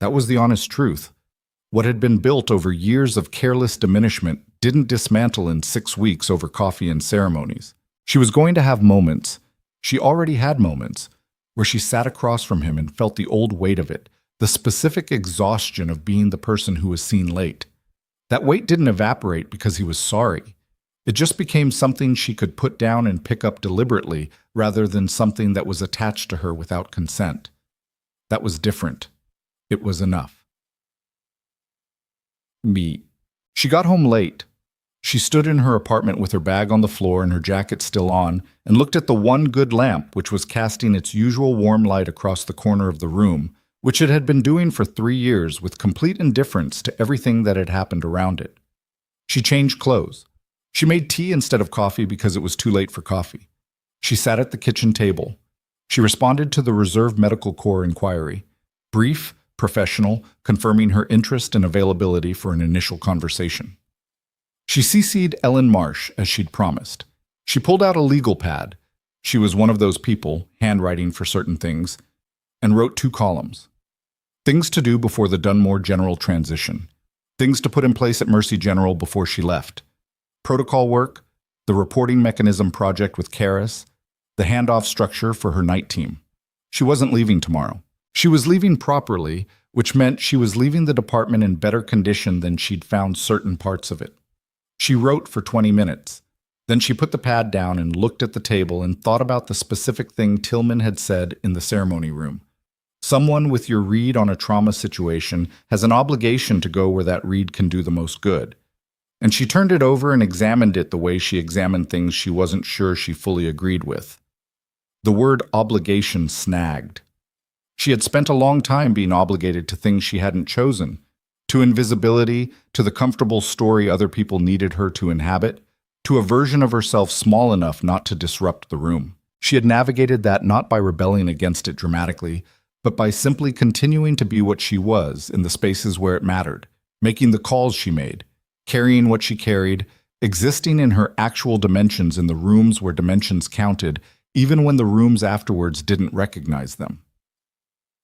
That was the honest truth. What had been built over years of careless diminishment didn't dismantle in 6 weeks over coffee and ceremonies. She was going to have moments, she already had moments, where she sat across from him and felt the old weight of it, the specific exhaustion of being the person who was seen late. That weight didn't evaporate because he was sorry. It just became something she could put down and pick up deliberately rather than something that was attached to her without consent. That was different. It was enough. Me. She got home late. She stood in her apartment with her bag on the floor and her jacket still on and looked at the one good lamp which was casting its usual warm light across the corner of the room, which it had been doing for 3 years with complete indifference to everything that had happened around it. She changed clothes. She made tea instead of coffee because it was too late for coffee. She sat at the kitchen table. She responded to the Reserve Medical Corps inquiry. Brief, professional, confirming her interest and availability for an initial conversation. She CC'd Ellen Marsh as she'd promised. She pulled out a legal pad. She was one of those people, handwriting for certain things, and wrote 2 columns. Things to do before the Dunmore General transition. Things to put in place at Mercy General before she left. Protocol work, the reporting mechanism project with Karis, the handoff structure for her night team. She wasn't leaving tomorrow. She was leaving properly, which meant she was leaving the department in better condition than she'd found certain parts of it. She wrote for 20 minutes. Then she put the pad down and looked at the table and thought about the specific thing Tillman had said in the ceremony room. Someone with your read on a trauma situation has an obligation to go where that read can do the most good. And she turned it over and examined it the way she examined things she wasn't sure she fully agreed with. The word obligation snagged. She had spent a long time being obligated to things she hadn't chosen, to invisibility, to the comfortable story other people needed her to inhabit, to a version of herself small enough not to disrupt the room. She had navigated that not by rebelling against it dramatically, but by simply continuing to be what she was in the spaces where it mattered, making the calls she made, carrying what she carried, existing in her actual dimensions in the rooms where dimensions counted, even when the rooms afterwards didn't recognize them.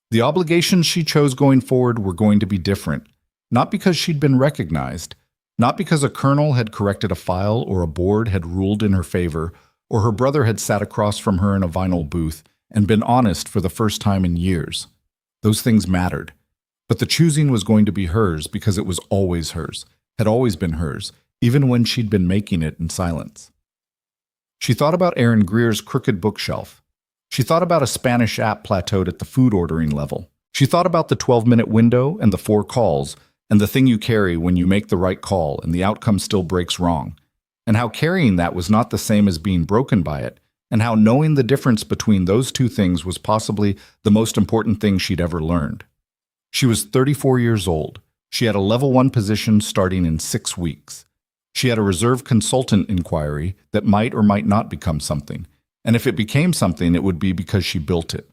The obligations she chose going forward were going to be different, not because she'd been recognized, not because a colonel had corrected a file or a board had ruled in her favor, or her brother had sat across from her in a vinyl booth and been honest for the first time in years. Those things mattered. But the choosing was going to be hers because it was always hers, had always been hers, even when she'd been making it in silence. She thought about Aaron Greer's crooked bookshelf. She thought about a Spanish app plateaued at the food ordering level. She thought about the 12-minute window and the 4 calls, and the thing you carry when you make the right call and the outcome still breaks wrong, and how carrying that was not the same as being broken by it, and how knowing the difference between those two things was possibly the most important thing she'd ever learned. She was 34 years old. She had a level 1 position starting in 6 weeks. She had a reserve consultant inquiry that might or might not become something, and if it became something, it would be because she built it.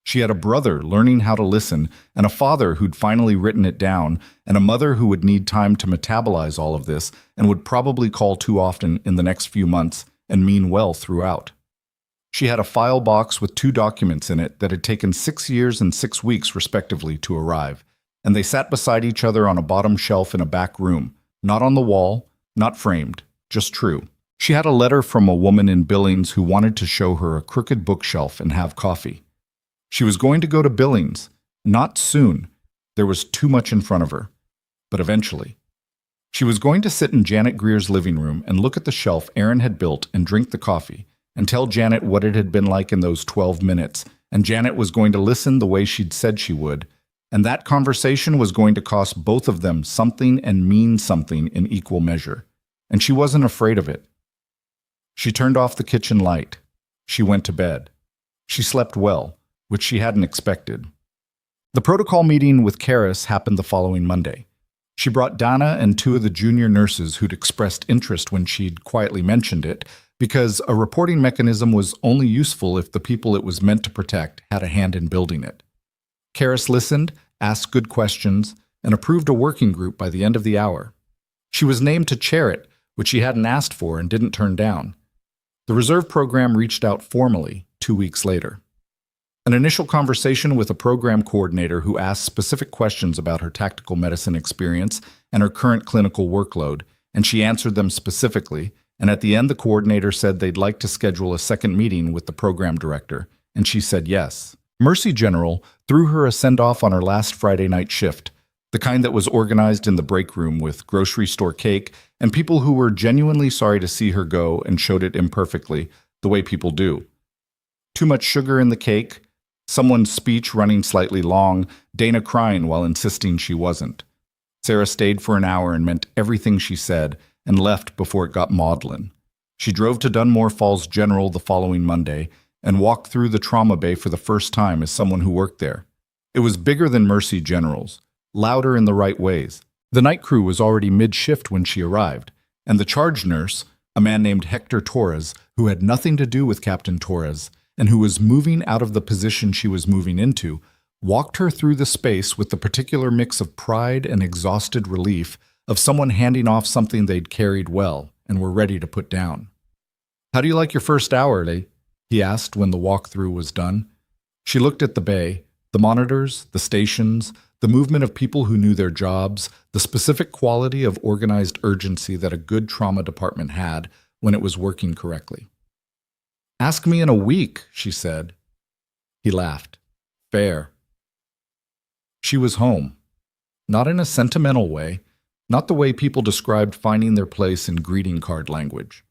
She had a brother learning how to listen, and a father who'd finally written it down, and a mother who would need time to metabolize all of this and would probably call too often in the next few months and mean well throughout. She had a file box with 2 documents in it that had taken 6 years and 6 weeks respectively to arrive, and they sat beside each other on a bottom shelf in a back room, not on the wall, not framed, just true. She had a letter from a woman in Billings who wanted to show her a crooked bookshelf and have coffee. She was going to go to Billings, not soon. There was too much in front of her. But eventually. She was going to sit in Janet Greer's living room and look at the shelf Aaron had built and drink the coffee and tell Janet what it had been like in those 12 minutes, and Janet was going to listen the way she'd said she would, and that conversation was going to cost both of them something and mean something in equal measure, and she wasn't afraid of it. She turned off the kitchen light. She went to bed. She slept well, which she hadn't expected. The protocol meeting with Karis happened the following Monday. She brought Dana and 2 of the junior nurses who'd expressed interest when she'd quietly mentioned it, because a reporting mechanism was only useful if the people it was meant to protect had a hand in building it. Karis listened, asked good questions, and approved a working group by the end of the hour. She was named to chair it, which she hadn't asked for and didn't turn down. The reserve program reached out formally 2 weeks later. An initial conversation with a program coordinator who asked specific questions about her tactical medicine experience and her current clinical workload, and she answered them specifically, and at the end the coordinator said they'd like to schedule a second meeting with the program director, and she said yes. Mercy General threw her a send-off on her last Friday night shift, the kind that was organized in the break room with grocery store cake and people who were genuinely sorry to see her go and showed it imperfectly, the way people do. Too much sugar in the cake, someone's speech running slightly long, Dana crying while insisting she wasn't. Sarah stayed for an hour and meant everything she said and left before it got maudlin. She drove to Dunmore Falls General the following Monday and walked through the trauma bay for the first time as someone who worked there. It was bigger than Mercy General's, louder in the right ways. The night crew was already mid-shift when she arrived, and the charge nurse, a man named Hector Torres, who had nothing to do with Captain Torres, and who was moving out of the position she was moving into, walked her through the space with the particular mix of pride and exhausted relief of someone handing off something they'd carried well and were ready to put down. "How do you like your first hour, Lee?" he asked when the walkthrough was done. She looked at the bay, the monitors, the stations, the movement of people who knew their jobs, the specific quality of organized urgency that a good trauma department had when it was working correctly. "Ask me in a week," she said. He laughed. "Fair." She was home. Not in a sentimental way, not the way people described finding their place in greeting card language.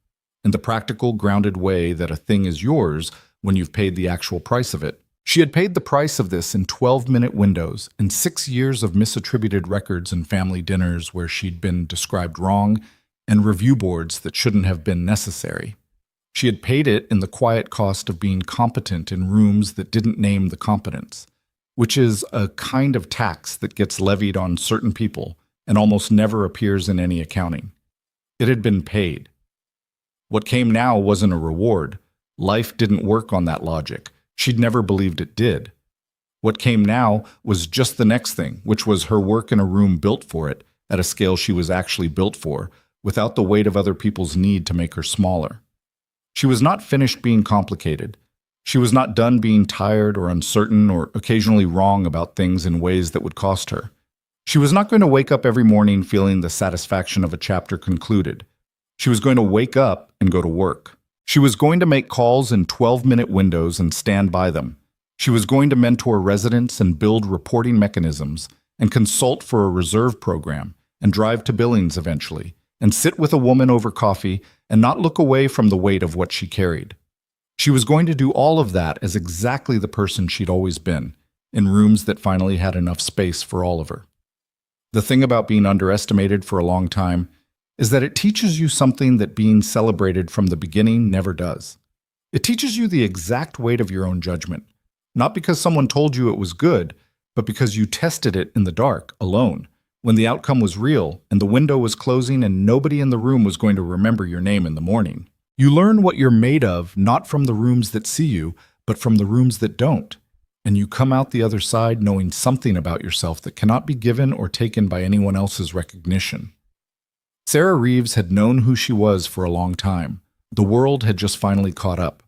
In the practical, grounded way that a thing is yours when you've paid the actual price of it. She had paid the price of this in 12-minute windows and 6 years of misattributed records and family dinners where she'd been described wrong and review boards that shouldn't have been necessary. She had paid it in the quiet cost of being competent in rooms that didn't name the competence, which is a kind of tax that gets levied on certain people and almost never appears in any accounting. It had been paid. What came now wasn't a reward. Life didn't work on that logic. She'd never believed it did. What came now was just the next thing, which was her work in a room built for it, at a scale she was actually built for, without the weight of other people's need to make her smaller. She was not finished being complicated. She was not done being tired or uncertain or occasionally wrong about things in ways that would cost her. She was not going to wake up every morning feeling the satisfaction of a chapter concluded. She was going to wake up and go to work. She was going to make calls in 12-minute windows and stand by them. She was going to mentor residents and build reporting mechanisms and consult for a reserve program and drive to Billings eventually and sit with a woman over coffee and not look away from the weight of what she carried. She was going to do all of that as exactly the person she'd always been, in rooms that finally had enough space for all of her. The thing about being underestimated for a long time is that it teaches you something that being celebrated from the beginning never does. It teaches you the exact weight of your own judgment, not because someone told you it was good, but because you tested it in the dark, alone, when the outcome was real and the window was closing and nobody in the room was going to remember your name in the morning. You learn what you're made of not from the rooms that see you, but from the rooms that don't. And you come out the other side knowing something about yourself that cannot be given or taken by anyone else's recognition. Sarah Reeves had known who she was for a long time. The world had just finally caught up.